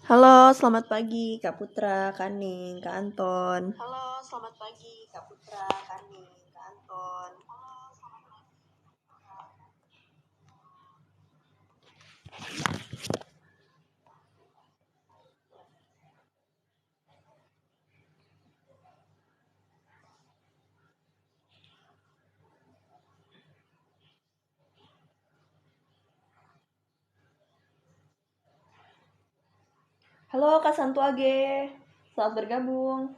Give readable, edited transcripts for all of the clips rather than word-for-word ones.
Halo, selamat pagi Kak Putra, Kak Ning, Kak Anton. Halo, selamat pagi Kak Putra, Kak Ning, Kak Anton. Halo Kak Santu Age, selamat bergabung.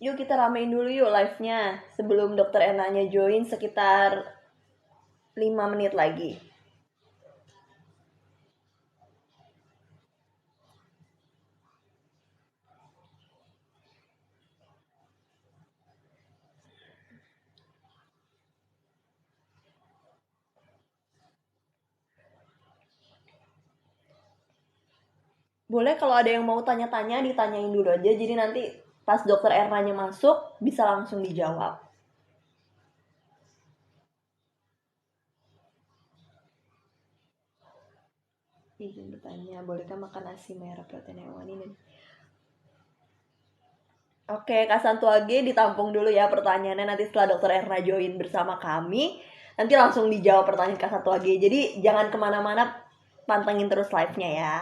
Yuk kita ramein dulu yuk live-nya sebelum Dokter Enanya join sekitar 5 menit lagi. Boleh kalau ada yang mau tanya-tanya ditanyain dulu aja, jadi nanti pas Dokter Ernanya masuk bisa langsung dijawab. Izin bertanya, bolehkah makan nasi merah protein hewani? Oke, Kak Santu Age ditampung dulu ya pertanyaannya, nanti setelah Dokter Erna join bersama kami, nanti langsung dijawab pertanyaan Kak Santu Age. Jadi jangan kemana-mana, pantengin terus live-nya ya.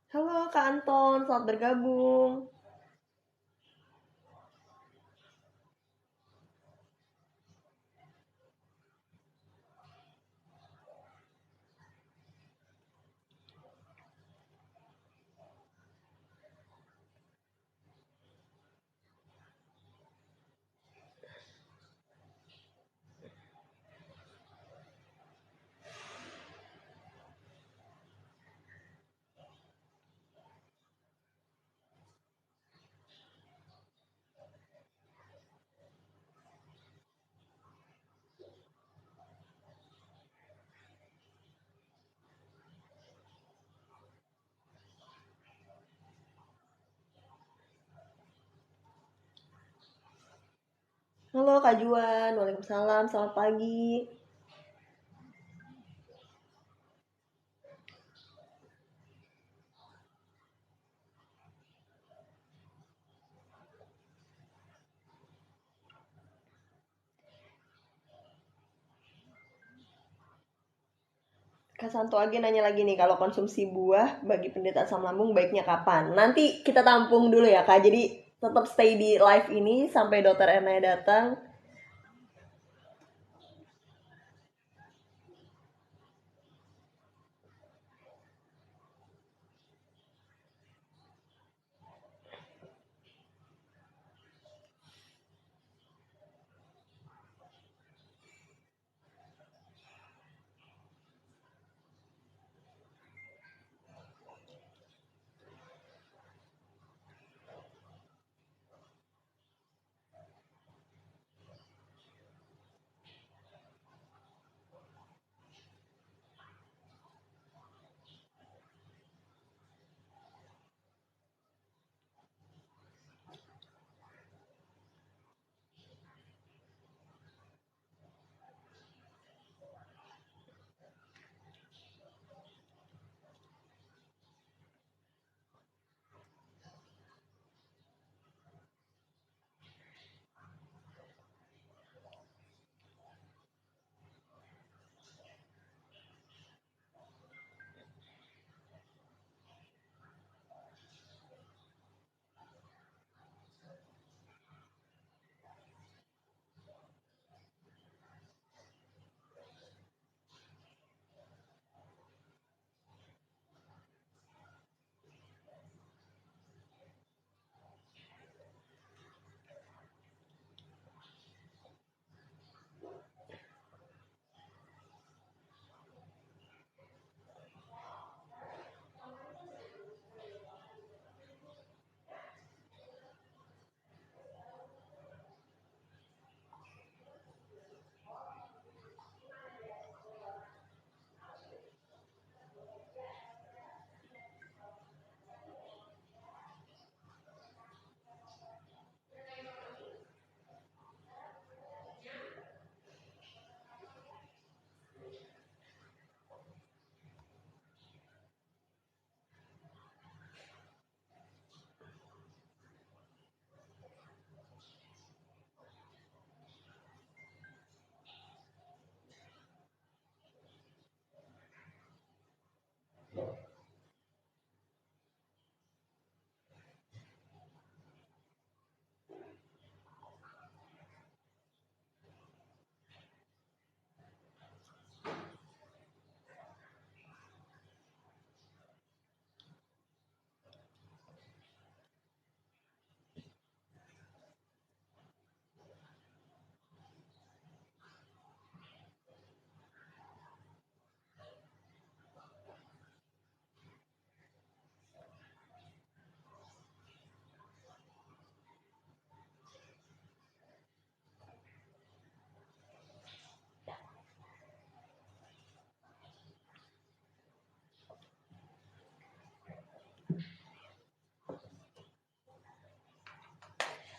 Halo Kak Anton, selamat bergabung. Halo Kak Juan, waalaikumsalam, selamat pagi. Kak Santo Agi nanya lagi nih, kalau konsumsi buah bagi penderita asam lambung baiknya kapan? Nanti kita tampung dulu ya Kak, jadi tetap stay di live ini sampai dokter Erna datang.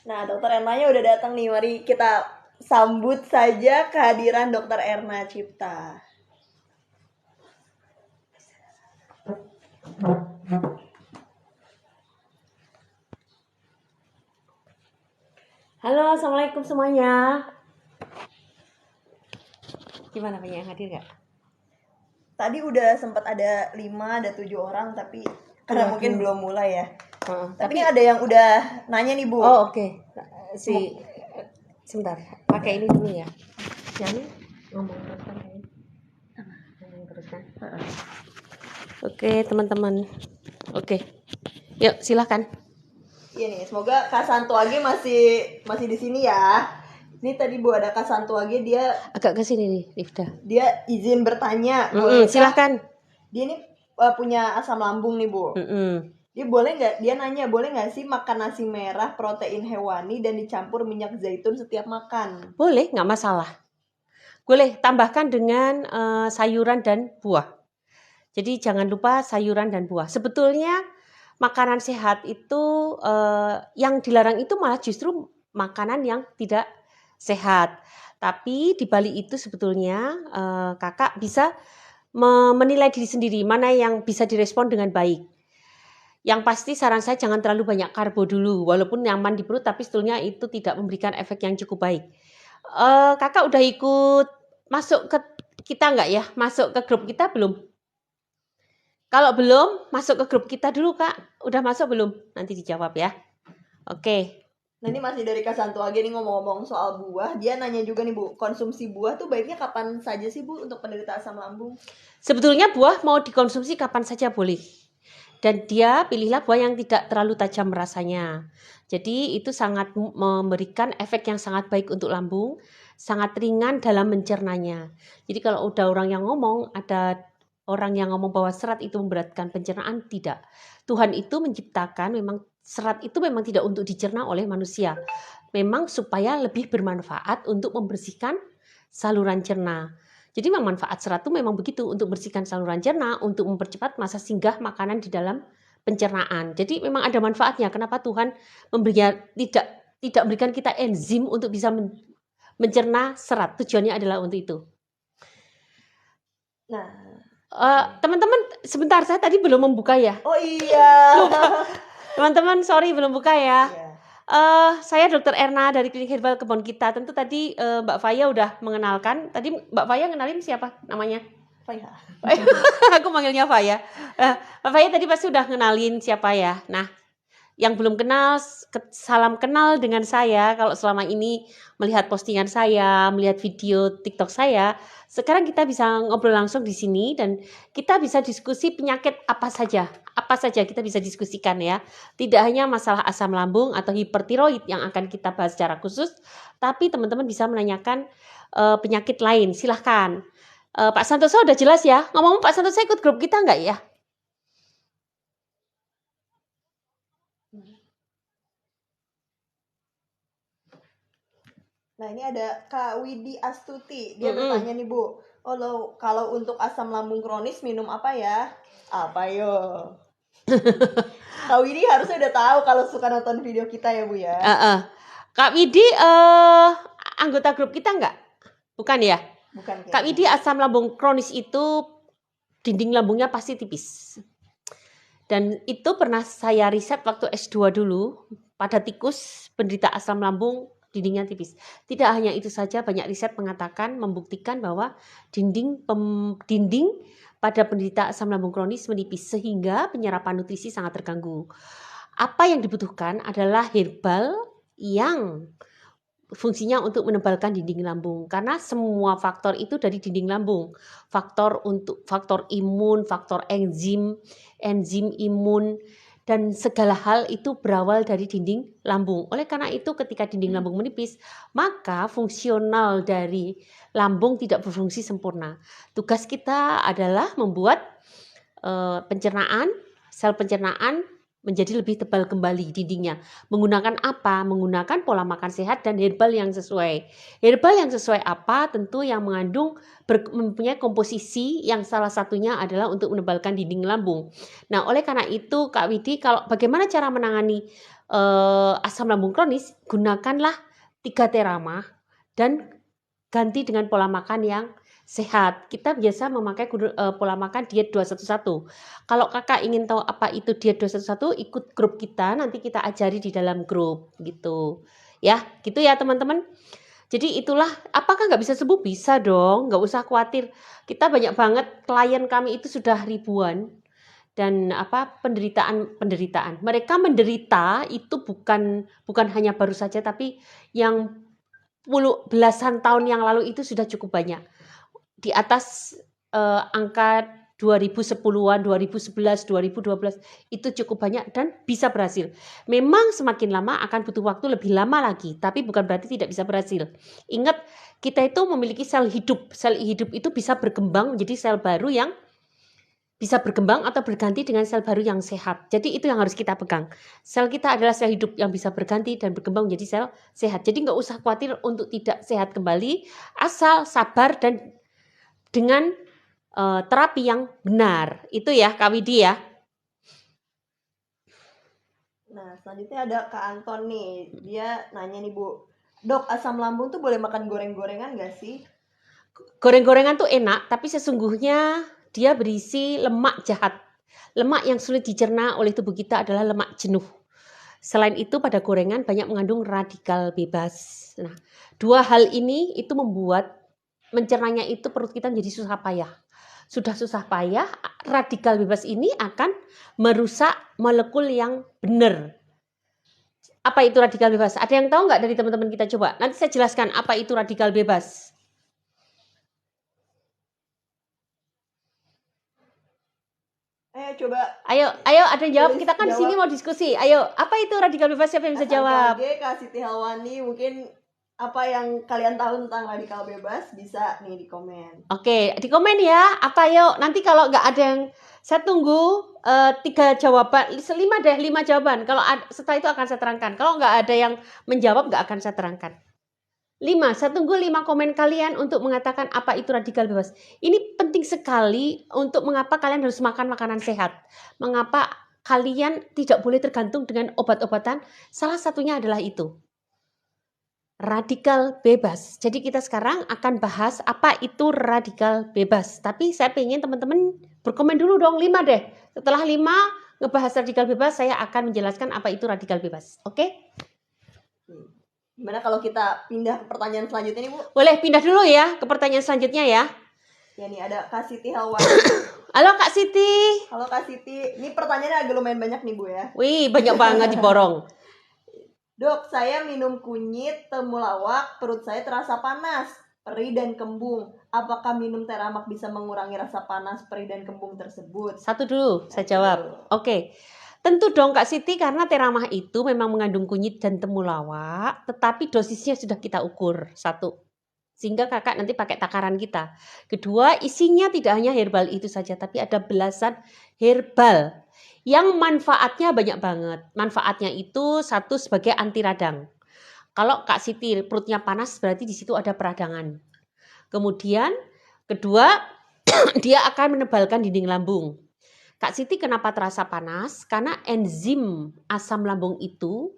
Nah, dokter Ernanya udah datang nih. Mari kita sambut saja kehadiran dokter Erna Cipta. Halo, assalamualaikum semuanya. Gimana, banyak yang hadir gak? Tadi udah sempat ada 5, ada 7 orang, tapi karena mungkin belum mulai ya. Tapi ini ada yang udah nanya nih Bu. Oh oke. Sebentar, pakai ini dulu ya. Jangan ngomong terus kan. Oke teman-teman. Oke, yuk silahkan. Iya nih, semoga Kak Santo Agi masih di sini ya. Ini tadi Bu ada Kak Santo Agi, dia Agak ke sini nih, Rifda. Dia izin bertanya. Silahkan. Dia ini punya asam lambung nih Bu. Dia dia nanya boleh nggak sih makan nasi merah protein hewani dan dicampur minyak zaitun setiap makan? Boleh, nggak masalah. Boleh tambahkan dengan sayuran dan buah. Jadi jangan lupa sayuran dan buah. Sebetulnya makanan sehat itu yang dilarang itu malah justru makanan yang tidak sehat. Tapi di balik itu sebetulnya kakak bisa menilai diri sendiri mana yang bisa direspon dengan baik. Yang pasti saran saya jangan terlalu banyak karbo dulu, walaupun nyaman di perut tapi sebetulnya itu tidak memberikan efek yang cukup baik. Kakak udah ikut masuk ke kita nggak ya masuk ke grup kita belum? Kalau belum, masuk ke grup kita dulu Kak. Udah masuk belum? Nanti dijawab ya. Oke. Nah ini masih dari Kak Santu Age nih ngomong-ngomong soal buah. Dia nanya juga nih Bu, konsumsi buah tuh baiknya kapan saja sih Bu untuk penderita asam lambung? Sebetulnya buah mau dikonsumsi kapan saja boleh. Dan dia pilihlah buah yang tidak terlalu tajam rasanya. Jadi itu sangat memberikan efek yang sangat baik untuk lambung, sangat ringan dalam mencernanya. Jadi kalau udah orang yang ngomong, ada orang yang ngomong bahwa serat itu memberatkan pencernaan, tidak. Tuhan itu menciptakan memang serat itu memang tidak untuk dicerna oleh manusia. Memang supaya lebih bermanfaat untuk membersihkan saluran cerna. Jadi memang manfaat serat itu memang begitu, untuk bersihkan saluran cerna, untuk mempercepat masa singgah makanan di dalam pencernaan. Jadi memang ada manfaatnya. Kenapa Tuhan tidak memberikan kita enzim untuk bisa mencerna serat? Tujuannya adalah untuk itu. Nah, teman-teman, sebentar, saya tadi belum membuka ya. oh iya. Teman-teman, sorry belum buka ya. Iya. Saya Dr. Erna dari Klinik Herbal Kebon Kita. Tentu tadi Mbak Faya udah mengenalkan. Tadi Mbak Faya kenalin siapa namanya? Faya. Aku manggilnya Faya. Mbak Faya tadi pasti udah kenalin siapa ya. Nah, yang belum kenal, salam kenal dengan saya. Kalau selama ini melihat postingan saya, melihat video TikTok saya, sekarang kita bisa ngobrol langsung di sini dan kita bisa diskusi penyakit apa saja kita bisa diskusikan ya. Tidak hanya masalah asam lambung atau hipertiroid yang akan kita bahas secara khusus, tapi teman-teman bisa menanyakan penyakit lain. Silahkan. Pak Santoso udah jelas ya. Ngomong Pak Santoso ikut grup kita nggak ya? Nah ini ada Kak Widi Astuti. Dia bertanya nih Bu, kalau untuk asam lambung kronis minum apa ya? Apa yo? Kak Widi harusnya udah tahu kalau suka nonton video kita ya Bu ya. Kak Widi anggota grup kita nggak? Bukan ya? Bukan. Kak Widi, asam lambung kronis itu dinding lambungnya pasti tipis. Dan itu pernah saya riset waktu S2 dulu pada tikus penderita asam lambung dindingnya tipis. Tidak hanya itu saja, banyak riset mengatakan membuktikan bahwa dinding pada penderita asam lambung kronis menipis sehingga penyerapan nutrisi sangat terganggu. Apa yang dibutuhkan adalah herbal yang fungsinya untuk menebalkan dinding lambung, karena semua faktor itu dari dinding lambung. Faktor imun, faktor enzim imun, dan segala hal itu berawal dari dinding lambung. Oleh karena itu ketika dinding lambung menipis, maka fungsional dari lambung tidak berfungsi sempurna. Tugas kita adalah membuat sel pencernaan menjadi lebih tebal kembali dindingnya. Menggunakan apa? Menggunakan pola makan sehat dan herbal yang sesuai. Herbal yang sesuai apa? Tentu yang mempunyai komposisi yang salah satunya adalah untuk menebalkan dinding lambung. Nah, oleh karena itu Kak Widi, kalau bagaimana cara menangani asam lambung kronis? Gunakanlah 3 terama dan ganti dengan pola makan yang sehat. Kita biasa memakai pola makan diet 211. Kalau kakak ingin tahu apa itu diet 211, ikut grup kita, nanti kita ajari di dalam grup gitu. Ya, gitu ya teman-teman. Jadi itulah, apakah nggak bisa sembuh? Bisa dong, nggak usah khawatir. Kita banyak banget klien kami itu sudah ribuan. Dan penderitaan. Mereka menderita itu bukan hanya baru saja, tapi yang belasan tahun yang lalu itu sudah cukup banyak. Di atas angka 2010-an, 2011, 2012 itu cukup banyak dan bisa berhasil. Memang semakin lama akan butuh waktu lebih lama lagi, tapi bukan berarti tidak bisa berhasil. Ingat, kita itu memiliki sel hidup. Sel hidup itu bisa berkembang menjadi sel baru yang bisa berkembang atau berganti dengan sel baru yang sehat. Jadi itu yang harus kita pegang. Sel kita adalah sel hidup yang bisa berganti dan berkembang menjadi sel sehat. Jadi nggak usah khawatir untuk tidak sehat kembali, asal sabar dan dengan terapi yang benar. Itu ya Kak Widi ya. Nah selanjutnya ada Kak Anton nih. Dia nanya nih Bu, Dok, asam lambung tuh boleh makan goreng-gorengan gak sih? Goreng-gorengan tuh enak, tapi sesungguhnya dia berisi lemak jahat. Lemak yang sulit dicerna oleh tubuh kita adalah lemak jenuh. Selain itu pada gorengan banyak mengandung radikal bebas. Nah, 2 hal ini itu membuat mencernanya itu perut kita menjadi susah payah. Sudah susah payah, radikal bebas ini akan merusak molekul yang benar. Apa itu radikal bebas? Ada yang tahu nggak dari teman-teman kita? Coba nanti saya jelaskan apa itu radikal bebas. Ayo coba. Ayo ada yang jawab. Kita kan di sini mau diskusi. Ayo, apa itu radikal bebas? Siapa yang bisa jawab? Kak Siti Helwani, mungkin apa yang kalian tahu tentang radikal bebas bisa nih di komen. Oke, di komen ya. Apa yuk? Nanti kalau nggak ada yang, saya tunggu 3 jawaban, 5 jawaban. Kalau setelah itu akan saya terangkan. Kalau nggak ada yang menjawab, nggak akan saya terangkan. 5, saya tunggu 5 komen kalian untuk mengatakan apa itu radikal bebas. Ini penting sekali untuk mengapa kalian harus makan makanan sehat. Mengapa kalian tidak boleh tergantung dengan obat-obatan. Salah satunya adalah itu. Radikal bebas. Jadi kita sekarang akan bahas apa itu radikal bebas. Tapi saya pengen teman-teman berkomen dulu dong, 5 deh. Setelah 5 ngebahas radikal bebas, saya akan menjelaskan apa itu radikal bebas. Oke? Gimana kalau kita pindah ke pertanyaan selanjutnya nih Bu? Boleh pindah dulu ya ke pertanyaan selanjutnya ya. Ya nih ada Kak Siti Helwani. Halo Kak Siti. Halo Kak Siti. Ini pertanyaannya agak lumayan banyak nih Bu ya. Wih, banyak banget diborong. Dok, saya minum kunyit, temulawak, perut saya terasa panas, perih dan kembung. Apakah minum teramak bisa mengurangi rasa panas, perih dan kembung tersebut? Satu dulu, saya jawab. Oke. Tentu dong Kak Siti, karena teramah itu memang mengandung kunyit dan temulawak, tetapi dosisnya sudah kita ukur. 1. Sehingga kakak nanti pakai takaran kita. Kedua, isinya tidak hanya herbal itu saja, tapi ada belasan herbal yang manfaatnya banyak banget. Manfaatnya itu 1 sebagai anti radang. Kalau Kak Siti perutnya panas, berarti di situ ada peradangan. Kemudian, kedua, dia akan menebalkan dinding lambung. Kak Siti kenapa terasa panas? Karena enzim asam lambung itu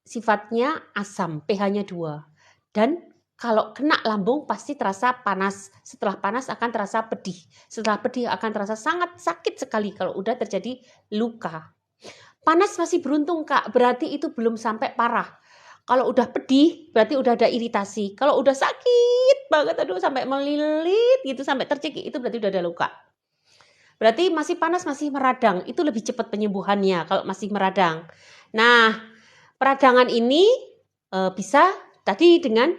sifatnya asam, pH-nya 2. Dan kalau kena lambung pasti terasa panas. Setelah panas akan terasa pedih. Setelah pedih akan terasa sangat sakit sekali kalau udah terjadi luka. Panas masih beruntung Kak, berarti itu belum sampai parah. Kalau udah pedih berarti udah ada iritasi. Kalau udah sakit banget, aduh sampai melilit gitu, sampai tercekik, itu berarti udah ada luka. Berarti masih panas, masih meradang. Itu lebih cepat penyembuhannya kalau masih meradang. Nah, peradangan ini bisa tadi dengan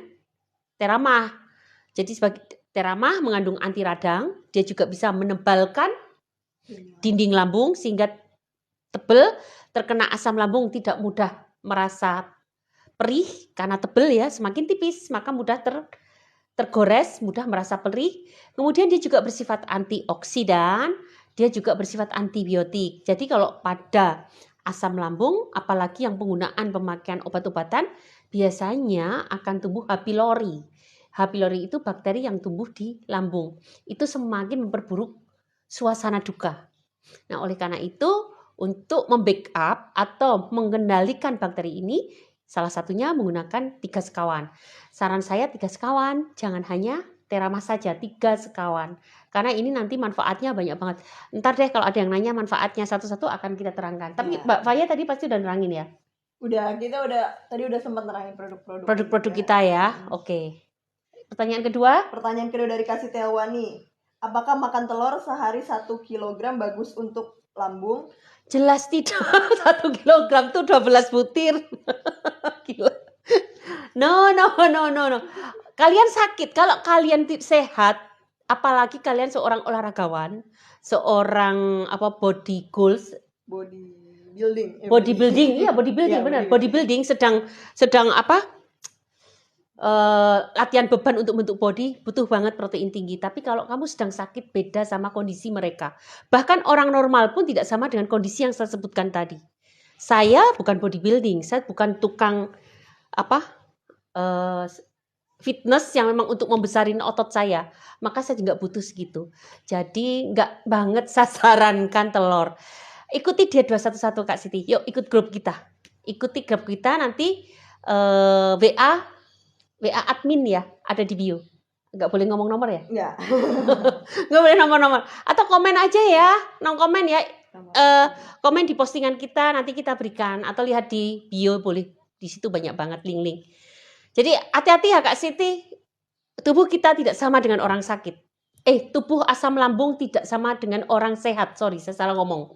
teramah. Jadi sebagai teramah mengandung anti radang, dia juga bisa menebalkan dinding lambung sehingga tebal, terkena asam lambung tidak mudah merasa perih karena tebal ya, semakin tipis maka mudah tergores, mudah merasa perih. Kemudian dia juga bersifat antioksidan, dia juga bersifat antibiotik. Jadi kalau pada asam lambung, apalagi yang penggunaan pemakaian obat-obatan, biasanya akan tumbuh H. pylori. H. pylori itu bakteri yang tumbuh di lambung. Itu semakin memperburuk suasana duka. Nah, oleh karena itu, untuk membackup atau mengendalikan bakteri ini, salah satunya menggunakan 3 sekawan. Saran saya 3 sekawan, jangan hanya teramah saja, 3 sekawan. Karena ini nanti manfaatnya banyak banget. Ntar deh kalau ada yang nanya manfaatnya satu-satu akan kita terangkan. Tapi Mbak Faya tadi pasti udah nerangin ya? Kita tadi udah sempat nerangin produk-produk kita ya. Oke. Pertanyaan kedua dari Kak Siti Helwani. Apakah makan telur sehari 1 kilogram bagus untuk lambung? Jelas tidak. 1 kilogram tuh 12 butir. Gila. No. Kalian sakit. Kalau kalian sehat, apalagi kalian seorang olahragawan, seorang body goals, bodybuilding, iya bodybuilding, benar. Bodybuilding sedang latihan beban untuk bentuk body, butuh banget protein tinggi. Tapi kalau kamu sedang sakit, beda sama kondisi mereka. Bahkan orang normal pun tidak sama dengan kondisi yang saya sebutkan tadi. Saya bukan bodybuilding, saya bukan tukang fitness yang memang untuk membesarin otot saya. Maka saya juga butuh segitu. Jadi nggak banget saya sarankan telur. Ikuti diet 211 Kak Siti. Yuk ikut grup kita. Ikuti grup kita nanti WA admin ya, ada di bio. Nggak boleh ngomong nomor ya? Nggak. Nggak boleh nomor-nomor. Atau komen aja ya, komen ya. Komen di postingan kita, nanti kita berikan. Atau lihat di bio boleh. Di situ banyak banget link-link. Jadi hati-hati ya Kak Siti. tubuh kita tidak sama dengan orang sakit. Tubuh asam lambung tidak sama dengan orang sehat. Sorry, saya salah ngomong.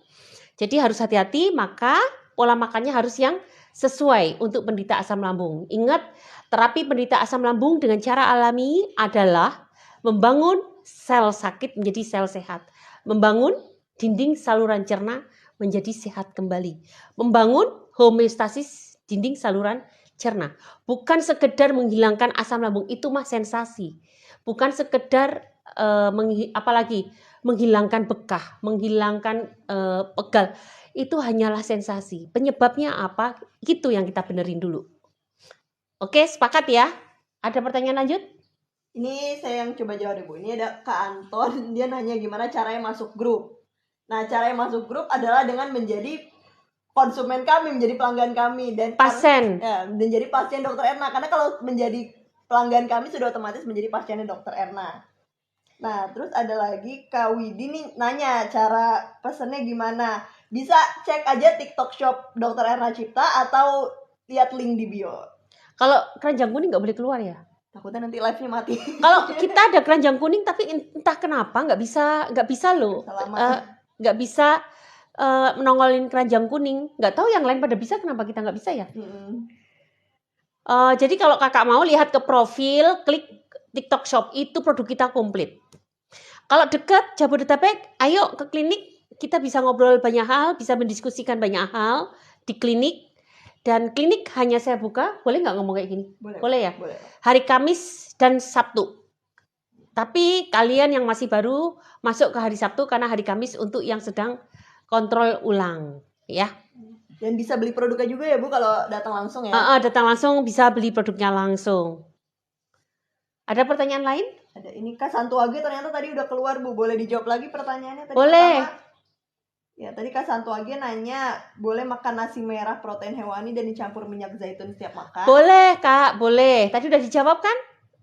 Jadi harus hati-hati, maka pola makannya harus yang sesuai untuk penderita asam lambung. Ingat, terapi penderita asam lambung dengan cara alami adalah membangun sel sakit menjadi sel sehat. Membangun dinding saluran cerna menjadi sehat kembali. Membangun homeostasis dinding saluran cerna. Bukan sekedar menghilangkan asam lambung, itu mah sensasi. Bukan sekedar menghilangkan bekah, menghilangkan pegal. Itu hanyalah sensasi. Penyebabnya apa? Itu yang kita benerin dulu. Oke, sepakat ya? Ada pertanyaan lanjut? Ini saya yang coba jawab deh Bu. Ini ada Kak Anton, dia nanya gimana caranya masuk grup. Nah, caranya masuk grup adalah dengan menjadi konsumen kami, menjadi pelanggan kami dan Pasien. menjadi pasien Dokter Erna. Karena kalau menjadi pelanggan kami sudah otomatis menjadi pasiennya Dokter Erna. Nah, terus ada lagi Kak Widi nih nanya cara pesennya gimana. Bisa cek aja TikTok Shop Dokter Erna Cipta atau lihat link di bio. Kalau keranjang kuning nggak boleh keluar ya? Takutnya nanti live-nya mati. Kalau kita ada keranjang kuning tapi entah kenapa nggak bisa loh. Nggak bisa menongolin keranjang kuning. Nggak tahu yang lain pada bisa, kenapa kita nggak bisa ya? Jadi kalau kakak mau lihat ke profil, klik TikTok Shop, itu produk kita komplit. Kalau dekat Jabodetabek, ayo ke klinik, kita bisa ngobrol banyak hal, bisa mendiskusikan banyak hal di klinik. Dan klinik hanya saya buka, boleh nggak ngomong kayak gini? Boleh ya? Boleh. Hari Kamis dan Sabtu. Tapi kalian yang masih baru masuk ke hari Sabtu karena hari Kamis untuk yang sedang kontrol ulang, ya. Dan bisa beli produknya juga ya Bu kalau datang langsung ya? Datang langsung bisa beli produknya langsung. Ada pertanyaan lain? Ada ini Kak Santuage ternyata tadi udah keluar Bu. Boleh dijawab lagi pertanyaannya tadi? Boleh. Pertama. Ya tadi Kak Santuage nanya boleh makan nasi merah protein hewani dan dicampur minyak zaitun setiap makan? Boleh Kak, boleh. Tadi udah dijawab kan?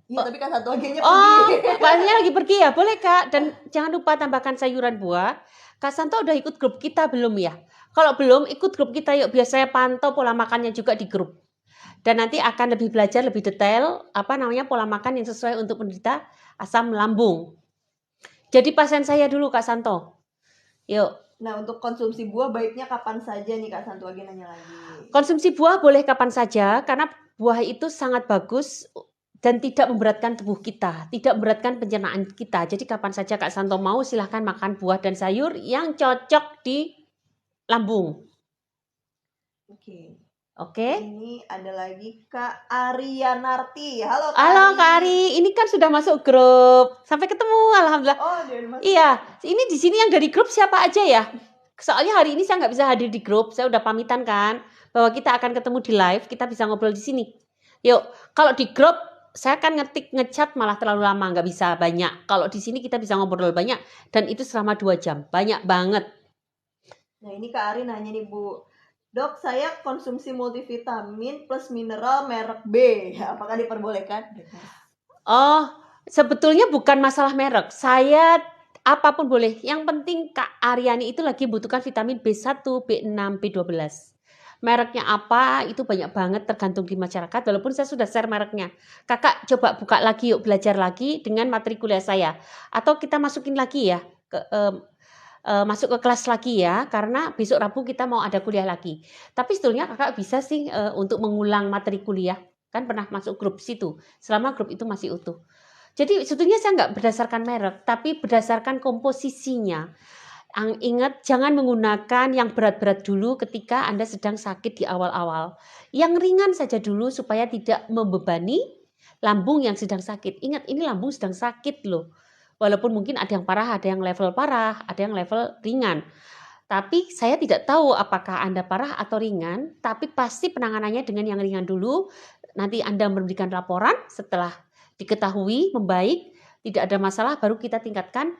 Iya, tapi Kak Santuage-nya pergi. Mbaknya lagi pergi ya? Boleh Kak. Dan jangan lupa tambahkan sayuran buah. Kak Santo udah ikut grup kita belum ya? Kalau belum, ikut grup kita yuk. Biar saya pantau pola makannya juga di grup. Dan nanti akan lebih belajar lebih detail pola makan yang sesuai untuk penderita asam lambung. Jadi pasien saya dulu Kak Santo. Yuk. Nah, untuk konsumsi buah baiknya kapan saja nih Kak Santuage nanya lagi. Konsumsi buah boleh kapan saja karena buah itu sangat bagus dan tidak memberatkan tubuh kita, tidak memberatkan pencernaan kita. Jadi kapan saja Kak Santo mau silahkan makan buah dan sayur yang cocok di lambung. Oke. Ini ada lagi Kak Arianarti. Halo Kak. Halo Kak Ari, ini kan sudah masuk grup. Sampai ketemu, alhamdulillah. Oh, dia masuk. Iya, ini di sini yang dari grup siapa aja ya? Soalnya hari ini saya nggak bisa hadir di grup. Saya udah pamitan kan bahwa kita akan ketemu di live, kita bisa ngobrol di sini. Yuk, kalau di grup saya kan ngechat malah terlalu lama, nggak bisa banyak. Kalau di sini kita bisa ngobrol banyak dan itu selama 2 jam, banyak banget. Nah ini Kak Ari nanya nih Bu, Dok saya konsumsi multivitamin plus mineral merek B, apakah diperbolehkan? Oh, sebetulnya bukan masalah merek. Saya apapun boleh. Yang penting Kak Aryani itu lagi butuhkan vitamin B1, B6, B12. Mereknya apa itu banyak banget tergantung di masyarakat, walaupun saya sudah share mereknya. Kakak coba buka lagi yuk, belajar lagi dengan materi kuliah saya. Atau kita masukin lagi ya, masuk ke kelas lagi ya, karena besok Rabu kita mau ada kuliah lagi. Tapi sebetulnya kakak bisa sih untuk mengulang materi kuliah, kan pernah masuk grup situ, selama grup itu masih utuh. Jadi sebetulnya saya nggak berdasarkan merek, tapi berdasarkan komposisinya. Ingat, jangan menggunakan yang berat-berat dulu ketika Anda sedang sakit di awal-awal. Yang ringan saja dulu supaya tidak membebani lambung yang sedang sakit. Ingat, ini lambung sedang sakit loh. Walaupun mungkin ada yang parah, ada yang level parah, ada yang level ringan. Tapi saya tidak tahu apakah Anda parah atau ringan, tapi pasti penanganannya dengan yang ringan dulu. Nanti Anda memberikan laporan setelah diketahui membaik, tidak ada masalah, baru kita tingkatkan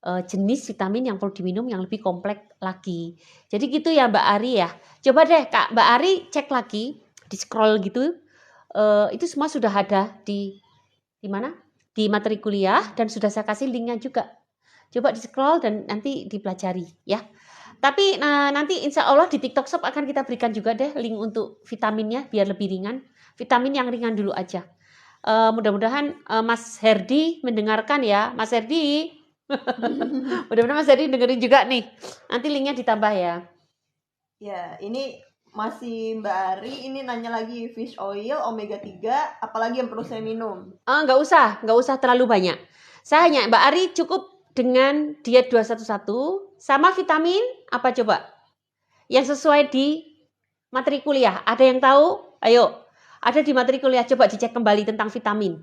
jenis vitamin yang perlu diminum yang lebih kompleks lagi. Jadi gitu ya Mbak Ari ya. Coba deh Kak Mbak Ari cek lagi, di scroll gitu. Itu semua sudah ada di mana? Di materi kuliah dan sudah saya kasih linknya juga. Coba di scroll dan nanti dipelajari ya. Tapi nanti insya Allah di TikTok Shop akan kita berikan juga deh link untuk vitaminnya biar lebih ringan. Vitamin yang ringan dulu aja. Mudah-mudahan Mas Herdi mendengarkan ya, Mas Herdi. Mudah-mudahan Mas Herdi dengerin juga nih. Nanti linknya ditambah ya. Ya, ini masih Mbak Ari ini nanya lagi fish oil omega 3 apalagi yang perlu saya minum? Nggak usah terlalu banyak. Saya hanya Mbak Ari cukup dengan diet 211 sama vitamin apa coba? Yang sesuai di materi kuliah. Ada yang tahu? Ayo. Ada di materi kuliah, coba dicek kembali tentang vitamin.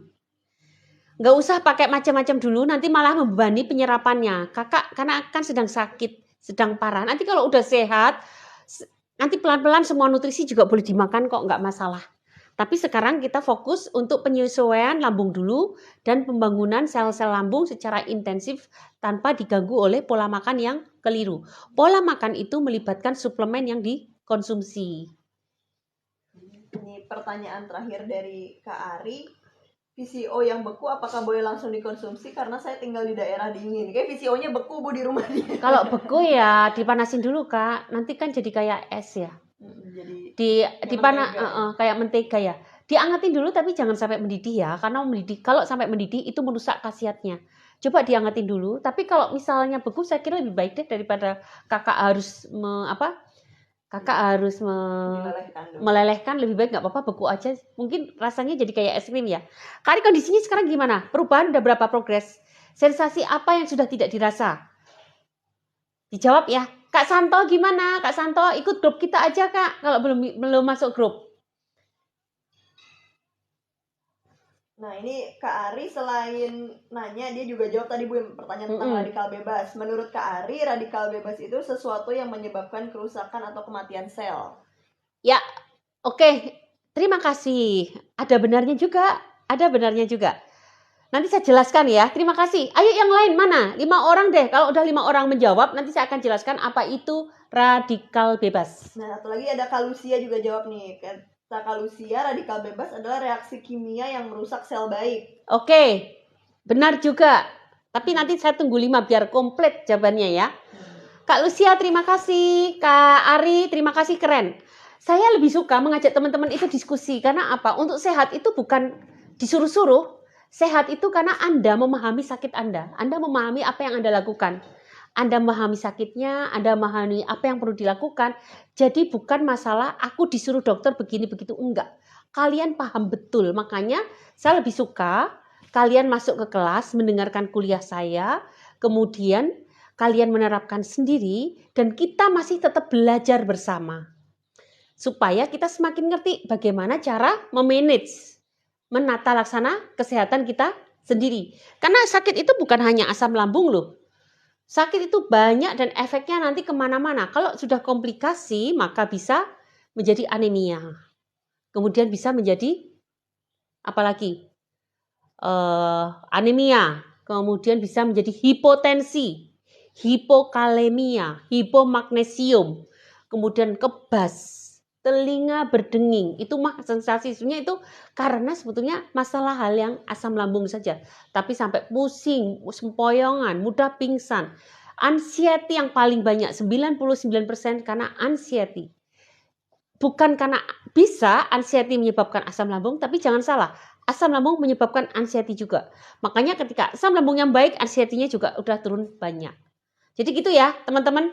Nggak usah pakai macam-macam dulu, nanti malah membebani penyerapannya. Kakak, karena kan sedang sakit, sedang parah. Nanti kalau udah sehat, nanti pelan-pelan semua nutrisi juga boleh dimakan kok, nggak masalah. Tapi sekarang kita fokus untuk penyesuaian lambung dulu dan pembangunan sel-sel lambung secara intensif tanpa diganggu oleh pola makan yang keliru. Pola makan itu melibatkan suplemen yang dikonsumsi. Ini pertanyaan terakhir dari Kak Ari. VCO yang beku apakah boleh langsung dikonsumsi karena saya tinggal di daerah dingin. Kayak VCO-nya beku Bu di rumah dia. Kalau beku ya dipanasin dulu Kak, nanti kan jadi kayak es ya. Jadi Kayak mentega ya. Diangetin dulu tapi jangan sampai mendidih ya, karena kalau sampai mendidih itu merusak khasiatnya. Coba diangetin dulu, tapi kalau misalnya beku saya kira lebih baik deh daripada kakak harus melelehkan, lebih baik nggak apa-apa beku aja. Mungkin rasanya jadi kayak es krim ya. Kali kondisinya sekarang gimana? Perubahan udah berapa progres? Sensasi apa yang sudah tidak dirasa? Dijawab ya. Kak Santo gimana? Kak Santo ikut grup kita aja Kak. Kalau belum masuk grup. Nah ini Kak Ari selain nanya dia juga jawab tadi Bu pertanyaan tentang radikal bebas. Menurut Kak Ari radikal bebas itu sesuatu yang menyebabkan kerusakan atau kematian sel. Ya, oke. Terima kasih. Ada benarnya juga. Nanti saya jelaskan ya. Terima kasih. Ayo yang lain mana? 5 orang deh. Kalau udah 5 orang menjawab, nanti saya akan jelaskan apa itu radikal bebas. Nah, satu lagi ada Kak Lucia juga jawab nih. Kata Kak Lucia, radikal bebas adalah reaksi kimia yang merusak sel baik. Oke, benar juga. Tapi nanti saya tunggu 5 biar komplit jawabannya ya. Kak Lucia, terima kasih. Kak Ari, terima kasih, keren. Saya lebih suka mengajak teman-teman itu diskusi. Karena apa? Untuk sehat itu bukan disuruh-suruh. Sehat itu karena Anda memahami sakit Anda. Anda memahami apa yang Anda lakukan. Anda memahami sakitnya, Anda memahami apa yang perlu dilakukan. Jadi bukan masalah aku disuruh dokter begini begitu, enggak. Kalian paham betul. Makanya saya lebih suka kalian masuk ke kelas, mendengarkan kuliah saya, kemudian kalian menerapkan sendiri dan kita masih tetap belajar bersama. Supaya kita semakin ngerti bagaimana cara memanage, menata laksana kesehatan kita sendiri. Karena sakit itu bukan hanya asam lambung loh. Sakit itu banyak dan efeknya nanti kemana-mana. Kalau sudah komplikasi maka bisa menjadi anemia. Kemudian bisa menjadi apalagi? Anemia. Kemudian bisa menjadi hipotensi, hipokalemia, hipomagnesium. Kemudian kebas, telinga berdenging, itu mah sensasinya itu karena sebetulnya masalah hal yang asam lambung saja, tapi sampai pusing, sempoyongan, mudah pingsan, anxiety yang paling banyak 99% karena anxiety. Bukan karena bisa anxiety menyebabkan asam lambung, tapi jangan salah, asam lambung menyebabkan anxiety juga. Makanya ketika asam lambung yang baik, anxiety-nya juga udah turun banyak. Jadi gitu ya teman-teman.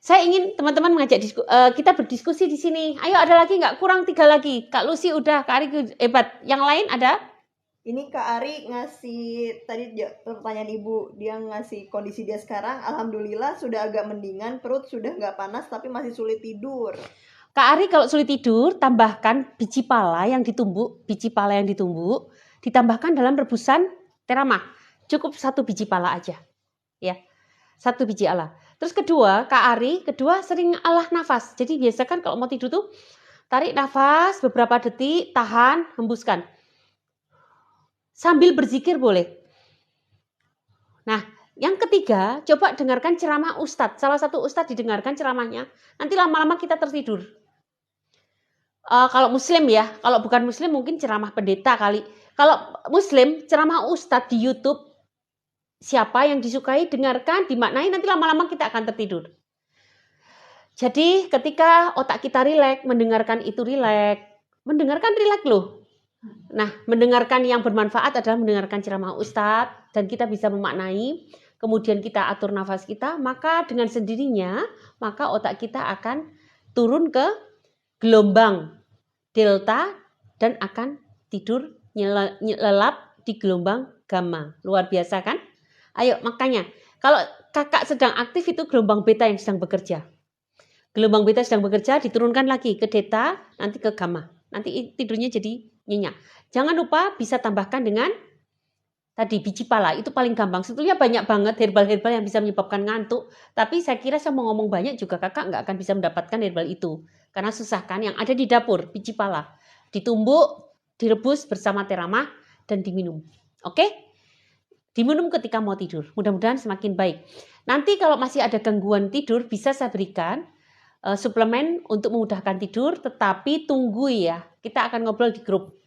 Saya ingin teman-teman mengajak kita berdiskusi di sini. Ayo ada lagi nggak? Kurang 3 lagi. Kak Lucy udah, Kak Ari hebat. Yang lain ada? Ini Kak Ari ngasih tadi pertanyaan Ibu, dia ngasih kondisi dia sekarang. Alhamdulillah sudah agak mendingan, perut sudah nggak panas tapi masih sulit tidur. Kak Ari kalau sulit tidur, tambahkan biji pala yang ditumbuk, ditambahkan dalam rebusan teramah. Cukup 1 biji pala aja, ya. 1 biji pala. Terus kedua, Kak Ari, sering alah nafas. Jadi biasa kan kalau mau tidur tuh tarik nafas beberapa detik, tahan, hembuskan. Sambil berzikir boleh. Nah, yang ketiga, coba dengarkan ceramah ustadz. Salah satu ustadz didengarkan ceramahnya, nanti lama-lama kita tertidur. Kalau muslim ya, kalau bukan muslim mungkin ceramah pendeta kali. Kalau muslim, ceramah ustadz di YouTube, siapa yang disukai, dengarkan, dimaknai, nanti lama-lama kita akan tertidur. Jadi ketika otak kita rileks, mendengarkan itu rileks. Mendengarkan rileks loh. Nah, mendengarkan yang bermanfaat adalah mendengarkan ceramah Ustadz dan kita bisa memaknai, kemudian kita atur nafas kita, maka dengan sendirinya maka otak kita akan turun ke gelombang delta dan akan tidur lelap di gelombang gamma. Luar biasa kan? Ayo, makanya kalau kakak sedang aktif itu gelombang beta yang sedang bekerja. Gelombang beta sedang bekerja, diturunkan lagi ke theta, nanti ke gamma. Nanti tidurnya jadi nyenyak. Jangan lupa bisa tambahkan dengan tadi biji pala, itu paling gampang. Sebetulnya banyak banget herbal-herbal yang bisa menyebabkan ngantuk. Tapi saya kira saya mau ngomong banyak juga kakak nggak akan bisa mendapatkan herbal itu. Karena susah kan, yang ada di dapur, biji pala. Ditumbuk, direbus bersama teramah, dan diminum. Oke? Diminum ketika mau tidur. Mudah-mudahan semakin baik. Nanti kalau masih ada gangguan tidur, bisa saya berikan suplemen untuk memudahkan tidur, tetapi tunggu ya. Kita akan ngobrol di grup.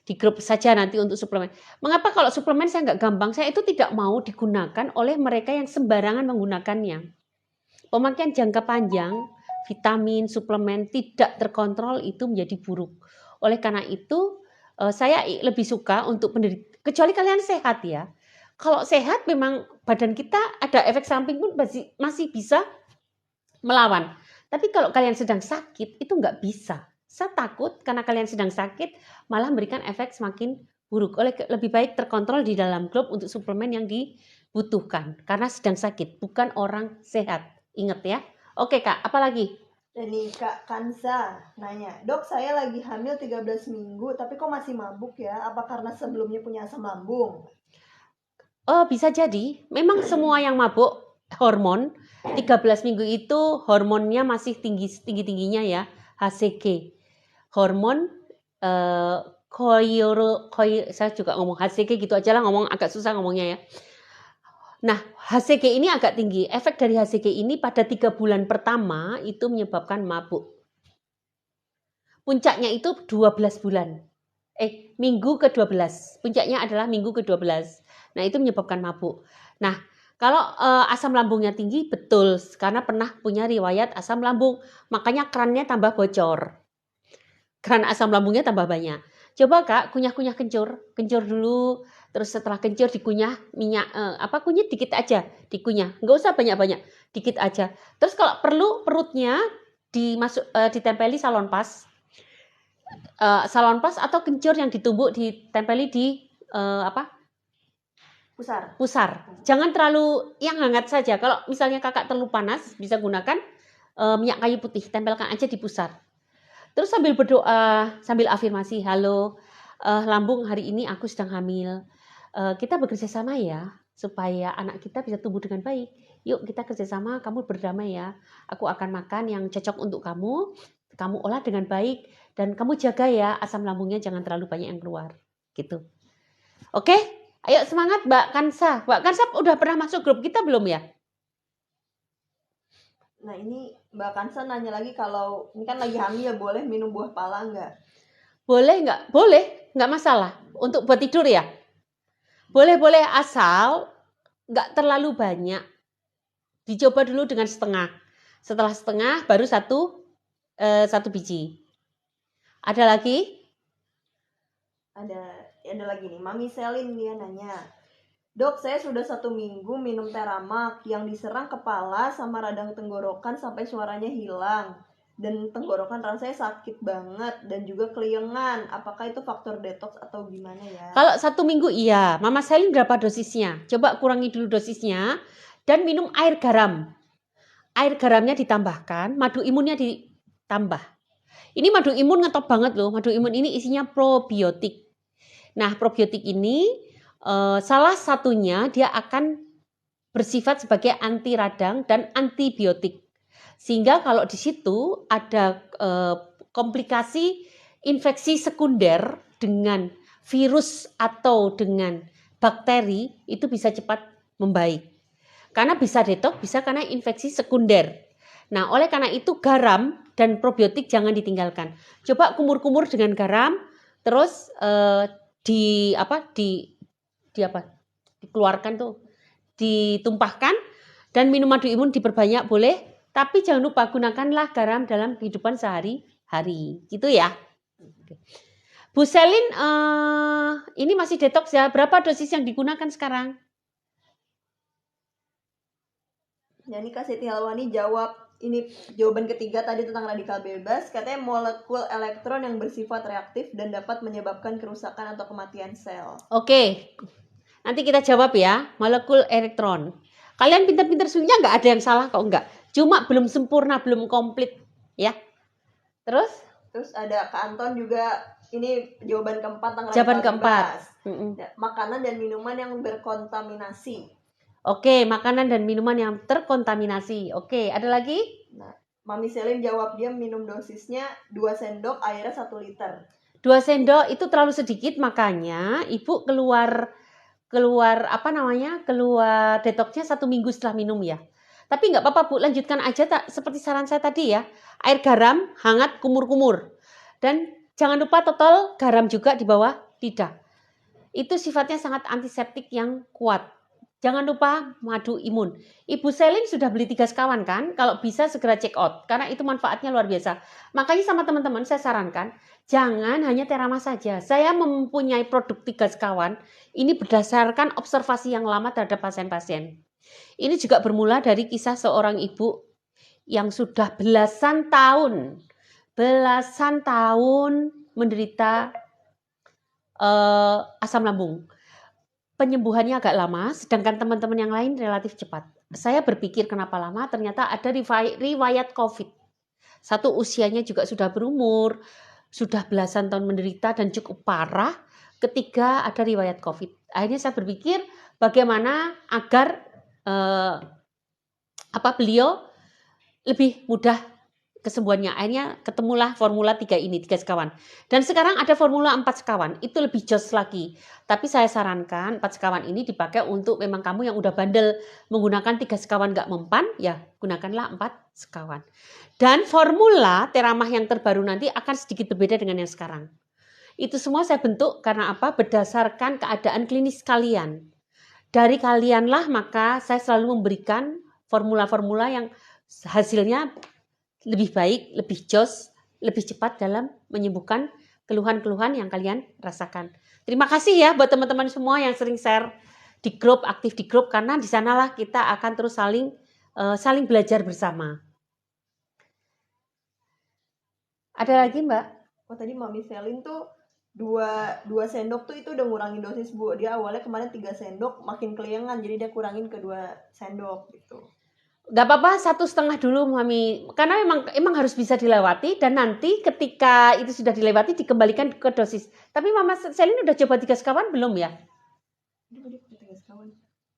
Di grup saja nanti untuk suplemen. Mengapa kalau suplemen saya nggak gampang? Saya itu tidak mau digunakan oleh mereka yang sembarangan menggunakannya. Pemakaian jangka panjang, vitamin, suplemen tidak terkontrol itu menjadi buruk. Oleh karena itu, saya lebih suka untuk penderita, kecuali kalian sehat ya. Kalau sehat memang badan kita ada efek samping pun masih bisa melawan. Tapi kalau kalian sedang sakit, itu nggak bisa. Saya takut karena kalian sedang sakit, malah memberikan efek semakin buruk. Lebih baik terkontrol di dalam grup untuk suplemen yang dibutuhkan. Karena sedang sakit, bukan orang sehat. Ingat ya. Oke Kak, apa lagi? Dan nih Kak Kansa nanya, Dok saya lagi hamil 13 minggu tapi kok masih mabuk ya? Apa karena sebelumnya punya asam lambung? Oh bisa jadi, memang semua yang mabuk hormon 13 minggu itu hormonnya masih tingginya ya, HCG. Hormon saya juga ngomong HCG gitu aja lah, ngomong agak susah ngomongnya ya. Nah, HCG ini agak tinggi. Efek dari HCG ini pada 3 bulan pertama itu menyebabkan mabuk. Puncaknya itu 12 bulan. Minggu ke-12. Puncaknya adalah minggu ke-12. Nah, itu menyebabkan mabuk. Nah, kalau asam lambungnya tinggi, betul. Karena pernah punya riwayat asam lambung. Makanya kerannya tambah bocor. Keran asam lambungnya tambah banyak. Coba Kak, kunyah-kunyah kencur. Kencur dulu. Terus setelah kencur dikunyah minyak. Kunyit dikit aja. Dikunyah. Nggak usah banyak-banyak. Dikit aja. Terus kalau perlu perutnya ditempeli salon pas. Salon pas atau kencur yang ditumbuk ditempeli di pusar. Jangan terlalu yang hangat saja. Kalau misalnya kakak terlalu panas, bisa gunakan minyak kayu putih, tempelkan aja di pusar. Terus sambil berdoa, sambil afirmasi, halo lambung, hari ini aku sedang hamil. Kita bekerja sama ya, supaya anak kita bisa tumbuh dengan baik. Yuk kita kerjasama, kamu berdamai ya. Aku akan makan yang cocok untuk kamu olah dengan baik, dan kamu jaga ya asam lambungnya jangan terlalu banyak yang keluar. Gitu. Oke? Ayo semangat Mbak Kansa. Mbak Kansa udah pernah masuk grup kita belum ya? Nah ini Mbak Kansa nanya lagi, kalau ini kan lagi hamil ya, boleh minum buah pala nggak? Boleh nggak? Boleh, nggak masalah. Untuk buat tidur ya? Boleh-boleh, asal nggak terlalu banyak. Dicoba dulu dengan setengah. Setelah setengah baru satu biji. Ada lagi? Ada lagi nih, Mami Selin dia nanya, Dok saya sudah 1 minggu minum Teramak yang diserang kepala sama radang tenggorokan sampai suaranya hilang. Dan tenggorokan rasanya sakit banget dan juga keliengan. Apakah itu faktor detox atau gimana ya? Kalau 1 minggu iya. Mama Selin berapa dosisnya? Coba kurangi dulu dosisnya dan minum air garam. Air garamnya ditambahkan, madu imunnya ditambah. Ini madu imun ngetop banget loh. Madu imun ini isinya probiotik. Nah, probiotik ini salah satunya dia akan bersifat sebagai anti radang dan antibiotik. Sehingga kalau di situ ada komplikasi infeksi sekunder dengan virus atau dengan bakteri, itu bisa cepat membaik. Karena bisa detox, bisa karena infeksi sekunder. Nah, oleh karena itu garam dan probiotik jangan ditinggalkan. Coba kumur-kumur dengan garam, terus dikeluarkan tuh, ditumpahkan, dan minum madu imun diperbanyak boleh, tapi jangan lupa gunakanlah garam dalam kehidupan sehari-hari, gitu ya. Bu Selin, ini masih detox ya. Berapa dosis yang digunakan sekarang? Yani Kak Siti Halwani jawab ini jawaban ketiga tadi tentang radikal bebas. Katanya molekul elektron yang bersifat reaktif dan dapat menyebabkan kerusakan atau kematian sel. Oke, nanti kita jawab ya. Molekul elektron. Kalian pintar-pintar sebenarnya nggak ada yang salah kok, enggak. Cuma belum sempurna, belum komplit ya. Terus ada Kak Anton juga, ini jawaban keempat tentang jawaban radikal keempat. bebas. Makanan dan minuman yang berkontaminasi. Oke, makanan dan minuman yang terkontaminasi. Oke, ada lagi? Nah, Mami Selin jawab dia minum dosisnya 2 sendok, airnya 1 liter. 2 sendok itu terlalu sedikit, makanya ibu keluar detoxnya 1 minggu setelah minum ya. Tapi nggak apa-apa Bu, lanjutkan aja seperti saran saya tadi ya. Air garam, hangat, kumur-kumur. Dan jangan lupa total garam juga di bawah lidah. Itu sifatnya sangat antiseptik yang kuat. Jangan lupa madu imun. Ibu Selin sudah beli 3 sekawan kan? Kalau bisa segera check out, karena itu manfaatnya luar biasa. Makanya sama teman-teman saya sarankan, jangan hanya Terama saja. Saya mempunyai produk 3 sekawan, ini berdasarkan observasi yang lama terhadap pasien-pasien. Ini juga bermula dari kisah seorang ibu yang sudah belasan tahun menderita asam lambung. Penyembuhannya agak lama, sedangkan teman-teman yang lain relatif cepat. Saya berpikir kenapa lama, ternyata ada riwayat COVID. Satu, usianya juga sudah berumur, sudah belasan tahun menderita dan cukup parah. Ketiga, ada riwayat COVID. Akhirnya saya berpikir bagaimana agar beliau lebih mudah kesembuhannya. Akhirnya ketemulah formula 3 ini, 3 sekawan. Dan sekarang ada formula 4 sekawan, itu lebih jos lagi. Tapi saya sarankan 4 sekawan ini dipakai untuk memang kamu yang udah bandel menggunakan 3 sekawan gak mempan, ya gunakanlah 4 sekawan. Dan formula Teramah yang terbaru nanti akan sedikit berbeda dengan yang sekarang. Itu semua saya bentuk karena apa? Berdasarkan keadaan klinis kalian. Dari kalianlah maka saya selalu memberikan formula-formula yang hasilnya lebih baik, lebih jos, lebih cepat dalam menyembuhkan keluhan-keluhan yang kalian rasakan. Terima kasih ya buat teman-teman semua yang sering share di grup, aktif di grup, karena di sanalah kita akan terus saling belajar bersama. Ada lagi Mbak? Tadi Mami Selin tuh 2 sendok tuh itu udah ngurangin dosis Bu. Dia awalnya kemarin 3 sendok, makin keliengan, jadi dia kurangin ke 2 sendok gitu. Gak apa-apa, 1,5 dulu Mami, karena emang harus bisa dilewati, dan nanti ketika itu sudah dilewati dikembalikan ke dosis. Tapi Mama Selin udah coba 3 sekawan belum ya?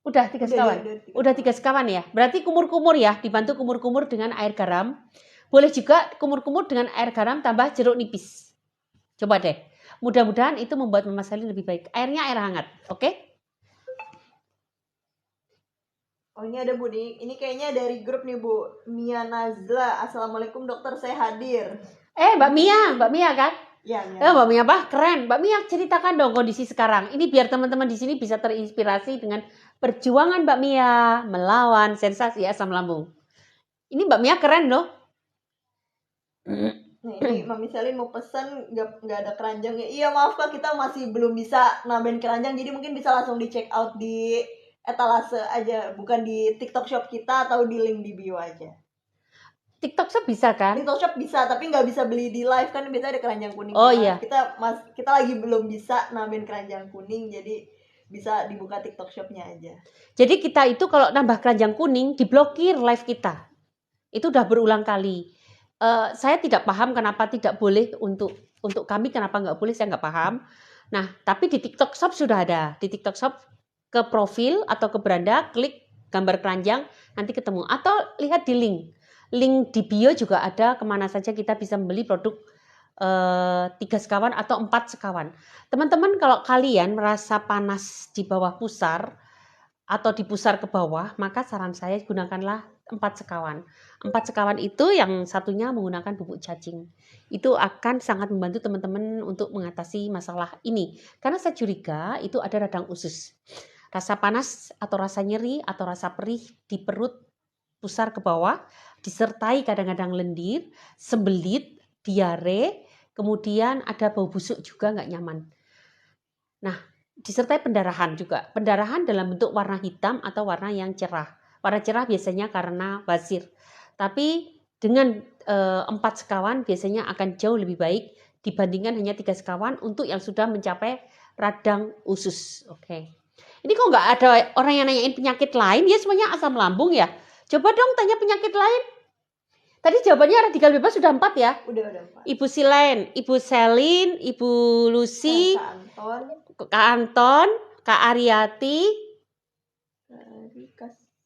Udah 3 sekawan? Udah 3 sekawan ya? Berarti kumur-kumur ya, dibantu kumur-kumur dengan air garam. Boleh juga kumur-kumur dengan air garam tambah jeruk nipis. Coba deh, mudah-mudahan itu membuat Mama Selin lebih baik. Airnya air hangat, oke? Oh ini ada Bu nih, ini kayaknya dari grup nih Bu, Mia Nazla. Assalamualaikum dokter, saya hadir. Mbak Mia kan? Ya, Mia. Mbak Mia apa? Keren. Mbak Mia ceritakan dong kondisi sekarang. Ini biar teman-teman di sini bisa terinspirasi dengan perjuangan Mbak Mia melawan sensasi asam lambung. Ini Mbak Mia keren loh. Nah ini Mami Selin mau pesan nggak ada keranjangnya. Iya maaf Kak, kita masih belum bisa nambahin keranjang, jadi mungkin bisa langsung di check out di etalase aja, bukan di TikTok Shop kita atau di link di bio aja. TikTok Shop bisa kan? TikTok Shop bisa, tapi nggak bisa beli di live kan, biasanya ada keranjang kuning. Oh iya. Kita lagi belum bisa nambahin keranjang kuning, jadi bisa dibuka TikTok Shopnya aja. Jadi kita itu kalau nambah keranjang kuning diblokir live kita. Itu udah berulang kali. Saya tidak paham kenapa tidak boleh untuk kami, kenapa nggak boleh, saya nggak paham. Nah, tapi di TikTok Shop sudah ada. Di TikTok Shop ke profil atau ke beranda, klik gambar keranjang, nanti ketemu. Atau lihat di link. Link di bio juga ada kemana saja kita bisa membeli produk 3 sekawan atau 4 sekawan. Teman-teman kalau kalian merasa panas di bawah pusar atau di pusar ke bawah, maka saran saya gunakanlah 4 sekawan. 4 sekawan itu yang satunya menggunakan bubuk cacing. Itu akan sangat membantu teman-teman untuk mengatasi masalah ini. Karena saya curiga itu ada radang usus. Rasa panas atau rasa nyeri atau rasa perih di perut pusar ke bawah, disertai kadang-kadang lendir, sembelit, diare, kemudian ada bau busuk juga nggak nyaman. Nah, disertai pendarahan juga. Pendarahan dalam bentuk warna hitam atau warna yang cerah. Warna cerah biasanya karena basir. Tapi dengan 4 sekawan biasanya akan jauh lebih baik dibandingkan hanya 3 sekawan untuk yang sudah mencapai radang usus. Oke. Ini kok nggak ada orang yang nanyain penyakit lain, ya semuanya asam lambung ya. Coba dong tanya penyakit lain. Tadi jawabannya radikal bebas sudah 4 ya. Udah, Pak. Ibu Silen, Ibu Selin, Ibu Lucy, Kak Anton, Kak Anton, Kak Ariati,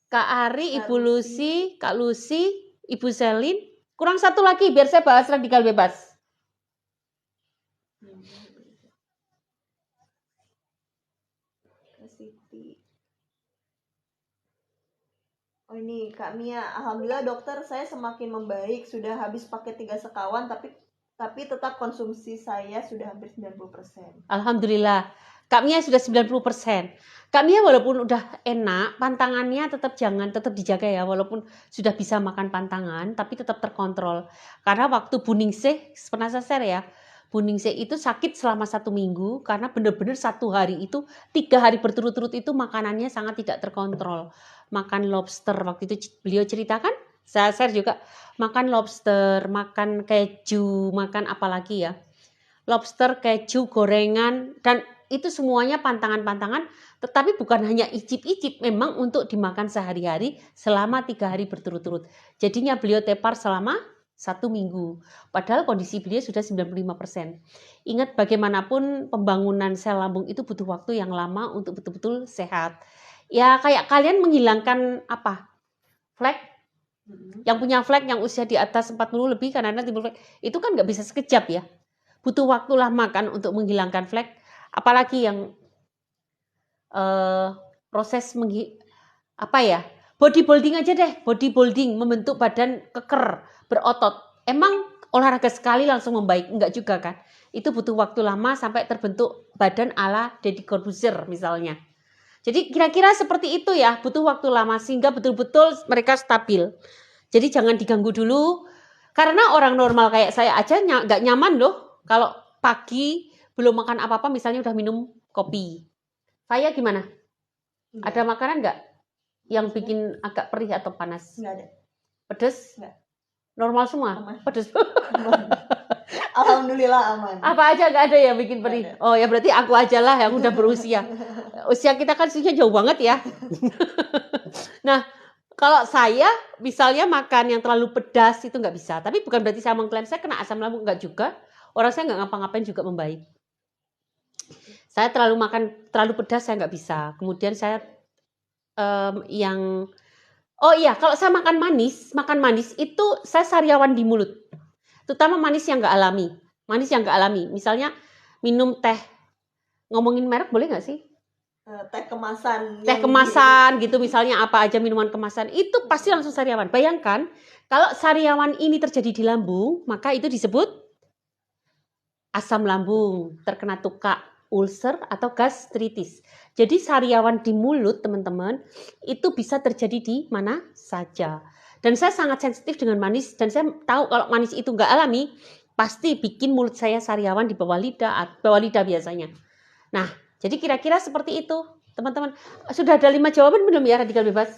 Kak Ari, Ibu Lucy, Kak Lucy, Ibu Selin. Kurang satu lagi biar saya bahas radikal bebas. Oh ini Kak Mia, alhamdulillah dokter saya semakin membaik, sudah habis pakai 3 sekawan tapi tetap konsumsi saya sudah hampir 90%. Alhamdulillah. Kak Mia sudah 90%. Kak Mia walaupun udah enak, pantangannya tetap dijaga ya, walaupun sudah bisa makan pantangan tapi tetap terkontrol. Karena waktu Buningsih, pernah saya share ya, Buningsih itu sakit selama 1 minggu karena benar-benar 1 hari itu 3 hari berturut-turut itu makanannya sangat tidak terkontrol. Makan lobster waktu itu beliau ceritakan, saya share juga, makan lobster, makan keju, makan apa lagi ya, lobster, keju, gorengan, dan itu semuanya pantangan-pantangan, tetapi bukan hanya icip-icip, memang untuk dimakan sehari-hari selama 3 hari berturut-turut. Jadinya beliau tepar selama 1 minggu, padahal kondisi beliau sudah 95%. Ingat bagaimanapun pembangunan sel lambung itu butuh waktu yang lama untuk betul-betul sehat. Ya kayak kalian menghilangkan apa? Flek. Yang punya flek yang usia di atas 40 lebih karena timbul flek, itu kan nggak bisa sekejap ya. Butuh waktu lama kan untuk menghilangkan flek. Apalagi yang proses bodybuilding aja deh. Bodybuilding, membentuk badan keker, berotot. Emang olahraga sekali langsung membaik? Enggak juga kan. Itu butuh waktu lama sampai terbentuk badan ala Deddy Corbuzier misalnya. Jadi kira-kira seperti itu ya, butuh waktu lama sehingga betul-betul mereka stabil. Jadi jangan diganggu dulu, karena orang normal kayak saya aja nggak nyaman loh kalau pagi belum makan apa-apa, misalnya udah minum kopi. Saya gimana? Ada makanan nggak yang bikin agak perih atau panas? Nggak ada. Pedes? Nggak. Normal semua? Aman. Pedes? Alhamdulillah aman. Apa aja nggak ada yang bikin perih? Oh ya berarti aku aja lah yang udah berusia. Usia kita kan usianya jauh banget ya. Nah, kalau saya misalnya makan yang terlalu pedas itu nggak bisa. Tapi bukan berarti saya mengklaim saya kena asam lambung, nggak juga. Orang saya nggak ngapa-ngapain juga membaik. Saya terlalu pedas saya nggak bisa. Kemudian saya kalau saya makan manis itu saya sariawan di mulut. Terutama manis yang nggak alami. Misalnya minum teh, ngomongin merek boleh nggak sih? Teh kemasan gitu, misalnya apa aja minuman kemasan, itu pasti langsung sariawan. Bayangkan kalau sariawan ini terjadi di lambung, maka itu disebut asam lambung, terkena tukak, ulcer atau gastritis. Jadi sariawan di mulut teman-teman itu bisa terjadi di mana saja. Dan saya sangat sensitif dengan manis, dan saya tahu kalau manis itu nggak alami, pasti bikin mulut saya sariawan di bawah lidah biasanya. Nah, jadi kira-kira seperti itu, teman-teman. Sudah ada 5 jawaban belum ya radikal bebas?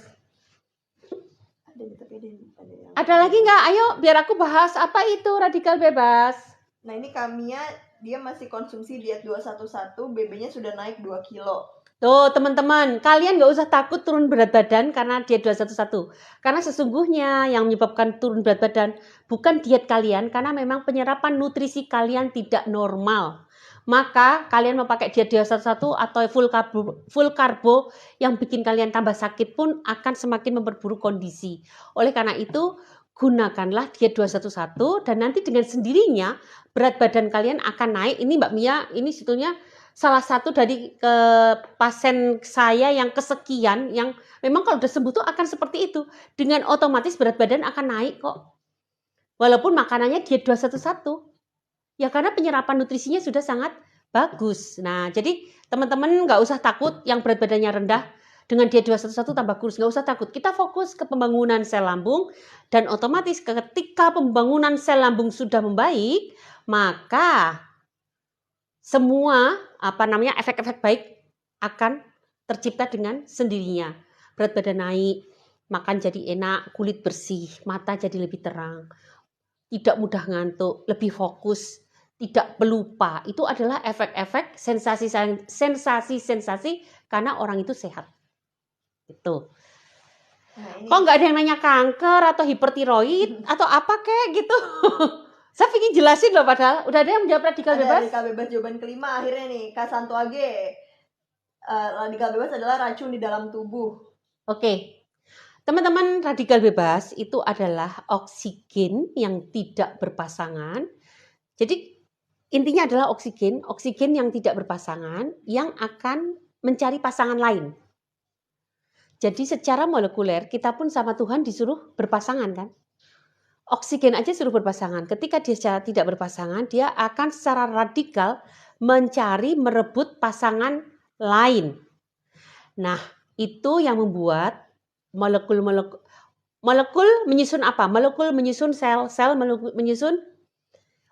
Ada lagi nggak? Ayo, biar aku bahas apa itu radikal bebas. Nah ini Kamia, dia masih konsumsi diet 211, BB-nya sudah naik 2 kilo. Tuh teman-teman, kalian nggak usah takut turun berat badan karena diet 211. Karena sesungguhnya yang menyebabkan turun berat badan bukan diet kalian, karena memang penyerapan nutrisi kalian tidak normal. Maka kalian mau pakai diet 211 atau full karbo yang bikin kalian tambah sakit pun akan semakin memperburuk kondisi. Oleh karena itu, gunakanlah diet 211 dan nanti dengan sendirinya berat badan kalian akan naik. Ini Mbak Mia, ini sebetulnya salah satu dari pasien saya yang kesekian, yang memang kalau udah sembuh tuh akan seperti itu. Dengan otomatis berat badan akan naik kok. Walaupun makanannya diet 211. Ya karena penyerapan nutrisinya sudah sangat bagus. Nah jadi teman-teman nggak usah takut yang berat badannya rendah. Dengan diet 211 tambah kurus, nggak usah takut. Kita fokus ke pembangunan sel lambung. Dan otomatis ketika pembangunan sel lambung sudah membaik, maka semua efek-efek baik akan tercipta dengan sendirinya. Berat badan naik, makan jadi enak, kulit bersih, mata jadi lebih terang, tidak mudah ngantuk, lebih fokus, tidak pelupa. Itu adalah efek-efek sensasi karena orang itu sehat. Itu. Nah, ini Kok nggak ada yang nanya kanker atau hipertiroid atau apa kayak gitu? Saya ingin jelasin loh, padahal udah ada yang menjawab radikal ada bebas. radikal bebas jawaban kelima akhirnya nih, Kak Santo Age. Radikal bebas adalah racun di dalam tubuh. Oke. Teman-teman, radikal bebas itu adalah oksigen yang tidak berpasangan. Jadi intinya adalah oksigen yang tidak berpasangan yang akan mencari pasangan lain. Jadi secara molekuler kita pun sama Tuhan disuruh berpasangan kan. Oksigen aja suruh berpasangan. Ketika dia secara tidak berpasangan, dia akan secara radikal merebut pasangan lain. Nah, itu yang membuat molekul menyusun apa? Molekul menyusun sel menyusun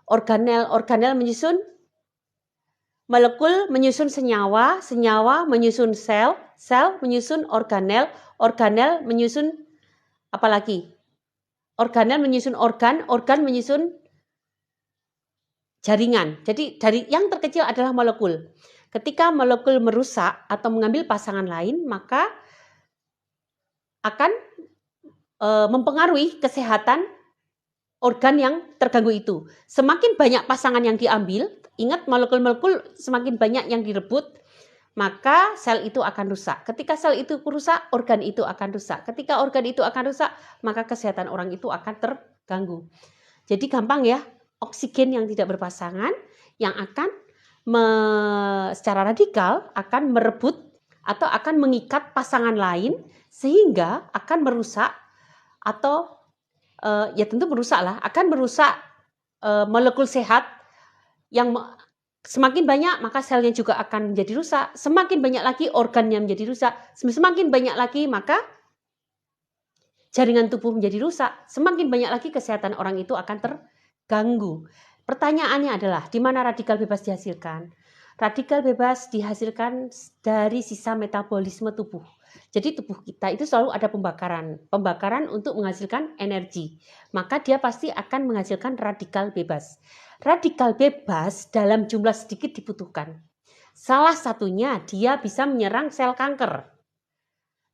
organel menyusun molekul menyusun senyawa menyusun sel menyusun organel menyusun apa lagi? Organel menyusun organ menyusun jaringan. Jadi dari yang terkecil adalah molekul. Ketika molekul merusak atau mengambil pasangan lain, maka akan mempengaruhi kesehatan organ yang terganggu itu. Semakin banyak pasangan yang diambil, ingat molekul-molekul semakin banyak yang direbut, maka sel itu akan rusak. Ketika sel itu rusak, organ itu akan rusak. Ketika organ itu akan rusak, maka kesehatan orang itu akan terganggu. Jadi gampang ya, oksigen yang tidak berpasangan yang akan secara radikal akan merebut atau akan mengikat pasangan lain sehingga akan merusak atau ya tentu akan merusak molekul sehat yang semakin banyak maka selnya juga akan menjadi rusak, semakin banyak lagi organnya menjadi rusak, semakin banyak lagi maka jaringan tubuh menjadi rusak, semakin banyak lagi kesehatan orang itu akan terganggu. Pertanyaannya adalah di mana radikal bebas dihasilkan? Radikal bebas dihasilkan dari sisa metabolisme tubuh. Jadi tubuh kita itu selalu ada pembakaran untuk menghasilkan energi. Maka dia pasti akan menghasilkan radikal bebas. Radikal bebas dalam jumlah sedikit dibutuhkan. Salah satunya dia bisa menyerang sel kanker.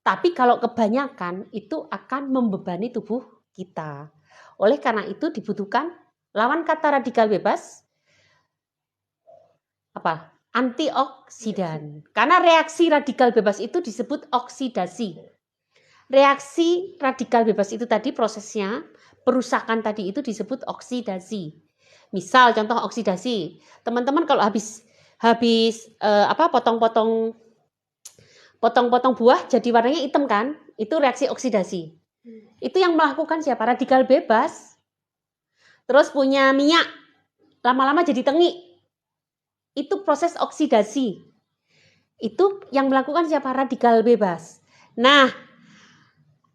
Tapi kalau kebanyakan itu akan membebani tubuh kita. Oleh karena itu dibutuhkan lawan kata radikal bebas apa? Antioksidan. Karena reaksi radikal bebas itu disebut oksidasi. Reaksi radikal bebas itu tadi prosesnya, perusakan tadi itu disebut oksidasi. Misal contoh oksidasi. Teman-teman kalau habis potong-potong buah jadi warnanya hitam kan? Itu reaksi oksidasi. Itu yang melakukan siapa? Radikal bebas. Terus punya minyak, lama-lama jadi tengik. Itu proses oksidasi. Itu yang melakukan siapa? Radikal bebas. Nah,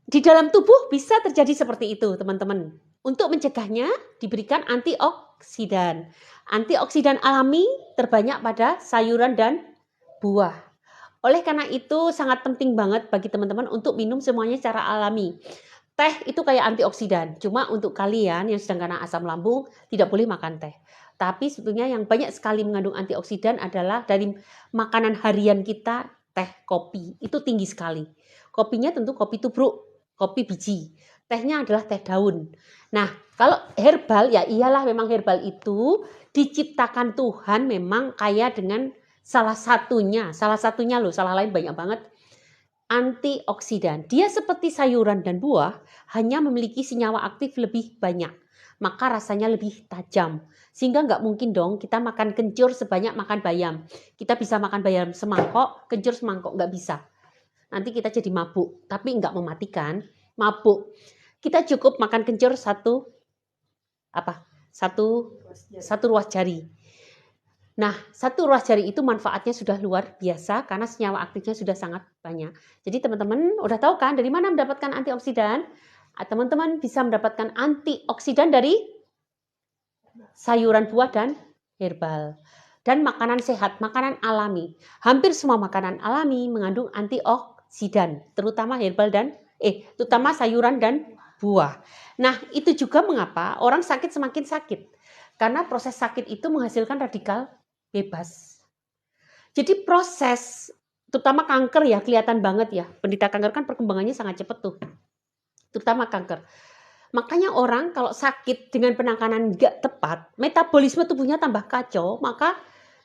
di dalam tubuh bisa terjadi seperti itu, teman-teman. Untuk mencegahnya diberikan antioksidan. Antioksidan alami terbanyak pada sayuran dan buah. Oleh karena itu sangat penting banget bagi teman-teman untuk minum semuanya secara alami. Teh itu kayak antioksidan, cuma untuk kalian yang sedang kena asam lambung tidak boleh makan teh. Tapi sebetulnya yang banyak sekali mengandung antioksidan adalah dari makanan harian kita, teh, kopi. Itu tinggi sekali. Kopinya tentu kopi tubruk, kopi biji. Tehnya adalah teh daun. Nah, kalau herbal ya iyalah memang herbal itu diciptakan Tuhan memang kaya dengan salah satunya loh, salah lain banyak banget. Antioksidan. Dia seperti sayuran dan buah, hanya memiliki senyawa aktif lebih banyak. Maka rasanya lebih tajam. Sehingga nggak mungkin dong kita makan kencur sebanyak makan bayam. Kita bisa makan bayam semangkok, kencur semangkok. Nggak bisa. Nanti kita jadi mabuk. Tapi nggak mematikan, mabuk. Kita cukup makan kencur satu ruas jari. Nah, satu ruas jari itu manfaatnya sudah luar biasa karena senyawa aktifnya sudah sangat banyak. Jadi teman-teman udah tahu kan dari mana mendapatkan antioksidan? Teman-teman bisa mendapatkan antioksidan dari sayuran, buah, dan herbal. Dan makanan sehat, makanan alami. Hampir semua makanan alami mengandung antioksidan, terutama terutama sayuran dan buah. Nah, itu juga mengapa orang sakit semakin sakit. Karena proses sakit itu menghasilkan radikal bebas. Jadi proses, terutama kanker ya, kelihatan banget ya. Penderita kanker kan perkembangannya sangat cepat tuh. Terutama kanker. Makanya orang kalau sakit dengan penanganan nggak tepat, metabolisme tubuhnya tambah kacau, maka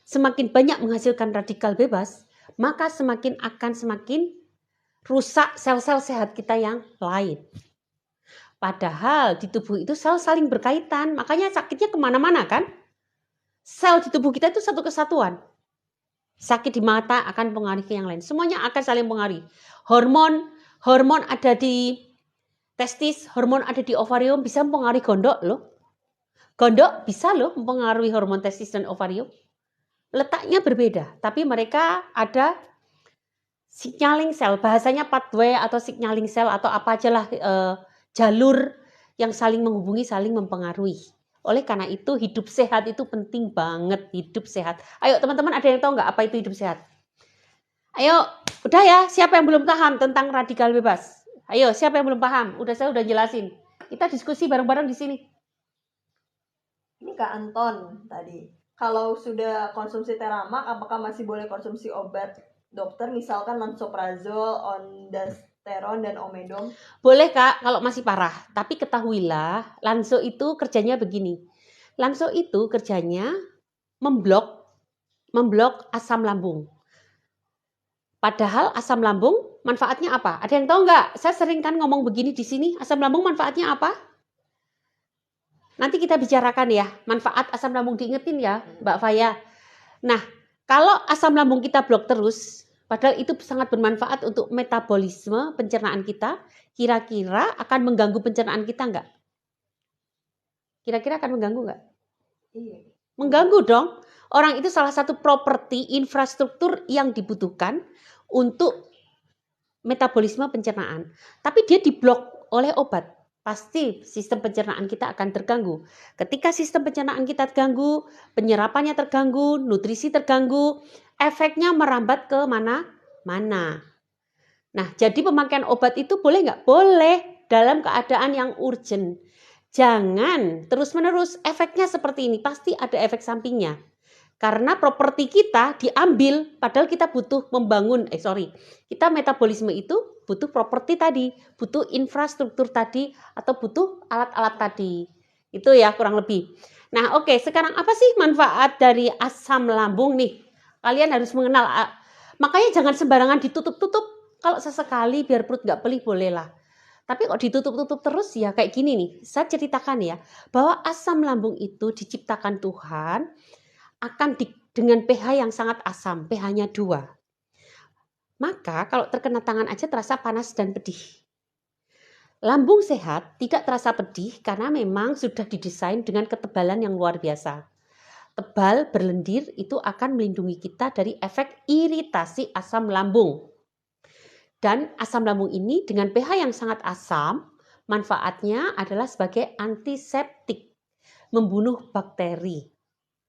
semakin banyak menghasilkan radikal bebas, maka semakin rusak sel-sel sehat kita yang lain. Padahal di tubuh itu sel saling berkaitan, makanya sakitnya kemana-mana kan? Sel di tubuh kita itu satu kesatuan. Sakit di mata akan mempengaruhi ke yang lain. Semuanya akan saling mempengaruhi. Hormon ada di testis, hormon ada di ovarium, bisa mempengaruhi gondok loh. Gondok bisa loh mempengaruhi hormon testis dan ovarium. Letaknya berbeda, tapi mereka ada signaling sel, bahasanya pathway atau signaling sel atau apa aja lah, jalur yang saling menghubungi, saling mempengaruhi. Oleh karena itu hidup sehat itu penting banget, hidup sehat. Ayo teman-teman, ada yang tahu nggak apa itu hidup sehat? Ayo, udah ya, siapa yang belum paham tentang radikal bebas? Ayo, siapa yang belum paham? Saya udah jelasin. Kita diskusi bareng-bareng di sini. Ini Kak Anton tadi. Kalau sudah konsumsi teramak, apakah masih boleh konsumsi obat dokter, misalkan lansoprazol, ondansetron, dan omedom? Boleh Kak, kalau masih parah. Tapi ketahuilah, lanso itu kerjanya begini. Lanso itu kerjanya memblok asam lambung. Padahal asam lambung manfaatnya apa? Ada yang tahu nggak? Saya sering kan ngomong begini di sini. Asam lambung manfaatnya apa? Nanti kita bicarakan ya. Manfaat asam lambung, diingetin ya Mbak Faya. Nah, kalau asam lambung kita blok terus, padahal itu sangat bermanfaat untuk metabolisme pencernaan kita, kira-kira akan mengganggu pencernaan kita nggak? Kira-kira akan mengganggu nggak? Iya. Mengganggu dong. Orang itu salah satu properti infrastruktur yang dibutuhkan untuk metabolisme pencernaan. Tapi dia diblok oleh obat. Pasti sistem pencernaan kita akan terganggu. Ketika sistem pencernaan kita terganggu, penyerapannya terganggu, nutrisi terganggu, efeknya merambat ke mana-mana. Nah, jadi pemakaian obat itu boleh nggak? Boleh, dalam keadaan yang urgent. Jangan terus-menerus, efeknya seperti ini, pasti ada efek sampingnya. Karena properti kita diambil, padahal kita butuh kita metabolisme itu butuh properti tadi, butuh infrastruktur tadi, atau butuh alat-alat tadi. Itu ya kurang lebih. Nah oke, sekarang apa sih manfaat dari asam lambung nih? Kalian harus mengenal, makanya jangan sembarangan ditutup-tutup. Kalau sesekali biar perut nggak pelih bolehlah. Tapi kok ditutup-tutup terus ya kayak gini nih. Saya ceritakan ya, bahwa asam lambung itu diciptakan Tuhan akan dengan pH yang sangat asam, pH-nya 2. Maka kalau terkena tangan aja terasa panas dan pedih. Lambung sehat tidak terasa pedih karena memang sudah didesain dengan ketebalan yang luar biasa. Tebal, berlendir itu akan melindungi kita dari efek iritasi asam lambung. Dan asam lambung ini dengan pH yang sangat asam, manfaatnya adalah sebagai antiseptik, membunuh bakteri.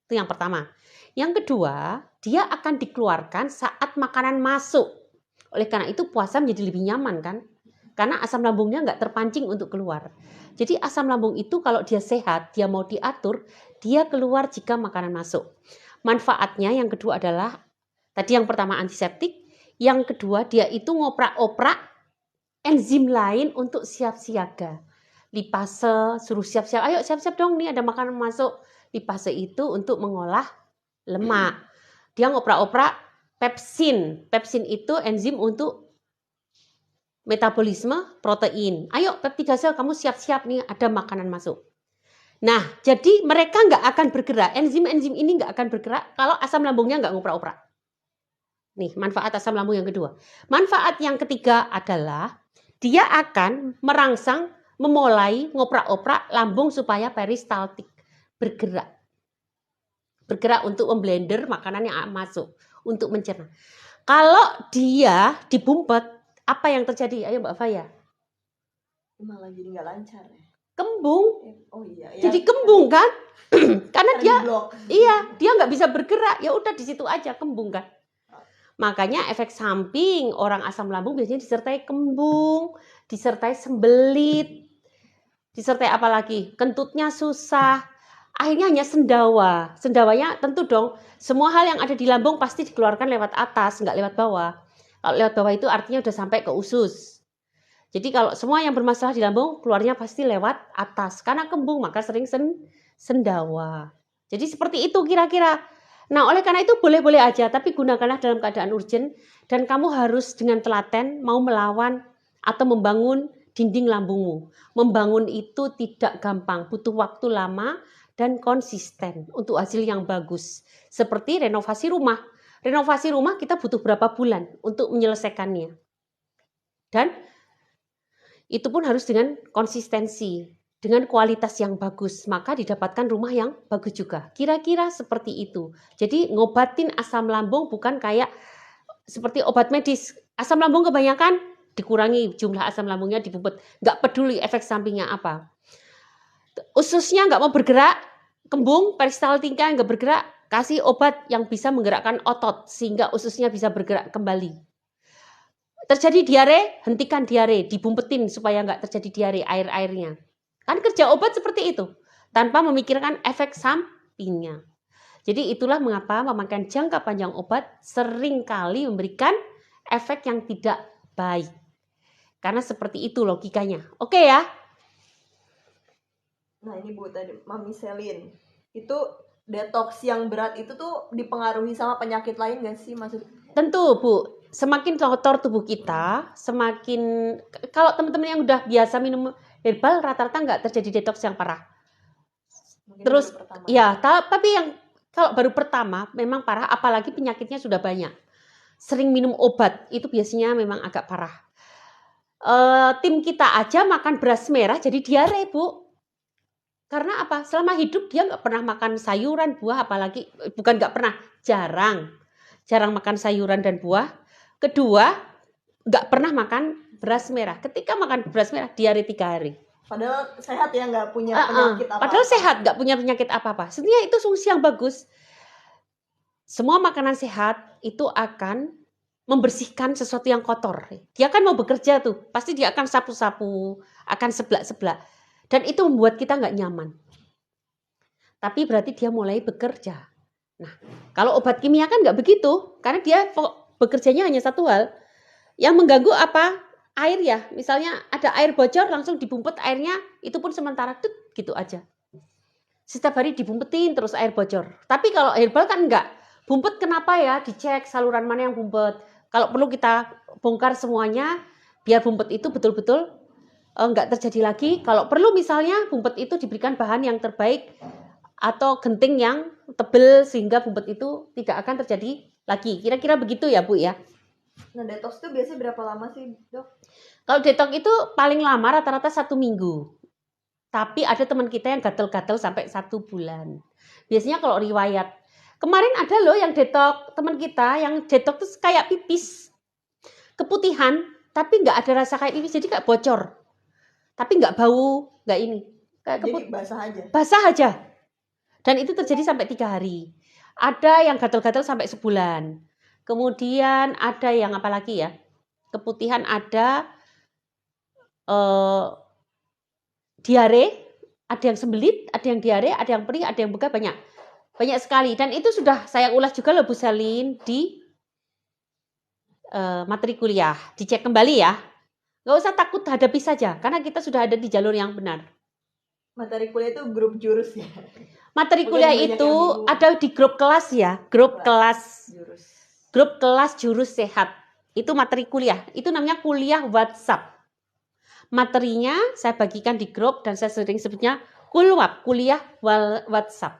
Itu yang pertama. Yang kedua, dia akan dikeluarkan saat makanan masuk. Oleh karena itu puasa menjadi lebih nyaman kan? Karena asam lambungnya nggak terpancing untuk keluar. Jadi asam lambung itu kalau dia sehat, dia mau diatur, dia keluar jika makanan masuk. Manfaatnya yang kedua adalah, tadi yang pertama antiseptik, yang kedua dia itu ngoprak-oprak enzim lain untuk siap siaga. Lipase, suruh siap-siap, ayo siap-siap dong nih ada makanan masuk. Lipase itu untuk mengolah lemak. Dia ngoprak-oprak pepsin. Pepsin itu enzim untuk metabolisme protein. Ayo peptidase kamu siap-siap nih ada makanan masuk. Nah, jadi mereka nggak akan bergerak. Enzim-enzim ini nggak akan bergerak kalau asam lambungnya nggak ngoprak-oprak. Nih, manfaat asam lambung yang kedua. Manfaat yang ketiga adalah dia akan merangsang, memulai ngoprak-oprak lambung supaya peristaltik, bergerak untuk memblender makanan yang masuk, untuk mencerna. Kalau dia dibumpet, apa yang terjadi? Ayo Mbak Faya. Malah jadi nggak lancar ya. Kembung. Oh iya. Jadi kembung kan? Karena dia Blok. dia nggak bisa bergerak, ya udah di situ aja kembung kan. Makanya efek samping orang asam lambung biasanya disertai kembung, disertai sembelit, disertai apa lagi? Kentutnya susah. Akhirnya hanya sendawa. Sendawanya tentu dong, semua hal yang ada di lambung pasti dikeluarkan lewat atas, nggak lewat bawah. Kalau lewat bawah itu artinya udah sampai ke usus. Jadi kalau semua yang bermasalah di lambung keluarnya pasti lewat atas. Karena kembung maka sering sendawa. Jadi seperti itu kira-kira. Nah oleh karena itu boleh-boleh aja, tapi gunakanlah dalam keadaan urgent. Dan kamu harus dengan telaten mau melawan atau membangun dinding lambungmu. Membangun itu tidak gampang, butuh waktu lama dan konsisten untuk hasil yang bagus. Seperti renovasi rumah. Renovasi rumah kita butuh berapa bulan untuk menyelesaikannya. Dan itu pun harus dengan konsistensi, dengan kualitas yang bagus, maka didapatkan rumah yang bagus juga. Kira-kira seperti itu. Jadi ngobatin asam lambung bukan kayak seperti obat medis. Asam lambung kebanyakan dikurangi jumlah asam lambungnya dipumpet. Nggak peduli efek sampingnya apa. Ususnya nggak mau bergerak, kembung, peristaltika nggak bergerak, kasih obat yang bisa menggerakkan otot sehingga ususnya bisa bergerak kembali. Terjadi diare, hentikan diare, dibumpetin supaya nggak terjadi diare air-airnya. Kan kerja obat seperti itu, tanpa memikirkan efek sampingnya. Jadi itulah mengapa memakan jangka panjang obat seringkali memberikan efek yang tidak baik. Karena seperti itu logikanya. Oke ya? Nah ini Bu tadi Mami Selin, itu detox yang berat itu tuh dipengaruhi sama penyakit lain gak sih maksud? Tentu Bu, semakin kotor tubuh kita, semakin kalau teman-teman yang udah biasa minum herbal rata-rata nggak terjadi detox yang parah. Mungkin Terus baru pertama. ya, tapi yang kalau baru pertama memang parah, apalagi penyakitnya sudah banyak. Sering minum obat itu biasanya memang agak parah. Tim kita aja makan beras merah jadi diare Bu. Karena apa? Selama hidup dia nggak pernah makan sayuran, buah, apalagi bukan nggak pernah, jarang makan sayuran dan buah. Kedua, nggak pernah makan beras merah. Ketika makan beras merah, diare 3 hari. Padahal sehat ya, nggak punya penyakit apa-apa. Padahal sehat, nggak punya penyakit apa-apa. Sebenarnya itu fungsi yang bagus. Semua makanan sehat itu akan membersihkan sesuatu yang kotor. Dia kan mau bekerja tuh, pasti dia akan sapu-sapu, akan seblak-seblak. Dan itu membuat kita nggak nyaman. Tapi berarti dia mulai bekerja. Nah, kalau obat kimia kan nggak begitu, karena dia bekerjanya hanya satu hal. Yang mengganggu apa? Air ya. Misalnya ada air bocor, langsung dibumpet airnya, itu pun sementara, gitu aja. Setiap hari dibumpetin terus air bocor. Tapi kalau herbal kan enggak. Bumpet kenapa ya? Dicek saluran mana yang bumpet. Kalau perlu kita bongkar semuanya, biar bumpet itu betul-betul enggak terjadi lagi. Kalau perlu misalnya bumpet itu diberikan bahan yang terbaik atau genting yang tebal sehingga bumpet itu tidak akan terjadi lagi. Kira-kira begitu ya Bu ya. Nah detox itu biasanya berapa lama sih Dok? Kalau detox itu paling lama rata-rata 1 minggu. Tapi ada teman kita yang gatel-gatel sampai 1 bulan. Biasanya kalau riwayat. Kemarin ada loh yang detox, teman kita yang detox itu kayak pipis. Keputihan, tapi nggak ada rasa kayak pipis, jadi kayak bocor. Tapi nggak bau, nggak ini. Kayak Jadi basah aja? Basah aja. Dan itu terjadi sampai 3 hari. Ada yang gatel-gatel sampai sebulan. Kemudian ada yang apa lagi ya? Keputihan ada, diare, ada yang sembelit, ada yang diare, ada yang perih, ada yang begah, banyak sekali. Dan itu sudah saya ulas juga loh Bu Selin di materi kuliah. Dicek kembali ya. Nggak usah takut, hadapi saja karena kita sudah ada di jalur yang benar. Materi kuliah itu grup jurus ya? Materi kuliah itu ada di grup kelas ya, grup kelas jurus sehat. Itu materi kuliah, itu namanya kuliah WhatsApp. Materinya saya bagikan di grup dan saya sering sebutnya kulwap, kuliah WhatsApp.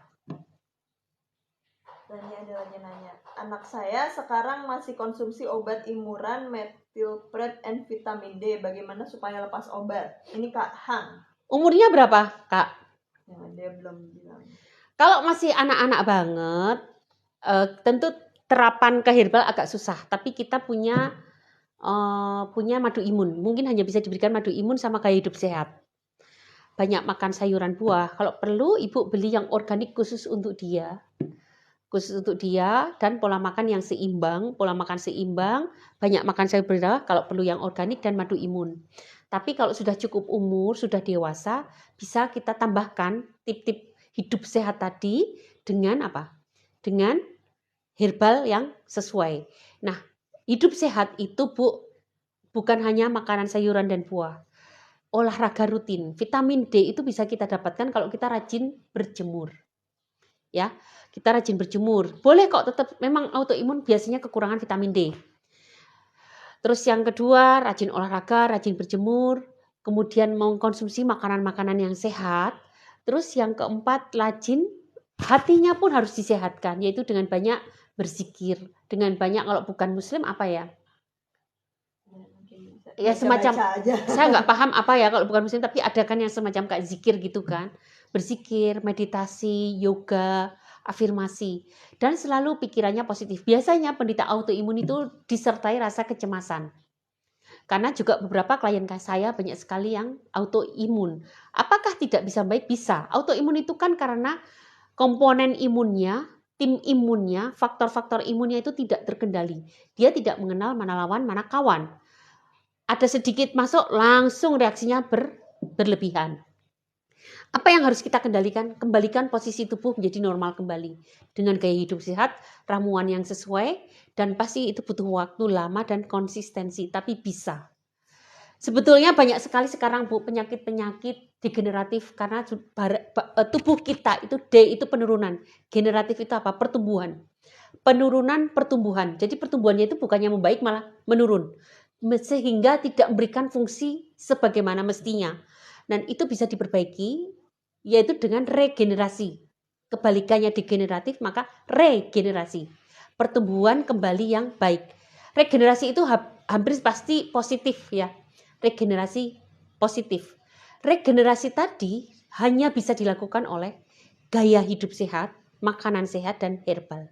Dan ini ada lagi nanya, anak saya sekarang masih konsumsi obat imuran, metilpred, and vitamin D. Bagaimana supaya lepas obat? Ini Kak Hang. Umurnya berapa Kak? Ya, dia belum bilang. Kalau masih anak-anak banget, tentu terapan ke herbal agak susah. Tapi kita punya madu imun. Mungkin hanya bisa diberikan madu imun sama gaya hidup sehat. banyak makan sayuran buah. Kalau perlu ibu beli yang organik khusus untuk dia. Dan pola makan yang seimbang, banyak makan sayur buah, kalau perlu yang organik dan madu imun. Tapi kalau sudah cukup umur, sudah dewasa, bisa kita tambahkan tip-tip hidup sehat tadi dengan apa? Dengan herbal yang sesuai. Nah, hidup sehat itu bukan hanya makanan sayuran dan buah. Olahraga rutin. Vitamin D itu bisa kita dapatkan kalau kita rajin berjemur. Ya, kita rajin berjemur. Boleh kok tetap, memang autoimun biasanya kekurangan vitamin D. Terus yang kedua, rajin olahraga, rajin berjemur, kemudian mengkonsumsi makanan-makanan yang sehat. Terus yang keempat, rajin hatinya pun harus disehatkan, yaitu dengan banyak berzikir, dengan banyak, kalau bukan muslim apa ya? Ya semacam, saya nggak paham apa ya kalau bukan muslim, tapi ada kan yang semacam kayak zikir gitu kan, berzikir, meditasi, yoga, afirmasi, dan selalu pikirannya positif. Biasanya penderita autoimun itu disertai rasa kecemasan, karena juga beberapa klien saya banyak sekali yang autoimun. Apakah tidak bisa baik? Bisa. Autoimun itu kan karena komponen imunnya, tim imunnya, faktor-faktor imunnya itu tidak terkendali. Dia tidak mengenal mana lawan, mana kawan. Ada sedikit masuk, langsung reaksinya berlebihan. Apa yang harus kita kendalikan? Kembalikan posisi tubuh menjadi normal kembali. Dengan gaya hidup sehat, ramuan yang sesuai, dan pasti itu butuh waktu lama dan konsistensi, tapi bisa. Sebetulnya banyak sekali sekarang Bu, penyakit-penyakit degeneratif karena tubuh kita itu D itu penurunan. Generatif itu apa? Pertumbuhan. Penurunan pertumbuhan. Jadi pertumbuhannya itu bukannya membaik, malah menurun. Sehingga tidak memberikan fungsi sebagaimana mestinya. Dan itu bisa diperbaiki, yaitu dengan regenerasi. Kebalikannya degeneratif, maka regenerasi. Pertumbuhan kembali yang baik. Regenerasi itu hampir pasti positif ya. Regenerasi positif. Regenerasi tadi hanya bisa dilakukan oleh gaya hidup sehat, makanan sehat, dan herbal.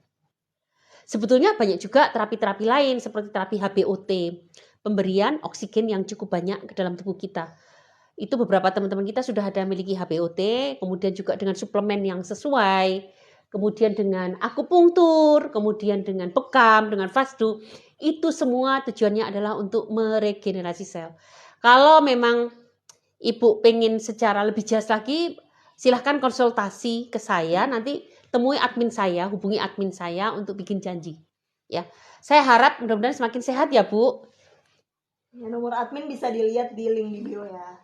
Sebetulnya banyak juga terapi-terapi lain seperti terapi HBOT, pemberian oksigen yang cukup banyak ke dalam tubuh kita. Itu beberapa teman-teman kita sudah ada memiliki HBOT, kemudian juga dengan suplemen yang sesuai, kemudian dengan akupunktur, kemudian dengan bekam, dengan fasdu. Itu semua tujuannya adalah untuk meregenerasi sel. Kalau memang Ibu pengen secara lebih jelas lagi, silahkan konsultasi ke saya, nanti temui admin saya, hubungi admin saya untuk bikin janji. Ya, saya harap mudah-mudahan semakin sehat ya Bu. Ya, nomor admin bisa dilihat di link di bio ya.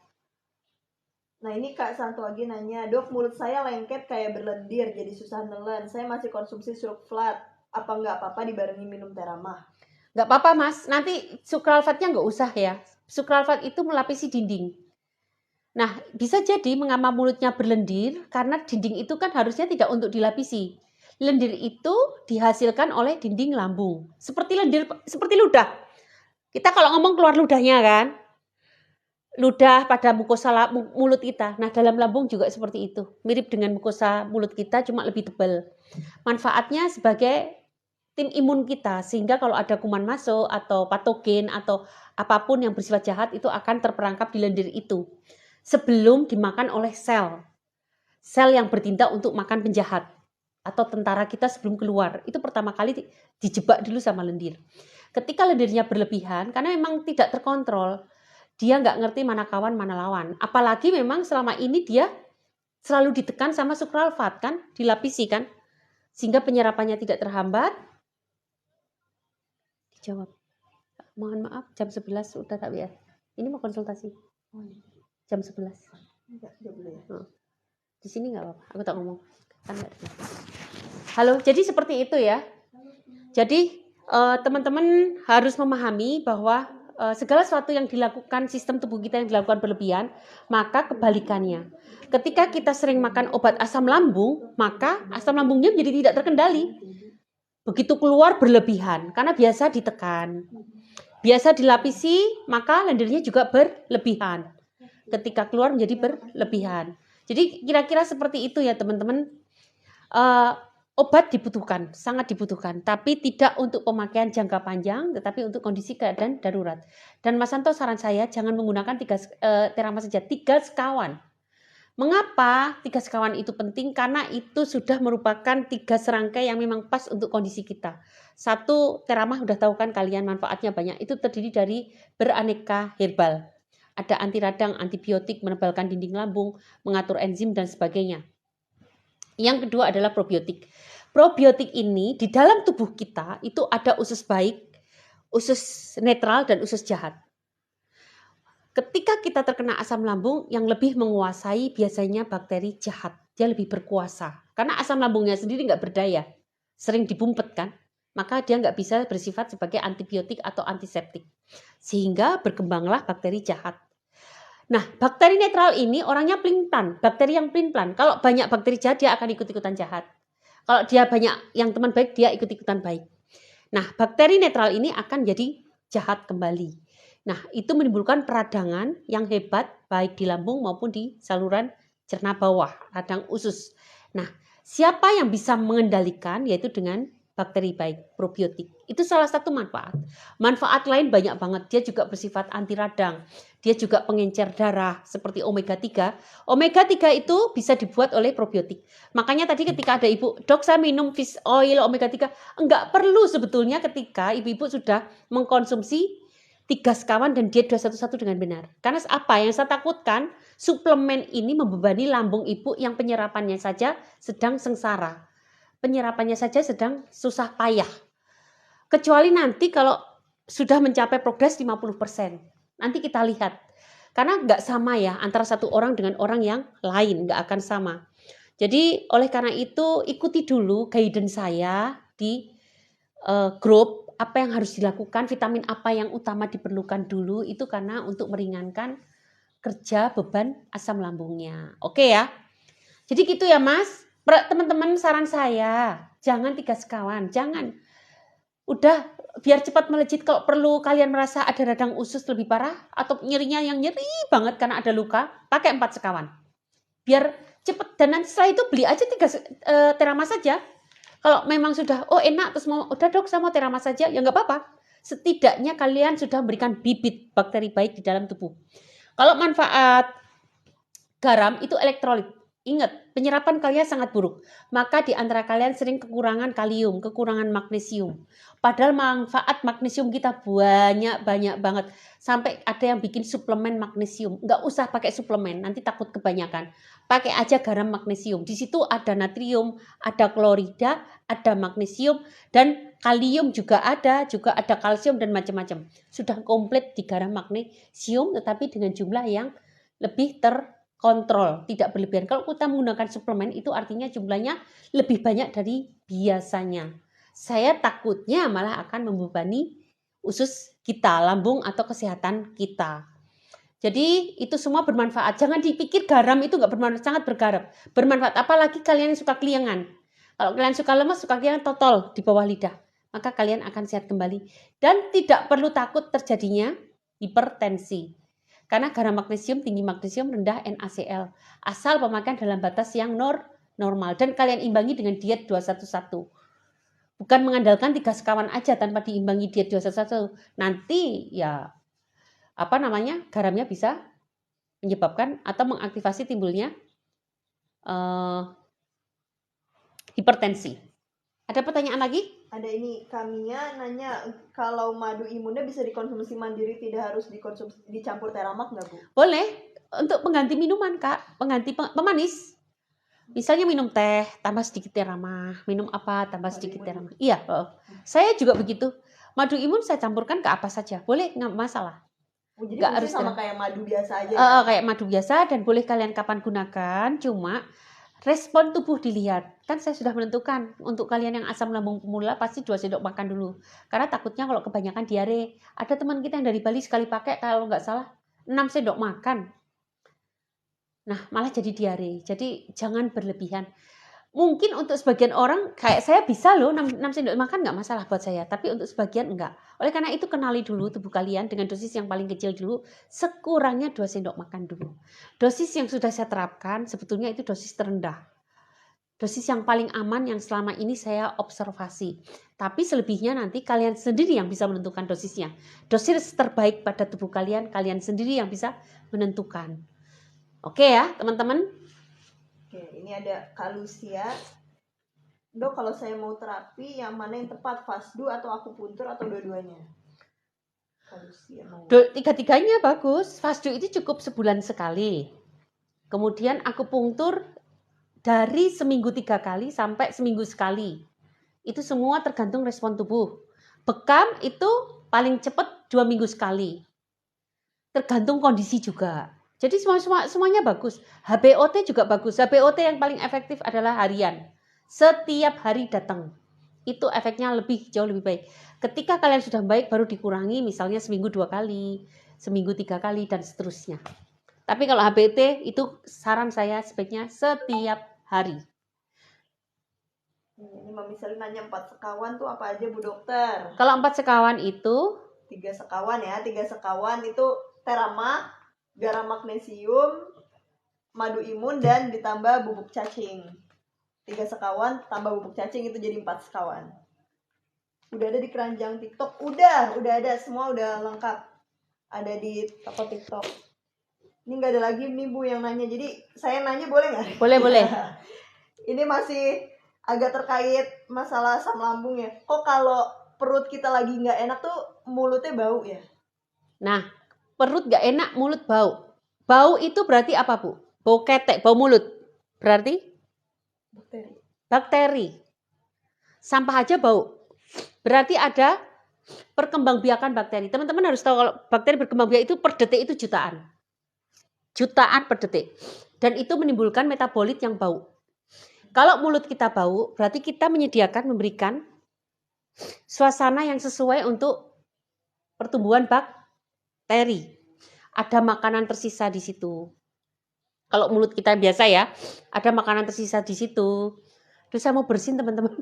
Nah ini Kak Santoagi nanya, dok mulut saya lengket kayak berlendir, jadi susah nelen. Saya masih konsumsi Sucralfat, apa nggak apa-apa dibarengi minum Teramah? Nggak apa-apa Mas, nanti Sucralfatnya nggak usah ya. Sucralfat itu melapisi dinding. Nah, bisa jadi mengapa mulutnya berlendir karena dinding itu kan harusnya tidak untuk dilapisi. Lendir itu dihasilkan oleh dinding lambung. Seperti ludah. Kita kalau ngomong keluar ludahnya kan. Ludah pada mukosa mulut kita. Nah, dalam lambung juga seperti itu. Mirip dengan mukosa mulut kita, cuma lebih tebal. Manfaatnya sebagai tim imun kita, sehingga kalau ada kuman masuk atau patogen atau apapun yang bersifat jahat itu akan terperangkap di lendir itu. Sebelum dimakan oleh sel yang bertindak untuk makan penjahat atau tentara kita sebelum keluar, itu pertama kali dijebak dulu sama lendir. Ketika lendirnya berlebihan, karena memang tidak terkontrol, dia nggak ngerti mana kawan mana lawan, apalagi memang selama ini dia selalu ditekan sama Sucralfat kan, dilapisi kan, sehingga penyerapannya tidak terhambat. Dijawab, mohon maaf jam 11 udah tak ya, ini mau konsultasi. Jam 11. Di sini nggak apa-apa, aku tak ngomong. Halo, jadi seperti itu ya. Jadi teman-teman harus memahami bahwa segala sesuatu yang dilakukan sistem tubuh kita yang dilakukan berlebihan, maka kebalikannya. Ketika kita sering makan obat asam lambung, maka asam lambungnya menjadi tidak terkendali. Begitu keluar berlebihan, karena biasa ditekan. Biasa dilapisi, maka lendirnya juga berlebihan. Ketika keluar menjadi berlebihan. Jadi kira-kira seperti itu ya teman-teman. Obat dibutuhkan, sangat dibutuhkan, tapi tidak untuk pemakaian jangka panjang, tetapi untuk kondisi keadaan darurat. Dan Mas Santo, saran saya jangan menggunakan Teramah saja, 3 sekawan. Mengapa 3 sekawan itu penting? Karena itu sudah merupakan 3 serangkai yang memang pas untuk kondisi kita. 1, teramah udah tahu kan kalian manfaatnya banyak. Itu terdiri dari beraneka herbal. Ada anti radang, antibiotik, menebalkan dinding lambung, mengatur enzim dan sebagainya. Yang kedua adalah probiotik. Probiotik ini di dalam tubuh kita itu ada usus baik, usus netral dan usus jahat. Ketika kita terkena asam lambung, yang lebih menguasai biasanya bakteri jahat. Dia lebih berkuasa. Karena asam lambungnya sendiri nggak berdaya. Sering dibumpet kan. Maka dia nggak bisa bersifat sebagai antibiotik atau antiseptik. Sehingga berkembanglah bakteri jahat. Nah, bakteri netral ini orangnya pelin-pelan. Bakteri yang pelin-pelan. Kalau banyak bakteri jahat, dia akan ikut-ikutan jahat. Kalau dia banyak yang teman baik, dia ikut-ikutan baik. Nah, bakteri netral ini akan jadi jahat kembali. Nah, itu menimbulkan peradangan yang hebat baik di lambung maupun di saluran cerna bawah, radang usus. Nah, siapa yang bisa mengendalikan? Yaitu dengan bakteri baik, probiotik. Itu salah satu manfaat. Manfaat lain banyak banget. Dia juga bersifat anti radang. Dia juga pengencer darah seperti omega 3. Omega 3 itu bisa dibuat oleh probiotik. Makanya tadi ketika ada ibu, dok saya minum fish oil omega 3. Enggak perlu sebetulnya ketika ibu-ibu sudah mengkonsumsi 3 sekawan dan diet 211 dengan benar. Karena apa yang saya takutkan, suplemen ini membebani lambung ibu yang penyerapannya saja sedang sengsara. Penyerapannya saja sedang susah payah. Kecuali nanti kalau sudah mencapai progres 50%. Nanti kita lihat. Karena nggak sama ya antara satu orang dengan orang yang lain. Nggak akan sama. Jadi oleh karena itu ikuti dulu guidance saya di grup. Apa yang harus dilakukan, vitamin apa yang utama diperlukan dulu, itu karena untuk meringankan kerja beban asam lambungnya. Oke ya. Jadi gitu ya Mas. Teman-teman saran saya, jangan 3 sekawan, jangan. Udah biar cepat melejit, kalau perlu kalian merasa ada radang usus lebih parah atau nyerinya yang nyeri banget karena ada luka, pakai 4 sekawan. Biar cepat, dan nanti setelah itu beli aja 3 terama saja. Kalau memang sudah enak terus mau udah dok saya mau terama saja, ya nggak apa-apa. Setidaknya kalian sudah memberikan bibit bakteri baik di dalam tubuh. Kalau manfaat garam itu elektrolit. Ingat, penyerapan kalian sangat buruk. Maka di antara kalian sering kekurangan kalium, kekurangan magnesium. Padahal manfaat magnesium kita banyak banget. Sampai ada yang bikin suplemen magnesium. Nggak usah pakai suplemen, nanti takut kebanyakan. Pakai aja garam magnesium. Di situ ada natrium, ada klorida, ada magnesium, dan kalium juga ada kalsium dan macam-macam. Sudah komplit di garam magnesium, tetapi dengan jumlah yang lebih terkontrol, tidak berlebihan. Kalau kita menggunakan suplemen itu artinya jumlahnya lebih banyak dari biasanya. Saya takutnya malah akan membebani usus kita, lambung atau kesehatan kita. Jadi itu semua bermanfaat. Jangan dipikir garam itu nggak bermanfaat, sangat bermanfaat. Apalagi kalian yang suka keliangan. Kalau kalian suka lemas, suka keliangan totol di bawah lidah, maka kalian akan sehat kembali. Dan tidak perlu takut terjadinya hipertensi. Karena garam magnesium, tinggi magnesium, rendah NaCl. Asal pemakaian dalam batas yang normal. Dan kalian imbangi dengan diet 211. Bukan mengandalkan 3 sekawan aja tanpa diimbangi diet 211. Nanti ya garamnya bisa menyebabkan atau mengaktifasi timbulnya hipertensi. Ada pertanyaan lagi? Ada ini, Kamiya nanya kalau madu imunnya bisa dikonsumsi mandiri, tidak harus dikonsumsi dicampur teramak nggak Bu? Boleh, untuk pengganti minuman Kak, pengganti pemanis. Misalnya minum teh, tambah sedikit teramah, minum apa, tambah sedikit teramah. Iya, saya juga begitu. Madu imun saya campurkan ke apa saja, boleh, nggak masalah. Jadi harus sama kayak madu biasa aja. Kayak madu biasa, dan boleh kalian kapan gunakan. Cuma respon tubuh dilihat. Kan saya sudah menentukan untuk kalian yang asam lambung pemula pasti 2 sendok makan dulu. Karena takutnya kalau kebanyakan diare. Ada teman kita yang dari Bali sekali pakai kalau nggak salah 6 sendok makan. Nah malah jadi diare. Jadi jangan berlebihan. Mungkin untuk sebagian orang kayak saya bisa loh 6 sendok makan nggak masalah buat saya, tapi untuk sebagian enggak. Oleh karena itu kenali dulu tubuh kalian dengan dosis yang paling kecil dulu, sekurangnya 2 sendok makan dulu. Dosis yang sudah saya terapkan sebetulnya itu dosis terendah. Dosis yang paling aman yang selama ini saya observasi. Tapi selebihnya nanti kalian sendiri yang bisa menentukan dosisnya. Dosis terbaik pada tubuh kalian, kalian sendiri yang bisa menentukan. Oke ya teman-teman. Oke, ini ada Kak Lucia. Dok, kalau saya mau terapi, yang mana yang tepat? Fasdu atau akupuntur atau dua-duanya? Kak Lucia mau. Tiga-tiganya bagus. Fasdu itu cukup sebulan sekali. Kemudian akupunktur dari seminggu 3 kali sampai seminggu sekali. Itu semua tergantung respon tubuh. Bekam itu paling cepat 2 minggu sekali. Tergantung kondisi juga. Jadi semuanya bagus. HBOT juga bagus. HBOT yang paling efektif adalah harian. Setiap hari datang. Itu efeknya jauh lebih baik. Ketika kalian sudah baik baru dikurangi, misalnya seminggu 2 kali, seminggu 3 kali, dan seterusnya. Tapi kalau HBT itu saran saya sebaiknya setiap hari. Ini Mami Selin nanya 4 sekawan tuh apa aja Bu Dokter? Kalau 4 sekawan itu 3 sekawan ya. 3 sekawan itu terama, garam magnesium, madu imun, dan ditambah bubuk cacing. 3 sekawan tambah bubuk cacing itu jadi 4 sekawan. Udah ada di keranjang TikTok? Udah ada, semua udah lengkap. Ada di toko TikTok. Ini nggak ada lagi nih Bu yang nanya. Jadi saya nanya boleh nggak? boleh. Ini masih agak terkait masalah asam lambung ya. Kok kalau perut kita lagi nggak enak tuh mulutnya bau ya? Nah, perut nggak enak, mulut bau. Bau itu berarti apa, Bu? Bau ketek, bau mulut. Berarti bakteri. Sampah aja bau. Berarti ada perkembangbiakan bakteri. Teman-teman harus tahu kalau bakteri berkembang biak itu per detik itu jutaan. Jutaan per detik. Dan itu menimbulkan metabolit yang bau. Kalau mulut kita bau, berarti kita memberikan suasana yang sesuai untuk pertumbuhan bakteri. Ada makanan tersisa di situ. Kalau mulut kita biasa ya, ada makanan tersisa di situ. Terus saya mau bersihin teman-teman.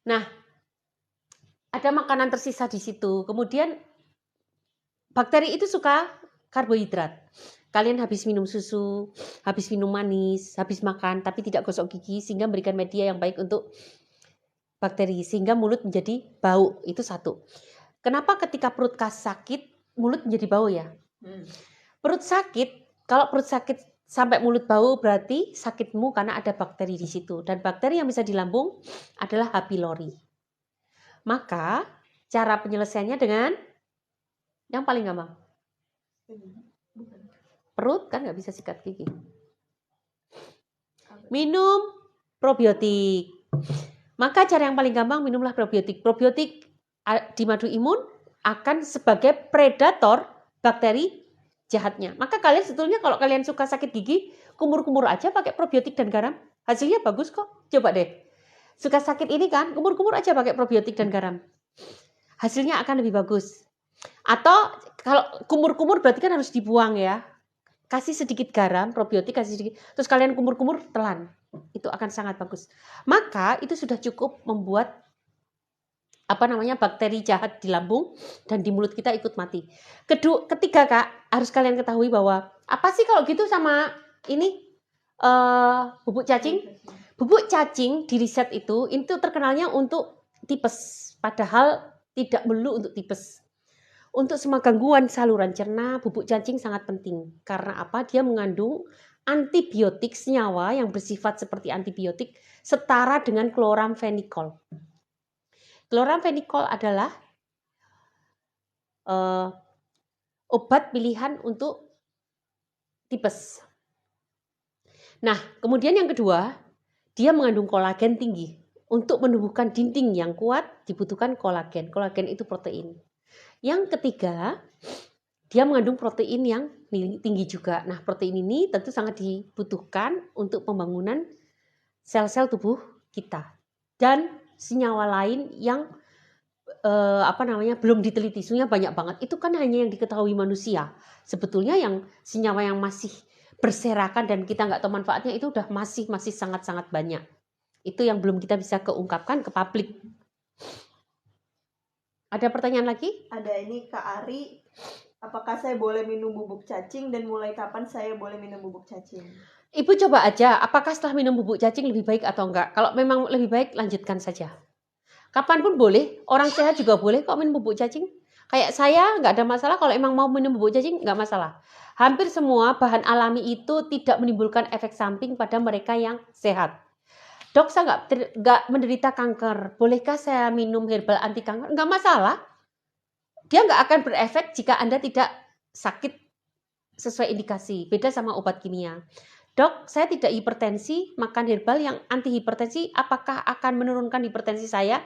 Nah, ada makanan tersisa di situ. Kemudian bakteri itu suka karbohidrat. Kalian habis minum susu, habis minum manis, habis makan, tapi tidak gosok gigi, sehingga memberikan media yang baik untuk bakteri, sehingga mulut menjadi bau. Itu satu. Kenapa ketika perut sakit, mulut menjadi bau ya? Perut sakit, kalau perut sakit sampai mulut bau, berarti sakitmu karena ada bakteri di situ. Dan bakteri yang bisa di lambung adalah H. pylori. Maka cara penyelesaiannya dengan yang paling gampang. Perut kan nggak bisa sikat gigi. Minum probiotik. Maka cara yang paling gampang minumlah probiotik. Probiotik di madu imun akan sebagai predator bakteri jahatnya. Maka kalian sebetulnya kalau kalian suka sakit gigi, kumur-kumur aja pakai probiotik dan garam. Hasilnya bagus kok. Coba deh. Suka sakit ini kan, kumur-kumur aja pakai probiotik dan garam. Hasilnya akan lebih bagus. Atau kalau kumur-kumur berarti kan harus dibuang ya. Kasih sedikit garam, probiotik kasih sedikit. Terus kalian kumur-kumur telan. Itu akan sangat bagus. Maka itu sudah cukup membuat bakteri jahat di lambung dan di mulut kita ikut mati. Ketiga Kak, harus kalian ketahui bahwa apa sih kalau gitu sama ini bubuk cacing? Bubuk cacing di riset itu terkenalnya untuk tipes, padahal tidak melulu untuk tipes. Untuk semua gangguan saluran cerna, bubuk cacing sangat penting. Karena apa? Dia mengandung antibiotik senyawa yang bersifat seperti antibiotik setara dengan chloramphenicol. Chloramphenicol adalah obat pilihan untuk tipes. Nah, kemudian yang kedua, dia mengandung kolagen tinggi. Untuk menumbuhkan dinding yang kuat dibutuhkan kolagen. Kolagen itu protein. Yang ketiga, dia mengandung protein yang tinggi juga. Nah, protein ini tentu sangat dibutuhkan untuk pembangunan sel-sel tubuh kita. Dan senyawa lain yang belum diteliti, sebenarnya banyak banget. Itu kan hanya yang diketahui manusia. Sebetulnya yang senyawa yang masih berserakan dan kita nggak tahu manfaatnya itu udah masih sangat-sangat banyak. Itu yang belum kita bisa keungkapkan ke publik. Ada pertanyaan lagi? Ada ini Kak Ari. Apakah saya boleh minum bubuk cacing dan mulai kapan saya boleh minum bubuk cacing? Ibu coba aja, apakah setelah minum bubuk cacing lebih baik atau enggak? Kalau memang lebih baik, lanjutkan saja. Kapanpun boleh, orang sehat juga boleh kok minum bubuk cacing. Kayak saya nggak ada masalah kalau emang mau minum bubuk cacing, nggak masalah. Hampir semua bahan alami itu tidak menimbulkan efek samping pada mereka yang sehat. Dok, saya nggak menderita kanker. Bolehkah saya minum herbal anti kanker? Nggak masalah. Dia nggak akan berefek jika Anda tidak sakit sesuai indikasi. Beda sama obat kimia. Dok, saya tidak hipertensi, makan herbal yang anti hipertensi, apakah akan menurunkan hipertensi saya?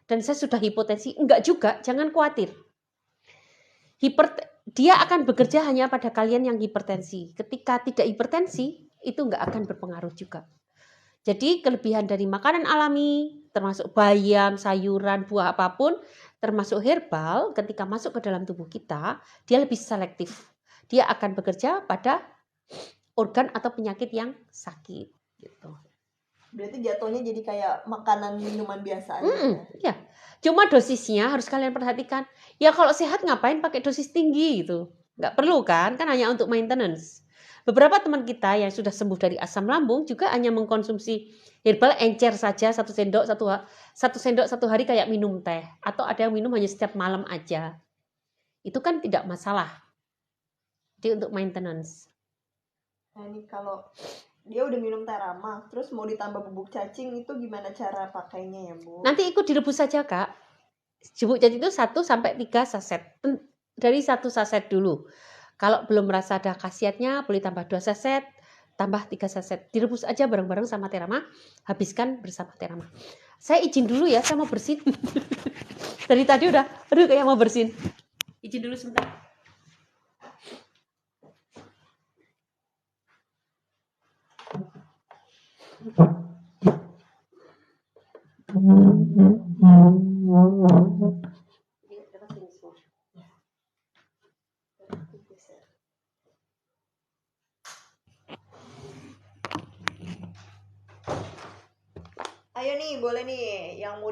Dan saya sudah hipotensi? Enggak juga, jangan khawatir. Dia akan bekerja hanya pada kalian yang hipertensi. Ketika tidak hipertensi, itu enggak akan berpengaruh juga. Jadi kelebihan dari makanan alami, termasuk bayam, sayuran, buah apapun, termasuk herbal, ketika masuk ke dalam tubuh kita, dia lebih selektif. Dia akan bekerja pada organ atau penyakit yang sakit gitu. Berarti jatuhnya jadi kayak makanan minuman biasa aja. Ya. Cuma dosisnya harus kalian perhatikan. Ya kalau sehat ngapain pakai dosis tinggi gitu? Nggak perlu kan hanya untuk maintenance. Beberapa teman kita yang sudah sembuh dari asam lambung juga hanya mengkonsumsi herbal encer saja satu sendok satu hari kayak minum teh, atau ada yang minum hanya setiap malam aja. Itu kan tidak masalah. Jadi untuk maintenance. Nah ini kalau dia udah minum teh ramah, terus mau ditambah bubuk cacing, itu gimana cara pakainya ya Bu? Nanti ikut direbus saja Kak. Bubuk cacing itu 1 sampai 3 saset. Dari 1 saset dulu. Kalau belum merasa ada khasiatnya, boleh tambah 2 saset, tambah 3 saset. Direbus aja bareng-bareng sama teh ramah, habiskan bersama teh ramah. Saya izin dulu ya, saya mau bersin. Dari tadi udah, aduh kayak mau bersin. Izin dulu sebentar. Ayo nih, boleh nih yang mau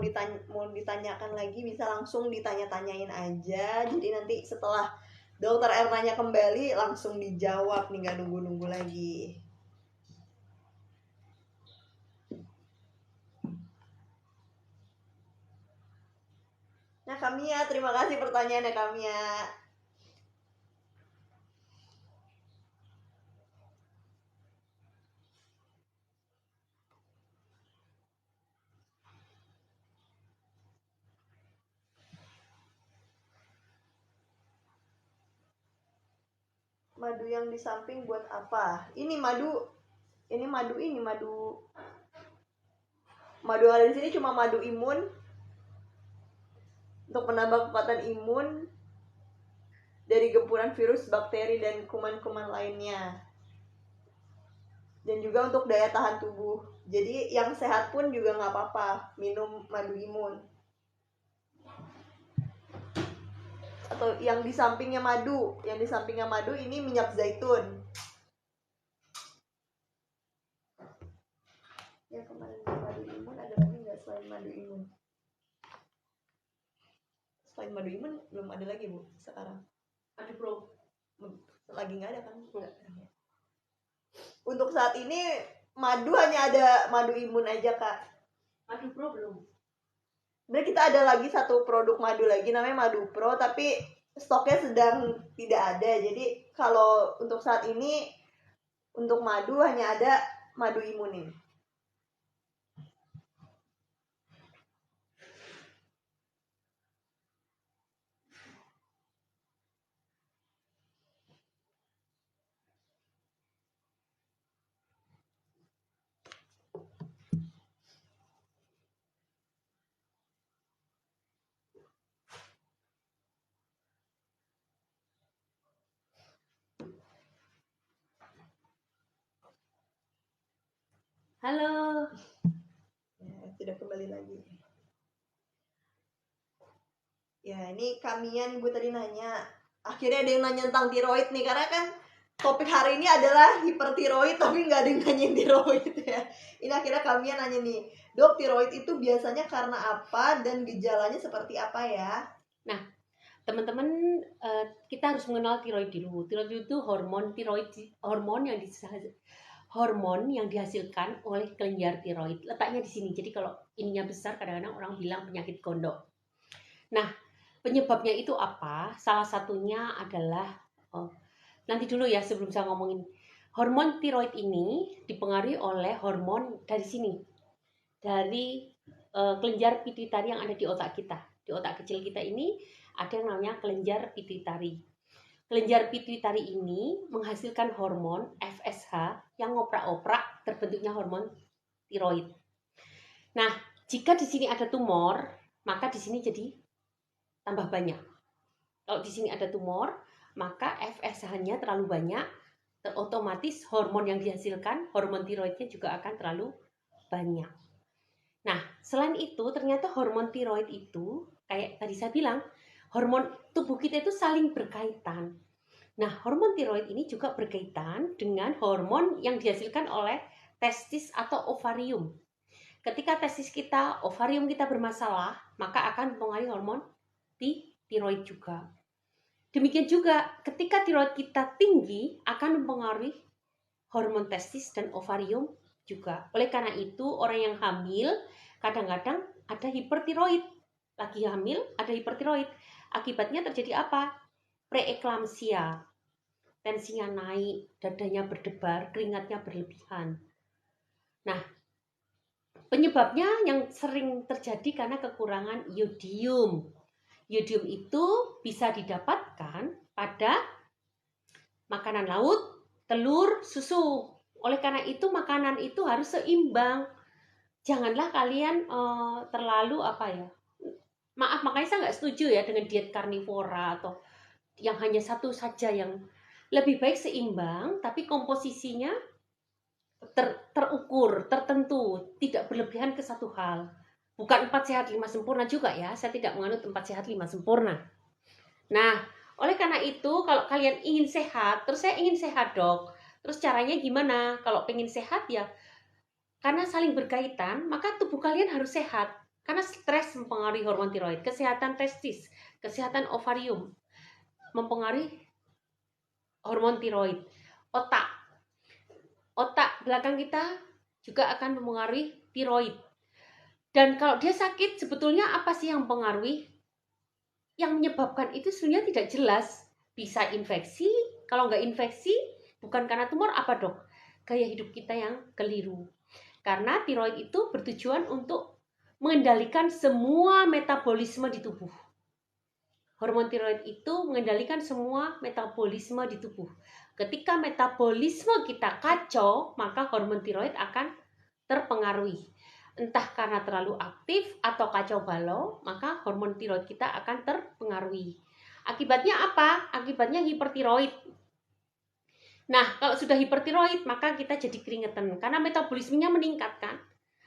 ditanyakan lagi bisa langsung ditanya-tanyain aja. Jadi nanti setelah Dokter Ernanya kembali langsung dijawab nih, nggak nunggu-nunggu lagi. Nah Kamia, terima kasih pertanyaannya Kamia. Madu yang di samping buat apa? Ini madu ada di sini cuma madu imun untuk menambah kekuatan imun dari gempuran virus, bakteri, dan kuman-kuman lainnya. Dan juga untuk daya tahan tubuh. Jadi yang sehat pun juga nggak apa-apa minum madu imun. Atau yang di sampingnya madu ini minyak zaitun. Ya kemarin madu imun ada lagi nggak selain madu imun? Selain madu imun belum ada lagi Bu sekarang. Aduh bro, Lagi nggak ada kan? Enggak. Untuk saat ini madu hanya ada madu imun aja Kak. Madu Pro belum. Nah kita ada lagi satu produk madu lagi namanya Madu Pro, tapi stoknya sedang tidak ada. Jadi kalau untuk saat ini untuk madu hanya ada madu imun ini. Halo. Ya, sudah kembali lagi. Ya, ini Kamian Bu tadi nanya. Akhirnya ada yang nanya tentang tiroid nih, karena kan topik hari ini adalah hipertiroid tapi nggak ada yang nanyain tiroid ya. Ini akhirnya Kamian nanya nih, Dok, tiroid itu biasanya karena apa dan gejalanya seperti apa ya? Nah, teman-teman, kita harus mengenal tiroid dulu. Tiroid itu hormon yang hormon yang dihasilkan oleh kelenjar tiroid. Letaknya di sini. Jadi kalau ininya besar, kadang-kadang orang bilang penyakit gondok. Nah, penyebabnya itu apa? Salah satunya adalah nanti dulu ya sebelum saya ngomongin. Hormon tiroid ini dipengaruhi oleh hormon dari sini. Dari kelenjar pituitari yang ada di otak kita. Di otak kecil kita ini ada yang namanya kelenjar pituitari. Kelenjar pituitari ini menghasilkan hormon FSH yang ngoprak-oprak terbentuknya hormon tiroid. Nah, jika di sini ada tumor, maka di sini jadi tambah banyak. Kalau di sini ada tumor, maka FSH-nya terlalu banyak, otomatis hormon yang dihasilkan, hormon tiroidnya juga akan terlalu banyak. Nah, selain itu ternyata hormon tiroid itu, kayak tadi saya bilang, hormon tubuh kita itu saling berkaitan. Nah, hormon tiroid ini juga berkaitan dengan hormon yang dihasilkan oleh testis atau ovarium. Ketika testis kita, ovarium kita bermasalah, maka akan mempengaruhi hormon tiroid juga. Demikian juga ketika tiroid kita tinggi, akan mempengaruhi hormon testis dan ovarium juga. Oleh karena itu, orang yang hamil kadang-kadang ada hipertiroid. Lagi hamil ada hipertiroid. Akibatnya terjadi apa? Preeklamsia. Tensinya naik, dadanya berdebar, keringatnya berlebihan. Nah, penyebabnya yang sering terjadi karena kekurangan iodium. Iodium itu bisa didapatkan pada makanan laut, telur, susu. Oleh karena itu makanan itu harus seimbang. Janganlah kalian terlalu maaf, makanya saya nggak setuju ya dengan diet karnivora atau yang hanya satu saja. Yang lebih baik seimbang, tapi komposisinya terukur, tertentu, tidak berlebihan ke satu hal. Bukan 4 sehat 5 sempurna juga ya, saya tidak menganut 4 sehat 5 sempurna. Nah, oleh karena itu kalau kalian ingin sehat, terus saya ingin sehat dok, terus caranya gimana? Kalau pengen sehat ya, karena saling berkaitan, maka tubuh kalian harus sehat. Karena stres mempengaruhi hormon tiroid, kesehatan testis, kesehatan ovarium, mempengaruhi hormon tiroid. Otak belakang kita juga akan mempengaruhi tiroid. Dan kalau dia sakit, sebetulnya apa sih yang mempengaruhi? Yang menyebabkan itu sebenarnya tidak jelas. Bisa infeksi, kalau nggak infeksi, bukan karena tumor, apa dok? Gaya hidup kita yang keliru. Karena tiroid itu bertujuan untuk mengendalikan semua metabolisme di tubuh. Hormon tiroid itu mengendalikan semua metabolisme di tubuh. Ketika metabolisme kita kacau, maka hormon tiroid akan terpengaruhi. Entah karena terlalu aktif atau kacau balau, maka hormon tiroid kita akan terpengaruhi. Akibatnya apa? Akibatnya hipertiroid. Nah, kalau sudah hipertiroid, maka kita jadi keringetan. Karena metabolismenya meningkat kan.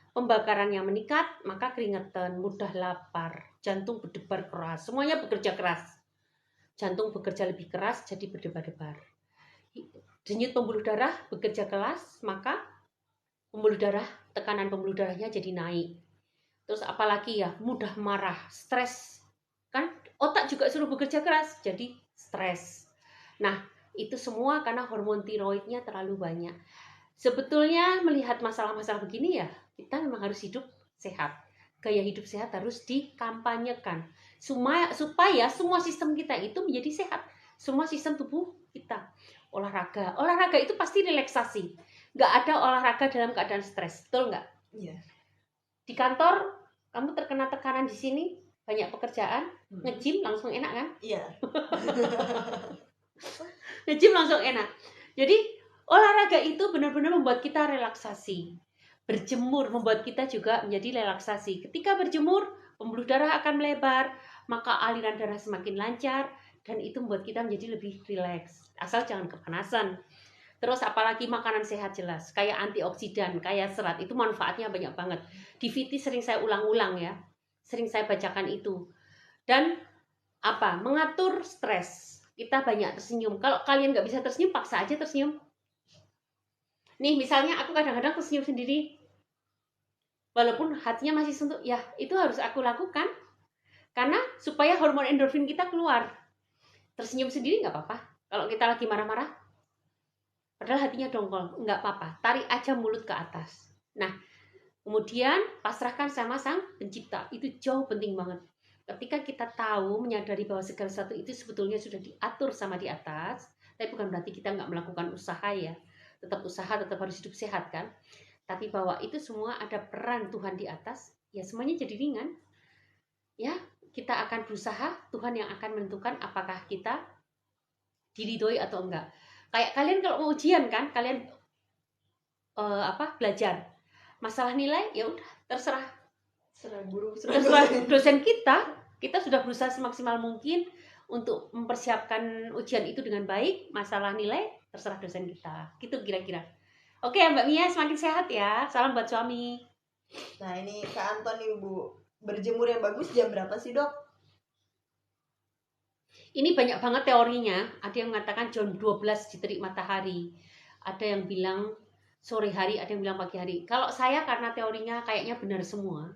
Pembakarannya meningkat, maka keringetan, mudah lapar, jantung berdebar keras, semuanya bekerja keras. Jantung bekerja lebih keras, jadi berdebar-debar. Denyut pembuluh darah bekerja keras, maka tekanan pembuluh darahnya jadi naik. Terus apalagi ya, mudah marah, stres. Kan otak juga suruh bekerja keras, jadi stres. Nah, itu semua karena hormon tiroidnya terlalu banyak. Sebetulnya melihat masalah-masalah begini ya, kita memang harus hidup sehat. Gaya hidup sehat harus dikampanyekan. Supaya semua sistem kita itu menjadi sehat. Semua sistem tubuh kita. Olahraga itu pasti relaksasi. Nggak ada olahraga dalam keadaan stres, betul nggak? Iya. Di kantor, kamu terkena tekanan di sini, banyak pekerjaan, nge-gym langsung enak kan? Iya. Nge-gym langsung enak. Jadi olahraga itu benar-benar membuat kita relaksasi. Berjemur membuat kita juga menjadi relaksasi. Ketika berjemur, pembuluh darah akan melebar, maka aliran darah semakin lancar, dan itu membuat kita menjadi lebih rileks. Asal jangan kepanasan. Terus apalagi makanan sehat jelas, kayak antioksidan, kayak serat, itu manfaatnya banyak banget. Di VT sering saya ulang-ulang ya, sering saya bacakan itu. Dan mengatur stres. Kita banyak tersenyum. Kalau kalian nggak bisa tersenyum, paksa aja tersenyum. Nih misalnya aku kadang-kadang tersenyum sendiri, walaupun hatinya masih suntuk, ya itu harus aku lakukan. Karena supaya hormon endorfin kita keluar. Tersenyum sendiri nggak apa-apa. Kalau kita lagi marah-marah, Padahal hatinya dongkol, nggak apa-apa, tarik aja mulut ke atas. Nah, kemudian pasrahkan sama Sang Pencipta, itu jauh penting banget. Ketika kita tahu, menyadari bahwa segala sesuatu itu sebetulnya sudah diatur sama di atas, tapi bukan berarti kita nggak melakukan usaha ya. Tetap usaha, tetap harus hidup sehat kan. Tapi bahwa itu semua ada peran Tuhan di atas, ya semuanya jadi ringan. Ya, kita akan berusaha, Tuhan yang akan menentukan apakah kita diridhoi atau enggak. Kayak kalian kalau mau ujian kan, kalian belajar. Masalah nilai ya udah terserah guru, terserah dosen kita sudah berusaha semaksimal mungkin untuk mempersiapkan ujian itu dengan baik. Masalah nilai terserah dosen kita, gitu kira-kira. Oke Mbak Mia, semakin sehat ya, salam buat suami. Nah ini Kak Anton nih Bu, berjemur yang bagus jam berapa sih Dok? Ini banyak banget teorinya. Ada yang mengatakan jam 12 di terik matahari, ada yang bilang sore hari, ada yang bilang pagi hari. Kalau saya karena teorinya kayaknya benar semua,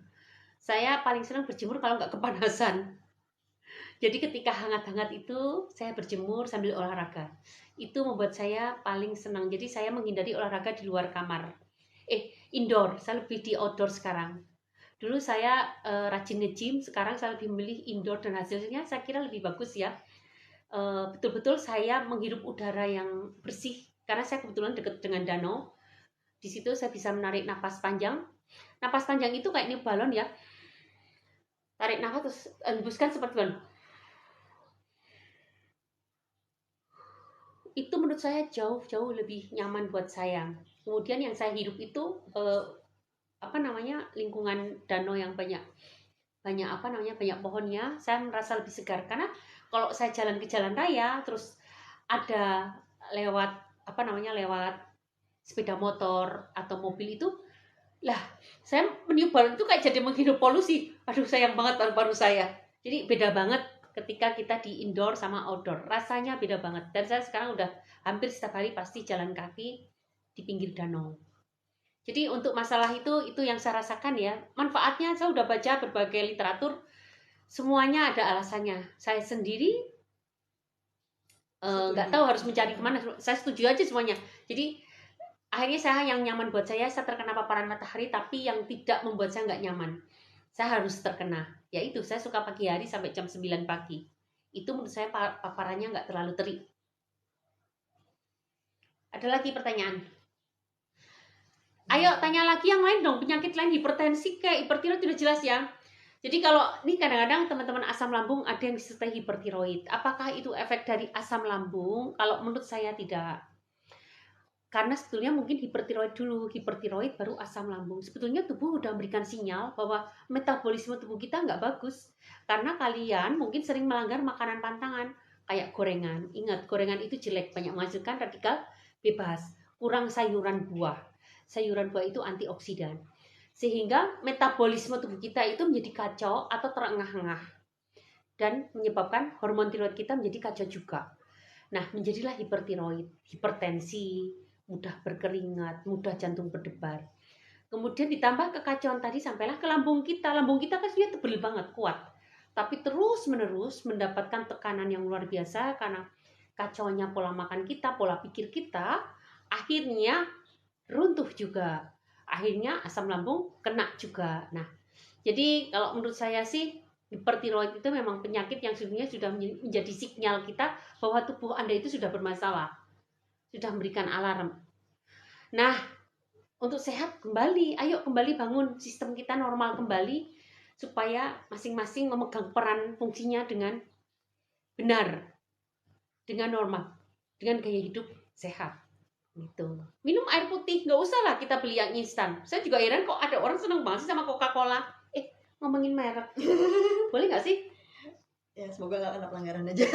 saya paling senang berjemur kalau nggak kepanasan. Jadi ketika hangat-hangat itu saya berjemur sambil olahraga. Itu membuat saya paling senang. Jadi saya menghindari olahraga di luar kamar. Indoor. Saya lebih di outdoor sekarang. Dulu saya rajin nge-gym, sekarang saya lebih memilih indoor dan hasilnya saya kira lebih bagus ya. Betul-betul saya menghirup udara yang bersih karena saya kebetulan dekat dengan danau. Di situ saya bisa menarik napas panjang. Napas panjang itu kayak ini balon ya. Tarik nafas terus hembuskan seperti balon. Itu menurut saya jauh-jauh lebih nyaman buat saya. Kemudian yang saya hidup itu lingkungan danau yang banyak pohonnya. Saya merasa lebih segar karena kalau saya jalan ke jalan raya terus ada lewat sepeda motor atau mobil itu, lah saya meniup balon itu kayak jadi menghirup polusi. Aduh sayang banget paru-paru saya. Jadi beda banget ketika kita di indoor sama outdoor, rasanya beda banget. Dan saya sekarang udah hampir setiap hari pasti jalan kaki di pinggir danau. Jadi untuk masalah itu yang saya rasakan ya. Manfaatnya saya udah baca berbagai literatur, semuanya ada alasannya. Saya sendiri nggak tahu harus mencari kemana. Saya setuju aja semuanya. Jadi akhirnya saya yang nyaman buat saya terkena paparan matahari, tapi yang tidak membuat saya nggak nyaman. Saya harus terkena. Yaitu saya suka pagi hari sampai jam 9 pagi. Itu menurut saya paparannya nggak terlalu terik. Ada lagi pertanyaan? Ayo tanya lagi yang lain dong, penyakit lain, hipertensi kayak hipertiroid udah jelas ya. Jadi kalau ini kadang-kadang teman-teman asam lambung ada yang disertai hipertiroid. Apakah itu efek dari asam lambung? Kalau menurut saya tidak. Karena sebetulnya mungkin hipertiroid dulu, hipertiroid baru asam lambung. Sebetulnya tubuh udah memberikan sinyal bahwa metabolisme tubuh kita nggak bagus. Karena kalian mungkin sering melanggar makanan pantangan, kayak gorengan. Ingat, gorengan itu jelek, banyak menghasilkan radikal bebas. Kurang sayuran buah. Sayuran buah itu antioksidan. Sehingga metabolisme tubuh kita itu menjadi kacau atau terengah-engah. Dan menyebabkan hormon tiroid kita menjadi kacau juga. Nah, menjadilah hipertiroid, hipertensi, mudah berkeringat, mudah jantung berdebar. Kemudian ditambah kekacauan tadi sampailah ke lambung kita. Lambung kita kan sebenarnya tebel banget, kuat. Tapi terus-menerus mendapatkan tekanan yang luar biasa karena kacaunya pola makan kita, pola pikir kita, akhirnya runtuh juga. Akhirnya asam lambung kena juga. Nah, jadi kalau menurut saya sih hipertiroid itu memang penyakit yang sebenarnya sudah menjadi sinyal kita bahwa tubuh Anda itu sudah bermasalah. Sudah memberikan alarm. Nah, untuk sehat kembali, ayo kembali bangun sistem kita normal kembali supaya masing-masing memegang peran fungsinya dengan benar, dengan normal, dengan gaya hidup sehat. Gitu. Minum air putih, nggak usah lah kita beli yang instan. Saya juga heran kok ada orang seneng banget sih sama Coca-Cola. Ngomongin merek, boleh nggak sih? Ya semoga nggak kena pelanggaran aja.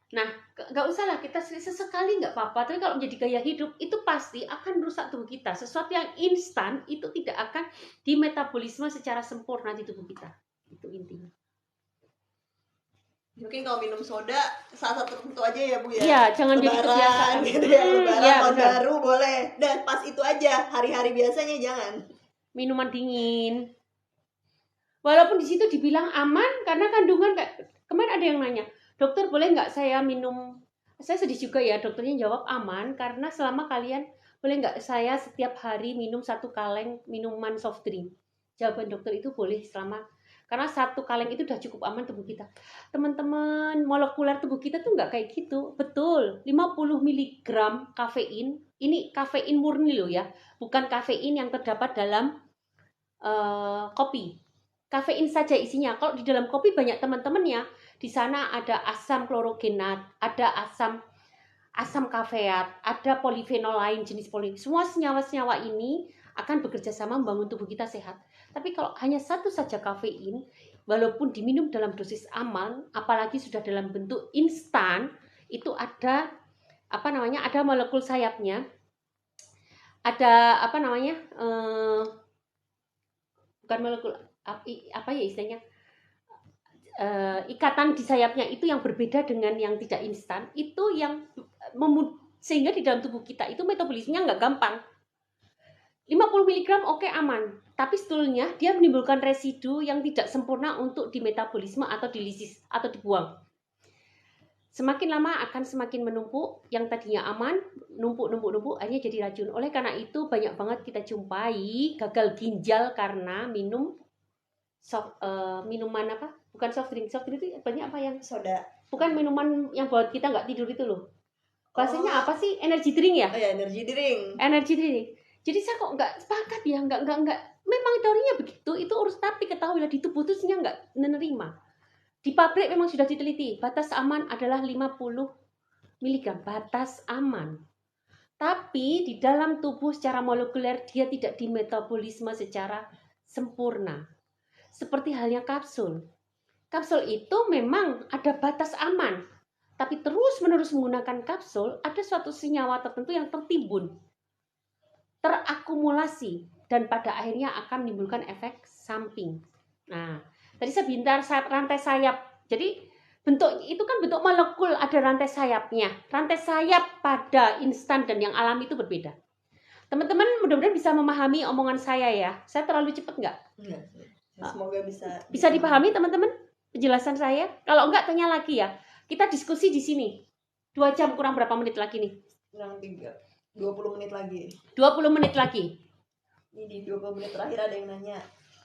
Nah, nggak usah lah kita sesekali nggak apa-apa. Tapi kalau menjadi gaya hidup itu pasti akan merusak tubuh kita. Sesuatu yang instan itu tidak akan dimetabolisme secara sempurna di tubuh kita. Itu intinya. Mungkin kalau minum soda saat tertentu aja ya Bu ya. Iya, jangan jadi kebiasaan gitu ya. Lebaran, tahun baru boleh. Dan pas itu aja, hari-hari biasanya jangan. Minuman dingin. Walaupun di situ dibilang aman karena kandungan kayak kemarin ada yang nanya, dokter boleh nggak saya minum Saya sedih juga ya, dokternya jawab aman karena selama kalian boleh nggak saya setiap hari minum 1 kaleng minuman soft drink. Jawaban dokter itu boleh selama karena 1 kaleng itu udah cukup aman tubuh kita. Teman-teman, molekuler tubuh kita tuh nggak kayak gitu. Betul, 50 miligram kafein. Ini kafein murni loh ya, bukan kafein yang terdapat dalam kopi. Kafein saja isinya. Kalau di dalam kopi banyak teman-temannya. Di sana ada asam klorogenat, ada asam kafeat, ada polifenol lain jenis semua senyawa-senyawa ini akan bekerja sama membangun tubuh kita sehat. Tapi kalau hanya satu saja kafein, walaupun diminum dalam dosis aman, apalagi sudah dalam bentuk instan, itu ada ada molekul sayapnya, ada bukan molekul apa ya istilahnya, ikatan di sayapnya itu yang berbeda dengan yang tidak instan, itu yang sehingga di dalam tubuh kita itu metabolismenya nggak gampang. 50 mg oke aman, tapi sebetulnya dia menimbulkan residu yang tidak sempurna untuk dimetabolisme atau dilisis atau dibuang. Semakin lama akan semakin menumpuk, yang tadinya aman numpuk akhirnya jadi racun. Oleh karena itu banyak banget kita jumpai gagal ginjal karena minum minuman apa? Bukan soft drink itu banyak apa yang Soda. bukan minuman yang buat kita nggak tidur itu loh. Bahasanya apa sih? Energy drink ya? Oh ya, energy drink. Energy drink. Jadi saya kok nggak sepakat ya, nggak. Memang teorinya begitu, itu urus, tapi ketahuilah di tubuh itu nggak menerima. Di pabrik memang sudah diteliti, batas aman adalah 50 mg, batas aman. Tapi di dalam tubuh secara molekuler dia tidak dimetabolisme secara sempurna. Seperti halnya kapsul. Kapsul itu memang ada batas aman, tapi terus-menerus menggunakan kapsul, ada suatu senyawa tertentu yang tertimbun, terakumulasi, dan pada akhirnya akan menimbulkan efek samping. Nah, tadi saya bilang rantai sayap. Jadi bentuk itu kan bentuk molekul, ada rantai sayapnya. Rantai sayap pada instan dan yang alami itu berbeda. Teman-teman mudah-mudahan bisa memahami omongan saya ya. Saya terlalu cepat nggak? Enggak. Semoga Bisa dipahami teman-teman penjelasan saya. Kalau enggak tanya lagi ya. Kita diskusi di sini. 2 jam kurang berapa menit lagi nih? Kurang 20 menit lagi. 20 menit lagi. Ini di 20 menit terakhir ada yang nanya.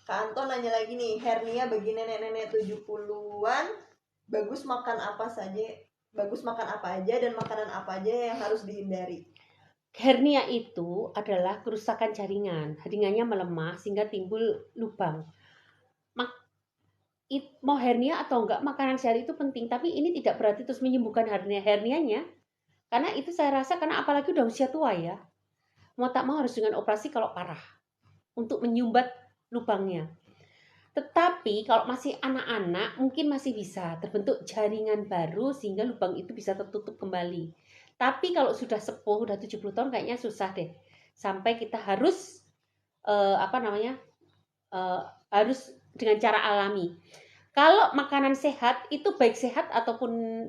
Kak Anton nanya lagi nih, hernia bagi nenek-nenek 70-an, bagus makan apa aja dan makanan apa aja yang harus dihindari? Hernia itu adalah kerusakan jaringan. Jaringannya melemah sehingga timbul lubang. Mau hernia atau enggak, makanan sehat itu penting, tapi ini tidak berarti terus menyembuhkan hernianya. Karena itu saya rasa, karena apalagi udah usia tua ya, mau tak mau harus dengan operasi kalau parah untuk menyumbat lubangnya. Tetapi kalau masih anak-anak mungkin masih bisa terbentuk jaringan baru sehingga lubang itu bisa tertutup kembali. Tapi kalau sudah sepuh, udah 70 tahun kayaknya susah deh. Sampai kita harus harus dengan cara alami. Kalau makanan sehat itu baik sehat ataupun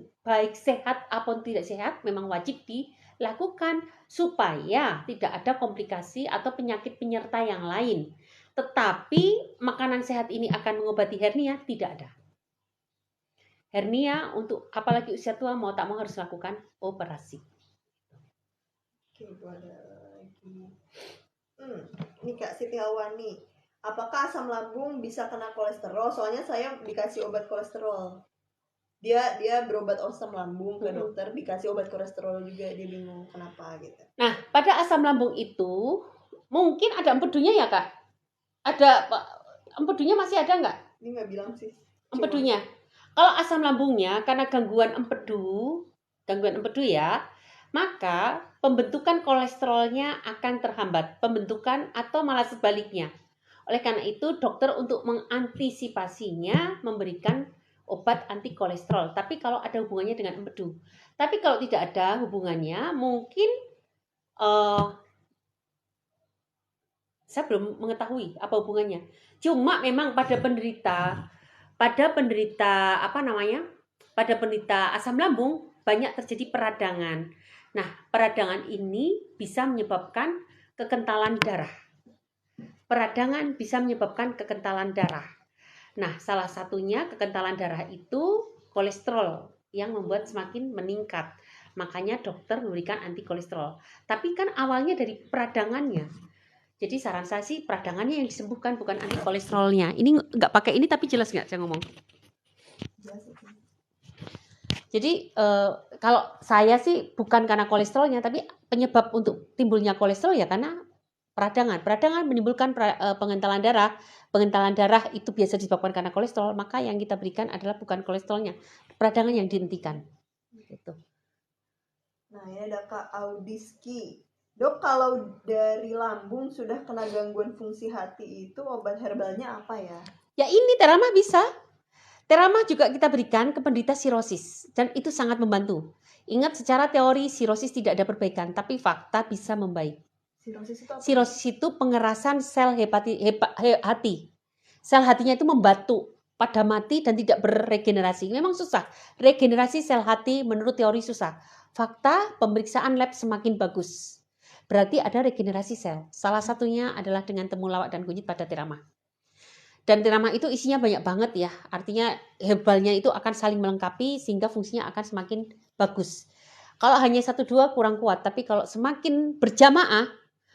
tidak sehat memang wajib dilakukan supaya tidak ada komplikasi atau penyakit penyerta yang lain. Tetapi makanan sehat ini akan mengobati hernia? Tidak ada. Hernia untuk apalagi usia tua mau tak mau harus lakukan operasi. Oke, itu ada lagi. Ini Kak Siti Hawani. Apakah asam lambung bisa kena kolesterol? Soalnya saya dikasih obat kolesterol. Dia berobat asam lambung ke dokter, dikasih obat kolesterol juga, dia bingung kenapa gitu. Nah, pada asam lambung itu mungkin ada empedunya ya Kak? Ada empedunya masih ada nggak? Ini nggak bilang sih. Empedunya. Kalau asam lambungnya karena gangguan empedu ya, maka pembentukan kolesterolnya akan terhambat, pembentukan atau malah sebaliknya. Oleh karena itu dokter untuk mengantisipasinya memberikan obat anti kolesterol. Tapi kalau ada hubungannya dengan empedu. Tapi kalau tidak ada hubungannya, mungkin saya belum mengetahui apa hubungannya. Cuma memang pada penderita asam lambung banyak terjadi peradangan. Nah, peradangan ini bisa menyebabkan kekentalan darah. Peradangan bisa menyebabkan kekentalan darah. Nah, salah satunya kekentalan darah itu kolesterol yang membuat semakin meningkat. Makanya dokter memberikan anti kolesterol. Tapi kan awalnya dari peradangannya. Jadi saran saya sih peradangannya yang disembuhkan, bukan anti kolesterolnya. Ini nggak pakai ini tapi jelas nggak saya ngomong? Jadi kalau saya sih bukan karena kolesterolnya, tapi penyebab untuk timbulnya kolesterol ya karena peradangan. Peradangan menimbulkan pengentalan darah. Pengentalan darah itu biasa disebabkan karena kolesterol. Maka yang kita berikan adalah bukan kolesterolnya, peradangan yang dihentikan. Gitu. Nah, ini ada Kak Audiski. Dok, kalau dari lambung sudah kena gangguan fungsi hati itu obat herbalnya apa ya? Ya ini Terama bisa. Terama juga kita berikan ke penderita sirosis dan itu sangat membantu. Ingat secara teori sirosis tidak ada perbaikan, tapi fakta bisa membaik. Sirosis itu apa? Sirosis itu pengerasan sel hati. Sel hatinya itu membatu, pada mati dan tidak beregenerasi. Memang susah. Regenerasi sel hati menurut teori susah. Fakta pemeriksaan lab semakin bagus. Berarti ada regenerasi sel. Salah satunya adalah dengan temulawak dan kunyit pada Terama. Dan Terama itu isinya banyak banget ya. Artinya herbalnya itu akan saling melengkapi sehingga fungsinya akan semakin bagus. Kalau hanya 1-2 kurang kuat, tapi kalau semakin berjamaah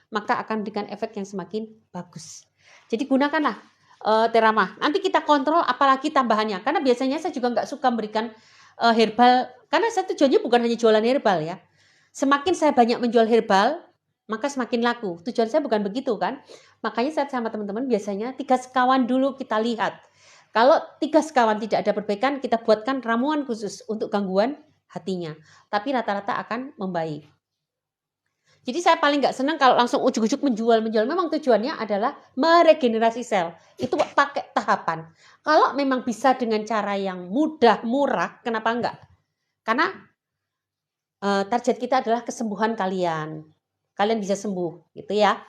maka akan memberikan efek yang semakin bagus. Jadi gunakanlah Terama. Nanti kita kontrol apalagi tambahannya. Karena biasanya saya juga nggak suka memberikan herbal. Karena saya tujuannya bukan hanya jualan herbal ya. Semakin saya banyak menjual herbal, maka semakin laku. Tujuan saya bukan begitu kan. Makanya saya sama teman-teman biasanya 3 sekawan dulu kita lihat. Kalau 3 sekawan tidak ada perbaikan, kita buatkan ramuan khusus untuk gangguan hatinya. Tapi rata-rata akan membaik. Jadi saya paling nggak senang kalau langsung ujuk-ujuk menjual. Memang tujuannya adalah meregenerasi sel. Itu pakai tahapan. Kalau memang bisa dengan cara yang mudah, murah, kenapa enggak? Karena target kita adalah kesembuhan kalian. Kalian bisa sembuh, gitu ya.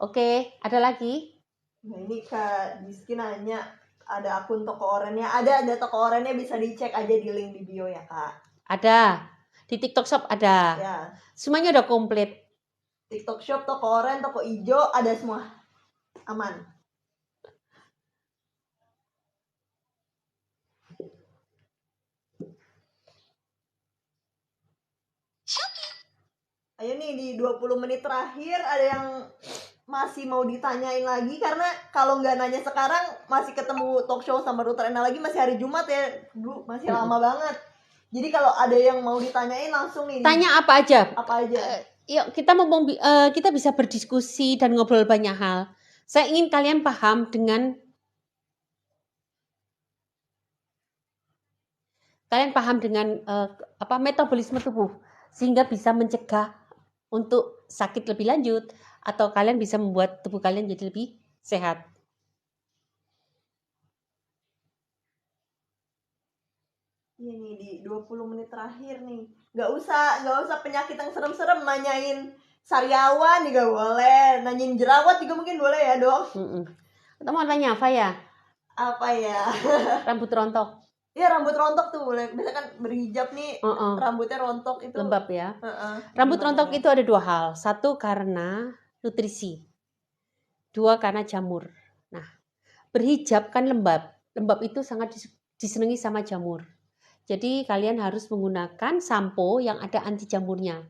Oke, ada lagi? Nah, ini Kak Diski nanya, ada akun toko orennya? Ada toko orennya, bisa dicek aja di link di bio ya Kak. Ada. Di TikTok Shop ada. Ya. Semuanya udah komplit. TikTok Shop, toko oren, toko hijau, ada semua. Aman. Ayo nih di 20 menit terakhir ada yang masih mau ditanyain lagi, karena kalau nggak nanya sekarang masih ketemu talk show sama Dr. Ena lagi masih hari Jumat ya, masih lama banget. Jadi kalau ada yang mau ditanyain langsung nih. Tanya apa aja? Apa aja? Yuk kita bisa berdiskusi dan ngobrol banyak hal. Saya ingin kalian paham dengan metabolisme tubuh sehingga bisa mencegah untuk sakit lebih lanjut atau kalian bisa membuat tubuh kalian jadi lebih sehat. Iya nih di 20 menit terakhir nih. Nggak usah penyakit yang serem-serem, nanyain sariawan juga boleh, nanyain jerawat juga mungkin boleh ya dok. Atau mau tanya apa ya? Apa ya? Rambut rontok. Iya rambut rontok tuh boleh. Biasanya kan berhijab nih rambutnya rontok itu. Lembab ya. Rambut rontok itu ada 2 hal. 1 karena nutrisi. 2 karena jamur. Nah, berhijab kan lembab. Lembab itu sangat disenangi sama jamur. Jadi kalian harus menggunakan sampo yang ada anti jamurnya.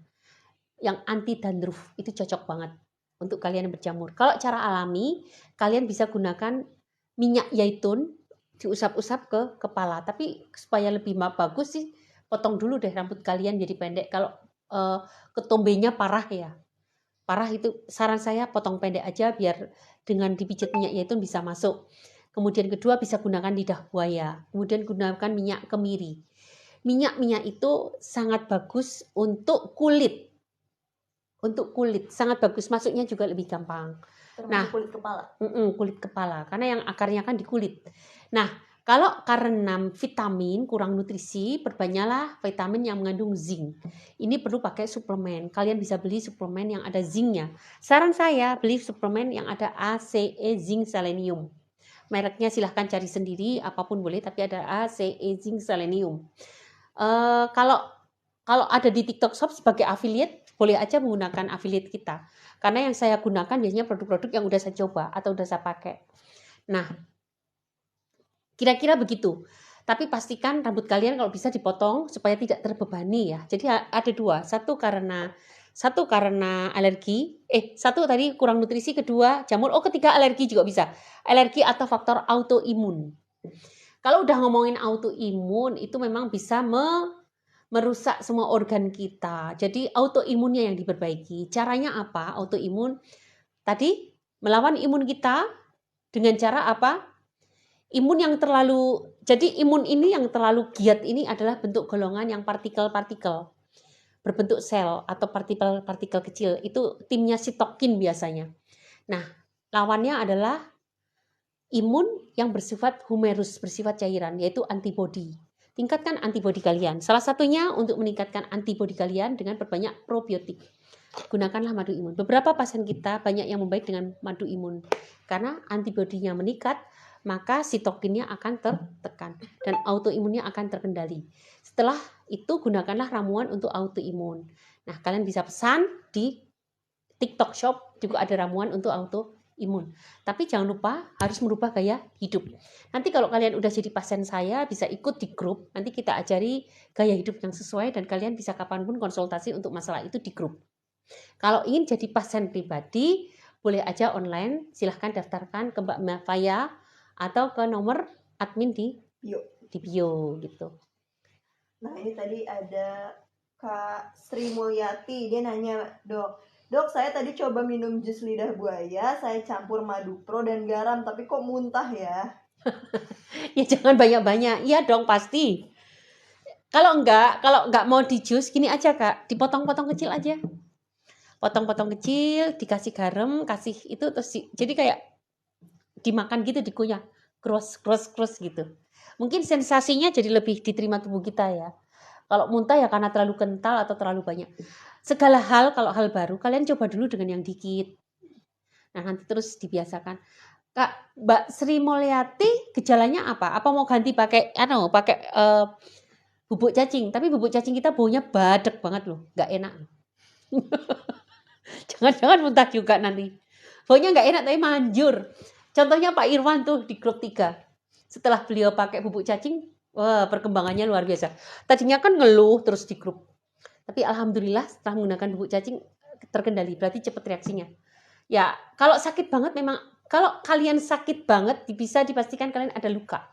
Yang anti dandruff, itu cocok banget untuk kalian yang berjamur. Kalau cara alami, kalian bisa gunakan minyak zaitun, diusap-usap ke kepala. Tapi supaya lebih bagus sih, potong dulu deh rambut kalian jadi pendek. Kalau ketombenya parah ya. Parah itu saran saya potong pendek aja biar dengan dipijit minyak zaitun bisa masuk. Kemudian kedua bisa gunakan lidah buaya. Kemudian gunakan minyak kemiri. Minyak itu sangat bagus untuk kulit. Untuk kulit sangat bagus, masuknya juga lebih gampang. Termasuk kulit kepala. Kulit kepala karena yang akarnya kan di kulit. Nah, kalau karena vitamin kurang nutrisi, perbanyaklah vitamin yang mengandung zinc. Ini perlu pakai suplemen. Kalian bisa beli suplemen yang ada zincnya. Saran saya beli suplemen yang ada ACE zinc selenium. Mereknya silahkan cari sendiri, apapun boleh, tapi ada ACE zinc selenium. Kalau ada di TikTok Shop sebagai affiliate, boleh aja menggunakan affiliate kita. Karena yang saya gunakan biasanya produk-produk yang udah saya coba atau udah saya pakai. Nah, kira-kira begitu. Tapi pastikan rambut kalian kalau bisa dipotong supaya tidak terbebani ya. Jadi ada dua, satu karena alergi, satu tadi kurang nutrisi, kedua jamur, ketiga alergi juga bisa. Alergi atau faktor autoimun. Kalau udah ngomongin autoimun itu memang bisa merusak semua organ kita. Jadi autoimunnya yang diperbaiki. Caranya apa? Autoimun tadi melawan imun kita dengan cara apa? Imun ini yang terlalu giat ini adalah bentuk golongan yang partikel-partikel berbentuk sel atau partikel-partikel kecil. Itu timnya sitokin biasanya. Nah, lawannya adalah imun yang bersifat humerus, bersifat cairan, yaitu antibodi. Tingkatkan antibodi kalian. Salah satunya untuk meningkatkan antibodi kalian dengan perbanyak probiotik. Gunakanlah madu imun. Beberapa pasien kita banyak yang membaik dengan madu imun. Karena antibodinya meningkat, maka sitokinnya akan tertekan dan autoimunnya akan terkendali. Setelah itu gunakanlah ramuan untuk autoimun. Nah, kalian bisa pesan di TikTok Shop, juga ada ramuan untuk autoimun. Tapi jangan lupa harus merubah gaya hidup. Nanti kalau kalian udah jadi pasien saya, bisa ikut di grup. Nanti kita ajari gaya hidup yang sesuai dan kalian bisa kapanpun konsultasi untuk masalah itu di grup. Kalau ingin jadi pasien pribadi, boleh aja online. Silahkan daftarkan ke Mbak Mafaya atau ke nomor admin di bio gitu. Nah, ini tadi ada Kak Sri Mulyati, dia nanya, Dok, saya tadi coba minum jus lidah buaya, saya campur madu pro dan garam, tapi kok muntah ya? Ya jangan banyak-banyak, iya dong pasti. Kalau enggak mau di jus, gini aja Kak, dipotong-potong kecil aja. Potong-potong kecil, dikasih garam, kasih itu terus jadi kayak dimakan gitu, dikunyah, cross gitu. Mungkin sensasinya jadi lebih diterima tubuh kita ya. Kalau muntah ya karena terlalu kental atau terlalu banyak. Segala hal, kalau hal baru, kalian coba dulu dengan yang dikit. Nah, nanti terus dibiasakan. Kak, Mbak Sri Mulyati, gejalanya apa? Apa mau ganti pakai bubuk cacing? Tapi bubuk cacing kita baunya badek banget loh, nggak enak. Jangan-jangan muntah juga nanti. Baunya nggak enak tapi manjur. Contohnya Pak Irwan tuh di grup 3. Setelah beliau pakai bubuk cacing, wah perkembangannya luar biasa. Tadinya kan ngeluh terus di grup. Tapi alhamdulillah setelah menggunakan bubuk cacing terkendali, berarti cepat reaksinya. Ya, kalau sakit banget memang, kalau kalian sakit banget bisa dipastikan kalian ada luka.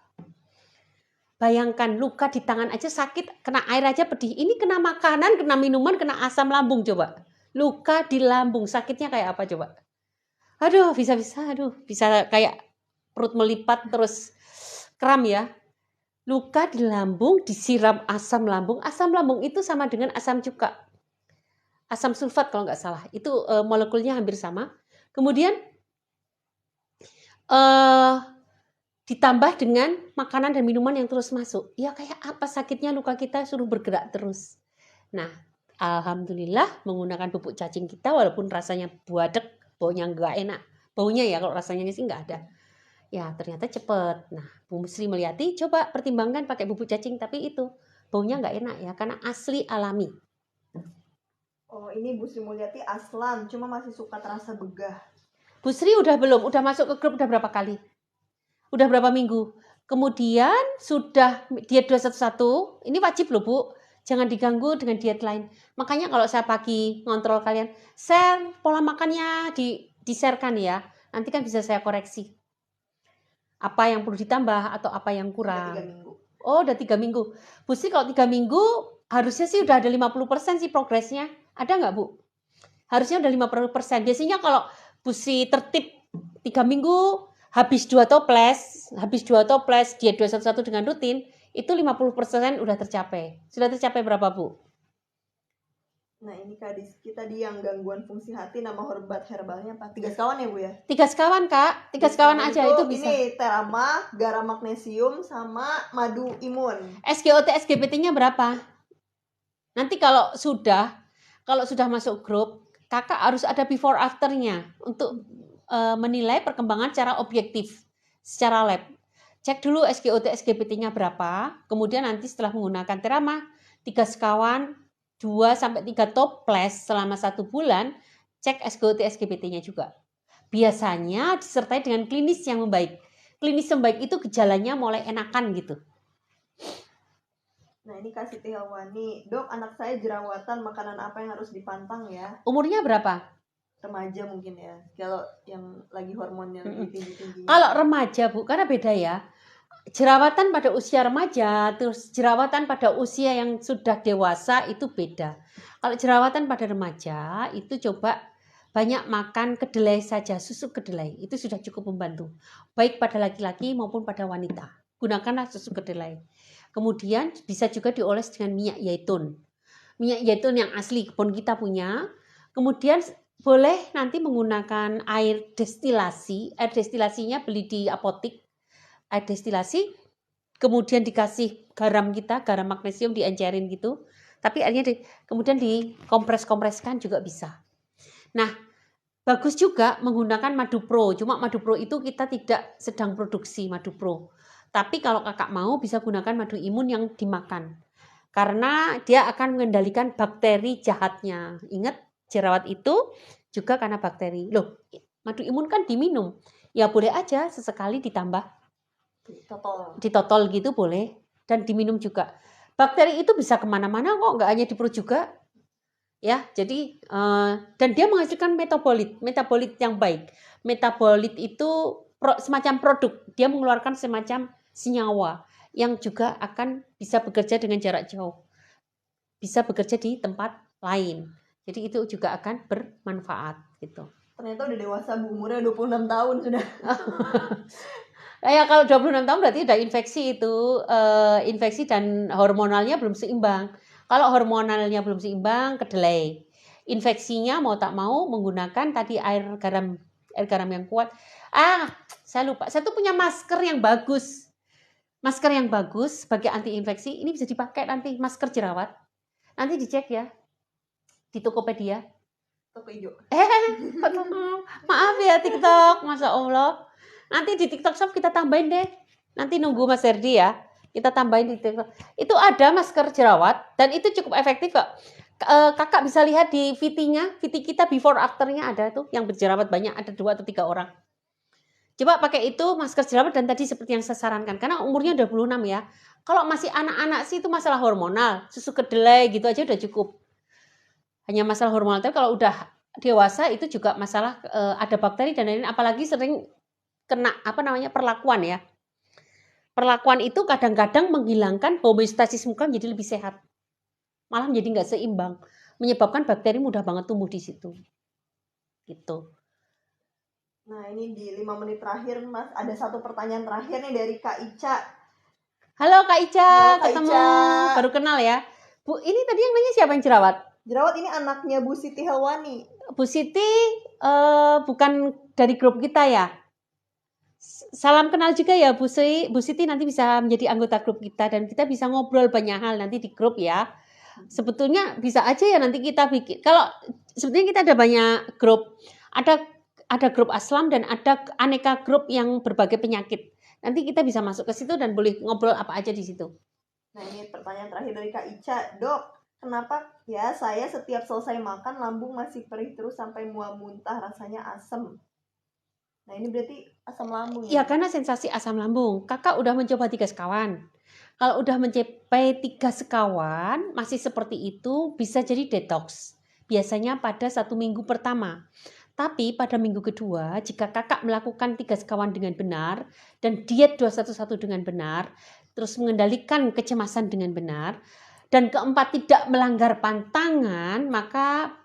Bayangkan luka di tangan aja sakit, kena air aja pedih. Ini kena makanan, kena minuman, kena asam lambung coba. Luka di lambung, sakitnya kayak apa coba? Aduh, bisa kayak perut melipat terus kram ya. Luka di lambung disiram asam lambung. Asam lambung itu sama dengan asam cuka. Asam sulfat kalau nggak salah. Itu molekulnya hampir sama. Kemudian ditambah dengan makanan dan minuman yang terus masuk. Ya kayak apa sakitnya luka kita suruh bergerak terus. Nah, alhamdulillah menggunakan bubuk cacing kita walaupun rasanya buadek, baunya nggak enak. Baunya ya kalau rasanya sih nggak ada. Ya ternyata cepet. Nah, Bu Sri Mulyati coba pertimbangkan pakai bubuk cacing, tapi itu baunya nggak enak ya karena asli alami. Oh, ini Bu Sri Mulyati aslam, cuma masih suka terasa begah. Bu Sri udah belum? Udah masuk ke grup udah berapa kali? Udah berapa minggu? Kemudian sudah diet 211. Ini wajib loh Bu. Jangan diganggu dengan diet lain. Makanya kalau saya pagi ngontrol kalian, share pola makannya di-share-kan ya. Nanti kan bisa saya koreksi. Apa yang perlu ditambah atau apa yang kurang. Udah 3 minggu. Oh, udah 3 minggu. Bu Sri kalau 3 minggu harusnya sih udah ada 50% sih progresnya. Ada nggak Bu? Harusnya udah 50%. Biasanya kalau Bu Sri tertib 3 minggu, habis 2 toples, diet 211 dengan rutin, itu 50% udah tercapai. Sudah tercapai berapa Bu? Nah, ini Kak Diski tadi yang gangguan fungsi hati, nama obat herbalnya apa? 3 sekawan ya Bu ya? 3 sekawan Kak, 3 sekawan aja itu bisa. Ini terama, garam magnesium, sama madu imun. SGOT, SGPT-nya berapa? Nanti kalau sudah masuk grup, Kakak harus ada before after-nya untuk menilai perkembangan secara objektif, secara lab. Cek dulu SGOT, SGPT-nya berapa, kemudian nanti setelah menggunakan terama, 3 sekawan, 2-3 toples selama 1 bulan, cek SGOT, SGPT-nya juga. Biasanya disertai dengan klinis yang membaik. Klinis yang baik itu gejalanya mulai enakan gitu. Nah ini Kak Siti Hawani, dok anak saya jerawatan, makanan apa yang harus dipantang ya? Umurnya berapa? Remaja mungkin ya, kalau yang lagi hormonnya lagi tinggi-tingginya. Kalau remaja Bu, karena beda ya. Jerawatan pada usia remaja, terus jerawatan pada usia yang sudah dewasa itu beda. Kalau jerawatan pada remaja itu coba banyak makan kedelai saja, susu kedelai itu sudah cukup membantu. Baik pada laki-laki maupun pada wanita. Gunakanlah susu kedelai. Kemudian bisa juga dioles dengan minyak zaitun. Minyak zaitun yang asli kebun kita punya. Kemudian boleh nanti menggunakan air destilasi. Air destilasinya beli di apotik. Air destilasi, kemudian dikasih garam kita, garam magnesium diencerin gitu. Tapi airnya kemudian dikompres-kompreskan juga bisa. Nah, bagus juga menggunakan madu pro. Cuma madu pro itu kita tidak sedang produksi madu pro. Tapi kalau kakak mau bisa gunakan madu imun yang dimakan. Karena dia akan mengendalikan bakteri jahatnya. Ingat, jerawat itu juga karena bakteri. Loh, madu imun kan diminum. Ya boleh aja sesekali ditambah ditotol gitu boleh. Dan diminum juga. Bakteri itu bisa kemana-mana kok, nggak hanya di perut juga. Ya, jadi dan dia menghasilkan metabolit yang baik. Metabolit itu semacam produk. Dia mengeluarkan semacam senyawa yang juga akan bisa bekerja dengan jarak jauh. Bisa bekerja di tempat lain. Jadi itu juga akan bermanfaat gitu. Ternyata udah dewasa Bu, umurnya 26 tahun sudah. Ya kalau 26 tahun berarti udah infeksi itu, infeksi dan hormonalnya belum seimbang. Kalau hormonalnya belum seimbang, kedelai. Infeksinya mau tak mau menggunakan tadi air garam yang kuat. Saya lupa. Saya tuh punya masker yang bagus. Masker yang bagus sebagai anti infeksi. Ini bisa dipakai nanti, masker jerawat. Nanti dicek ya di Tokopedia. Toko hijau. Maaf ya TikTok, Masya Allah. Nanti di TikTok Shop kita tambahin deh. Nanti nunggu Mas Herdi ya. Kita tambahin di TikTok. Itu ada masker jerawat dan itu cukup efektif kok. Kakak bisa lihat di VT-nya, VT kita before after-nya ada tuh yang berjerawat banyak, ada 2 atau 3 orang. Coba pakai itu masker jerawat dan tadi seperti yang saya sarankan karena umurnya 26 ya. Kalau masih anak-anak sih itu masalah hormonal, susu kedelai gitu aja udah cukup. Hanya masalah hormonal, tapi kalau udah dewasa itu juga masalah ada bakteri dan lain-lain, apalagi sering kena perlakuan ya. Perlakuan itu kadang-kadang menghilangkan homeostasis muka menjadi lebih sehat. Malah menjadi nggak seimbang, menyebabkan bakteri mudah banget tumbuh di situ. Gitu. Nah ini di 5 menit terakhir Mas, ada satu pertanyaan terakhir nih dari Kak Ica. Halo Kak Ica, Halo, Kak ketemu Ica. baru kenal ya. Bu, ini tadi yang nanya siapa yang jerawat? Jerawat ini anaknya Bu Siti Hawani. Bu Siti bukan dari grup kita ya? Salam kenal juga ya Bu Siti nanti bisa menjadi anggota grup kita dan kita bisa ngobrol banyak hal nanti di grup ya. Sebetulnya bisa aja ya nanti kita bikin. Kalau sebetulnya kita ada banyak grup. Ada grup Aslam dan ada aneka grup yang berbagai penyakit. Nanti kita bisa masuk ke situ dan boleh ngobrol apa aja di situ. Nah ini pertanyaan terakhir dari Kak Ica. Dok, kenapa ya saya setiap selesai makan lambung masih perih terus sampai mual muntah, rasanya asam. Nah ini berarti asam lambung ya? Ya karena sensasi asam lambung. Kakak udah mencoba 3 sekawan. Kalau udah mencapai 3 sekawan masih seperti itu bisa jadi detox. Biasanya pada 1 minggu pertama. Tapi pada minggu kedua, jika kakak melakukan 3 sekawan dengan benar dan diet 211 dengan benar, terus mengendalikan kecemasan dengan benar, dan keempat tidak melanggar pantangan, maka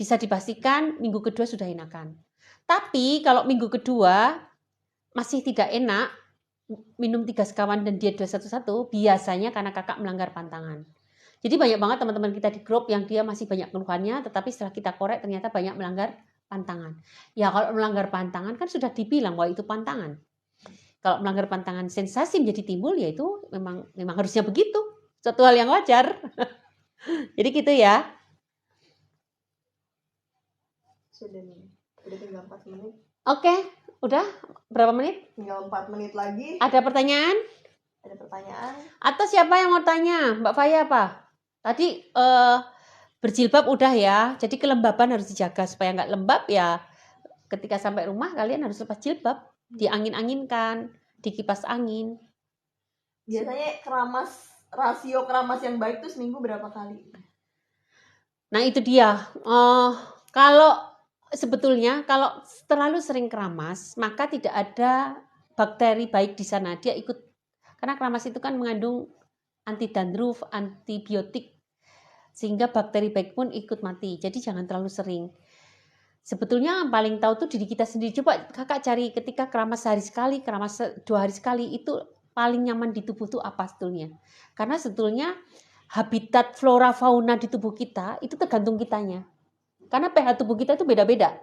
bisa dipastikan minggu kedua sudah enakan. Tapi kalau minggu kedua masih tidak enak, minum 3 sekawan dan diet 211, biasanya karena kakak melanggar pantangan. Jadi banyak banget teman-teman kita di grup yang dia masih banyak keluhannya, tetapi setelah kita korek ternyata banyak melanggar pantangan. Ya kalau melanggar pantangan kan sudah dibilang bahwa itu pantangan. Kalau melanggar pantangan sensasi menjadi timbul, ya itu memang harusnya begitu. Suatu hal yang wajar. Jadi gitu ya. Sudah nih, udah tinggal 4 menit. Oke, udah berapa menit? Tinggal 4 menit lagi. Ada pertanyaan? Ada pertanyaan? Atau siapa yang mau tanya? Mbak Faya apa? Tadi berjilbab udah ya, jadi kelembaban harus dijaga supaya nggak lembab ya. Ketika sampai rumah kalian harus lepas jilbab, diangin-anginkan, di kipas angin. Biasanya rasio keramas yang baik tuh seminggu berapa kali? Nah itu dia. Kalau sebetulnya kalau terlalu sering keramas, maka tidak ada bakteri baik di sana. Dia ikut, karena keramas itu kan mengandung anti dandruff, antibiotik, sehingga bakteri baik pun ikut mati. Jadi jangan terlalu sering. Sebetulnya yang paling tahu tuh diri kita sendiri. Coba kakak cari ketika keramas sehari sekali, keramas 2 hari sekali, itu paling nyaman di tubuh tuh apa sebetulnya. Karena sebetulnya habitat flora fauna di tubuh kita itu tergantung kitanya. Karena pH tubuh kita itu beda-beda.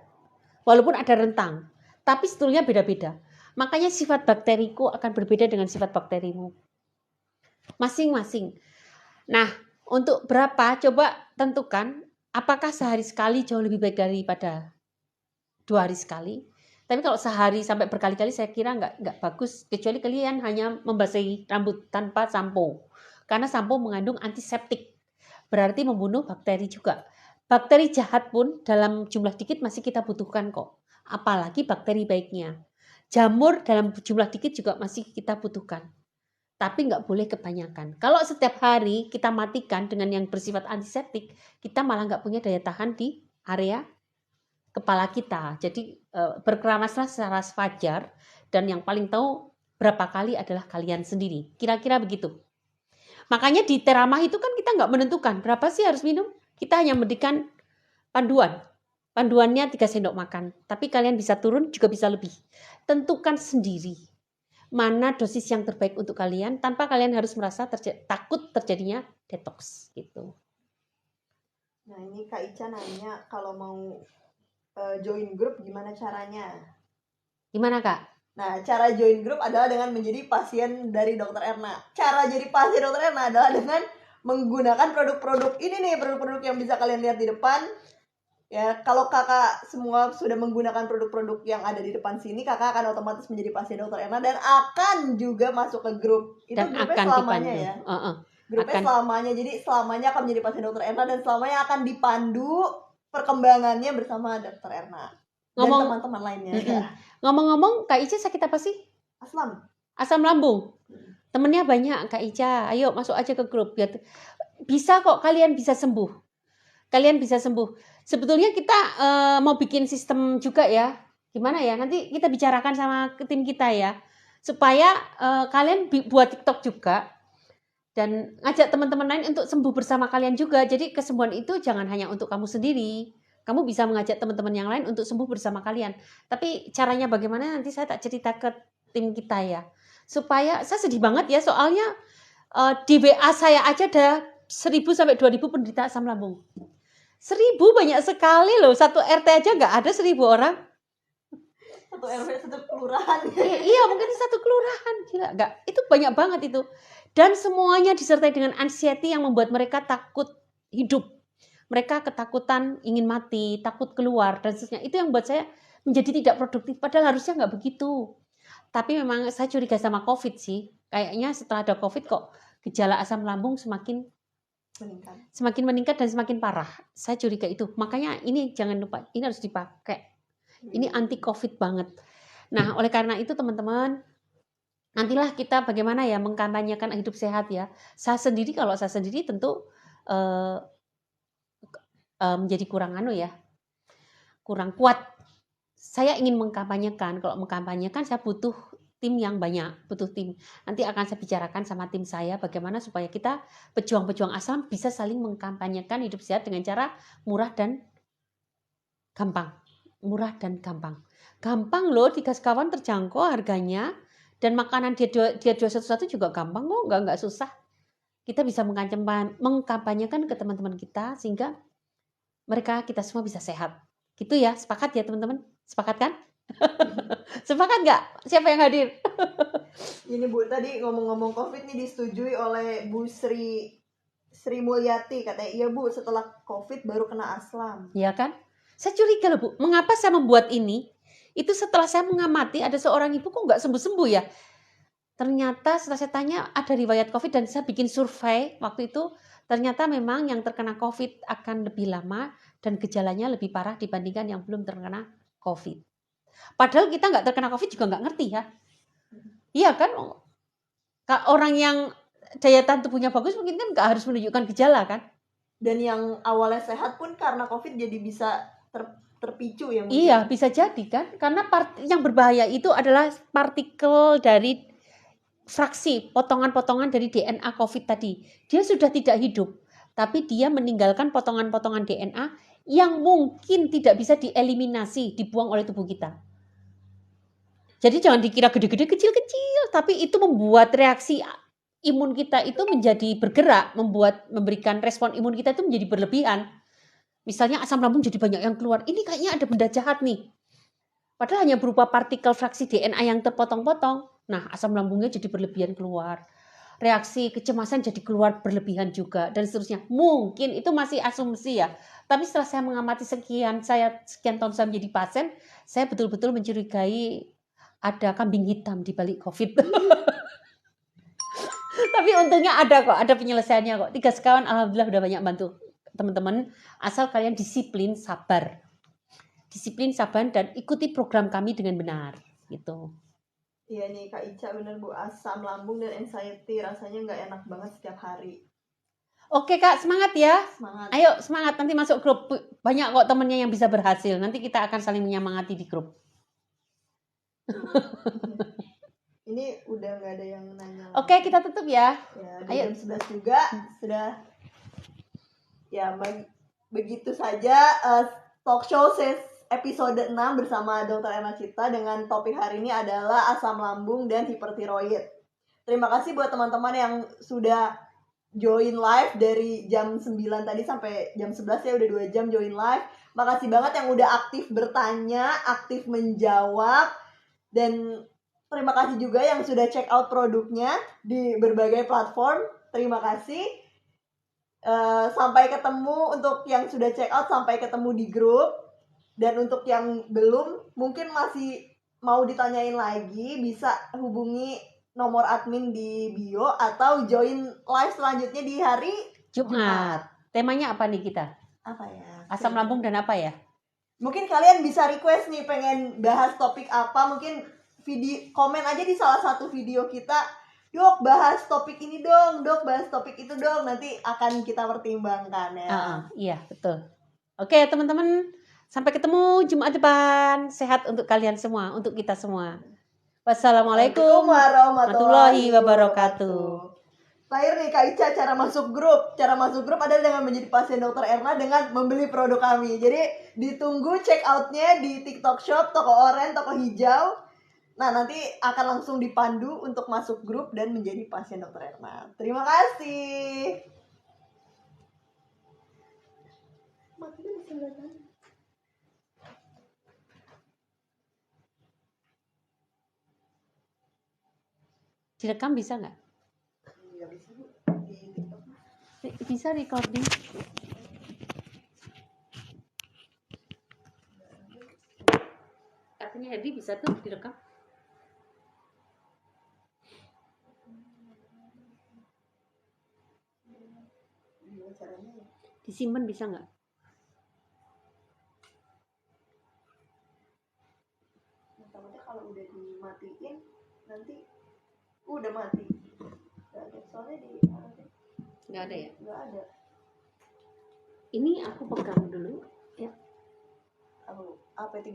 Walaupun ada rentang, tapi sebetulnya beda-beda. Makanya sifat bakteriku akan berbeda dengan sifat bakterimu. Masing-masing. Nah, untuk berapa? Coba tentukan apakah sehari sekali jauh lebih baik daripada 2 hari sekali. Tapi kalau sehari sampai berkali-kali saya kira nggak bagus, kecuali kalian hanya membasahi rambut tanpa sampo. Karena sampo mengandung antiseptik, berarti membunuh bakteri juga. Bakteri jahat pun dalam jumlah dikit masih kita butuhkan kok. Apalagi bakteri baiknya. Jamur dalam jumlah dikit juga masih kita butuhkan. Tapi nggak boleh kebanyakan. Kalau setiap hari kita matikan dengan yang bersifat antiseptik, kita malah nggak punya daya tahan di area kepala kita. Jadi berkeramaslah secara wajar, dan yang paling tahu berapa kali adalah kalian sendiri. Kira-kira begitu. Makanya di teramah itu kan kita nggak menentukan berapa sih harus minum. Kita hanya memberikan panduan. Panduannya 3 sendok makan. Tapi kalian bisa turun, juga bisa lebih. Tentukan sendiri mana dosis yang terbaik untuk kalian tanpa kalian harus merasa takut terjadinya detox gitu. Nah ini Kak Ica nanya kalau mau join grup gimana caranya? Gimana Kak? Nah cara join grup adalah dengan menjadi pasien dari Dokter Erna. Cara jadi pasien Dokter Erna adalah dengan menggunakan produk-produk ini nih, produk-produk yang bisa kalian lihat di depan. Ya, kalau kakak semua sudah menggunakan produk-produk yang ada di depan sini, kakak akan otomatis menjadi pasien Dokter Erna dan akan juga masuk ke grup. Itu Dan grupnya akan selamanya dipandu. ya. Grupnya selamanya, jadi selamanya akan menjadi pasien Dokter Erna dan selamanya akan dipandu perkembangannya bersama Dokter Erna dan teman-teman lainnya. Ya. Ngomong-ngomong, Kak Ica sakit apa sih? Asam lambung. Temennya banyak Kak Ica. Ayo masuk aja ke grup. Biar bisa kok, kalian bisa sembuh. Kalian bisa sembuh. Sebetulnya kita mau bikin sistem juga ya. Gimana ya? Nanti kita bicarakan sama tim kita ya. Supaya kalian buat TikTok juga. Dan ngajak teman-teman lain untuk sembuh bersama kalian juga. Jadi kesembuhan itu jangan hanya untuk kamu sendiri. Kamu bisa mengajak teman-teman yang lain untuk sembuh bersama kalian. Tapi caranya bagaimana nanti saya tak cerita ke tim kita ya. Supaya saya sedih banget ya, soalnya di WA saya aja ada 1.000 sampai 2.000 penderita asam lambung. 1.000 banyak sekali loh. Satu RT aja nggak ada 1.000 orang. Satu RW, satu kelurahan. Iya, mungkin satu kelurahan. Gila, nggak? Itu banyak banget itu. Dan semuanya disertai dengan anxiety yang membuat mereka takut hidup. Mereka ketakutan ingin mati, takut keluar, dan seterusnya. Itu yang membuat saya menjadi tidak produktif. Padahal harusnya nggak begitu. Tapi memang saya curiga sama COVID sih. Kayaknya setelah ada COVID kok gejala asam lambung semakin meningkat dan semakin parah. Saya curiga itu. Makanya ini jangan lupa, ini harus dipakai. Ini anti COVID banget. Nah, oleh karena itu teman-teman, nantilah kita bagaimana ya mengkampanyekan hidup sehat ya. Saya sendiri tentu menjadi kurang kurang kuat. Saya ingin mengkampanyekan. Kalau mengkampanyekan saya butuh tim yang banyak, butuh tim. Nanti akan saya bicarakan sama tim saya bagaimana supaya kita pejuang-pejuang asam bisa saling mengkampanyekan hidup sehat dengan cara murah dan gampang. Murah dan gampang. Gampang loh, di Gas Kawan terjangkau harganya, dan makanan dia 211 juga gampang kok, nggak susah. Kita bisa mengkampanyekan ke teman-teman kita sehingga kita semua bisa sehat. Gitu ya, sepakat ya teman-teman? Sepakat kan? Sepakat nggak? Siapa yang hadir? Ini Bu, tadi ngomong-ngomong COVID nih disetujui oleh Bu Sri Mulyati. Katanya, iya Bu, setelah COVID baru kena asam. Iya kan? Saya curiga loh Bu, mengapa saya membuat ini? Itu setelah saya mengamati ada seorang ibu kok nggak sembuh-sembuh ya. Ternyata setelah saya tanya ada riwayat COVID dan saya bikin survei waktu itu, ternyata memang yang terkena COVID akan lebih lama dan gejalanya lebih parah dibandingkan yang belum terkena COVID. Padahal kita nggak terkena COVID juga nggak ngerti ya. Iya kan? Orang yang daya tahan tubuhnya bagus mungkin kan nggak harus menunjukkan gejala kan? Dan yang awalnya sehat pun karena COVID jadi bisa terpicu ya mungkin. Iya, bisa jadi kan? Karena yang berbahaya itu adalah partikel dari fraksi, potongan-potongan dari DNA COVID tadi. Dia sudah tidak hidup, tapi dia meninggalkan potongan-potongan DNA yang mungkin tidak bisa dieliminasi, dibuang oleh tubuh kita. Jadi jangan dikira gede-gede, kecil-kecil, tapi itu membuat reaksi imun kita itu menjadi bergerak, memberikan respon imun kita itu menjadi berlebihan. Misalnya asam lambung jadi banyak yang keluar. Ini kayaknya ada benda jahat nih. Padahal hanya berupa partikel fraksi DNA yang terpotong-potong. Nah, asam lambungnya jadi berlebihan keluar. Reaksi kecemasan jadi keluar berlebihan juga dan seterusnya. Mungkin itu masih asumsi ya. Tapi setelah saya mengamati sekian tahun saya menjadi pasien, saya betul-betul mencurigai ada kambing hitam di balik COVID. Tapi untungnya ada kok, ada penyelesaiannya kok. 3 sekawan alhamdulillah udah banyak bantu teman-teman. Asal kalian disiplin, sabar. Disiplin, sabar, dan ikuti program kami dengan benar. Gitu. Iya nih Kak Ica bener Bu, asam lambung dan anxiety rasanya nggak enak banget setiap hari. Oke Kak, semangat ya. Semangat. Ayo semangat, nanti masuk grup. Banyak kok temennya yang bisa berhasil. Nanti kita akan saling menyemangati di grup. Ini udah nggak ada yang nanya. Oke, kita tutup ya. Ya, Ayo. jam 11 juga sudah. Ya, begitu saja talk show episode 6 bersama Dr. Erna Cipta dengan topik hari ini adalah asam lambung dan hipertiroid. Terima kasih buat teman-teman yang sudah join live dari jam 9 tadi sampai jam 11 ya, udah 2 jam join live. Makasih banget yang udah aktif bertanya, aktif menjawab, dan terima kasih juga yang sudah check out produknya di berbagai platform. Terima kasih. Sampai ketemu untuk yang sudah check out, sampai ketemu di grup. Dan untuk yang belum, mungkin masih mau ditanyain lagi, bisa hubungi nomor admin di bio atau join live selanjutnya di hari Jumat. Temanya apa nih kita? Apa ya? Asam lambung dan apa ya? Mungkin kalian bisa request nih pengen bahas topik apa, mungkin komen aja di salah satu video kita. Dok, bahas topik ini dong, dok, bahas topik itu dong. Nanti akan kita pertimbangkan ya. Iya, betul. Oke, teman-teman, sampai ketemu Jumat depan. Sehat untuk kalian semua, untuk kita semua. Wassalamualaikum warahmatullahi wabarakatuh. Terakhir nih Kak Ica, cara masuk grup. Cara masuk grup adalah dengan menjadi pasien Dr. Erna dengan membeli produk kami. Jadi ditunggu check outnya di TikTok Shop, toko oranye, toko hijau. Nah, nanti akan langsung dipandu untuk masuk grup dan menjadi pasien Dr. Erna. Terima kasih. Direkam bisa nggak? Nggak bisa, Bu. Di TikTok. Bisa recording. Katanya Hedi bisa tuh direkam. Disimpan bisa nggak? Takutnya kalau udah dimatiin nanti udah mati. Gak ada, soalnya Nggak ada ya? Nggak ada. Ini aku pegang dulu ya. AP3.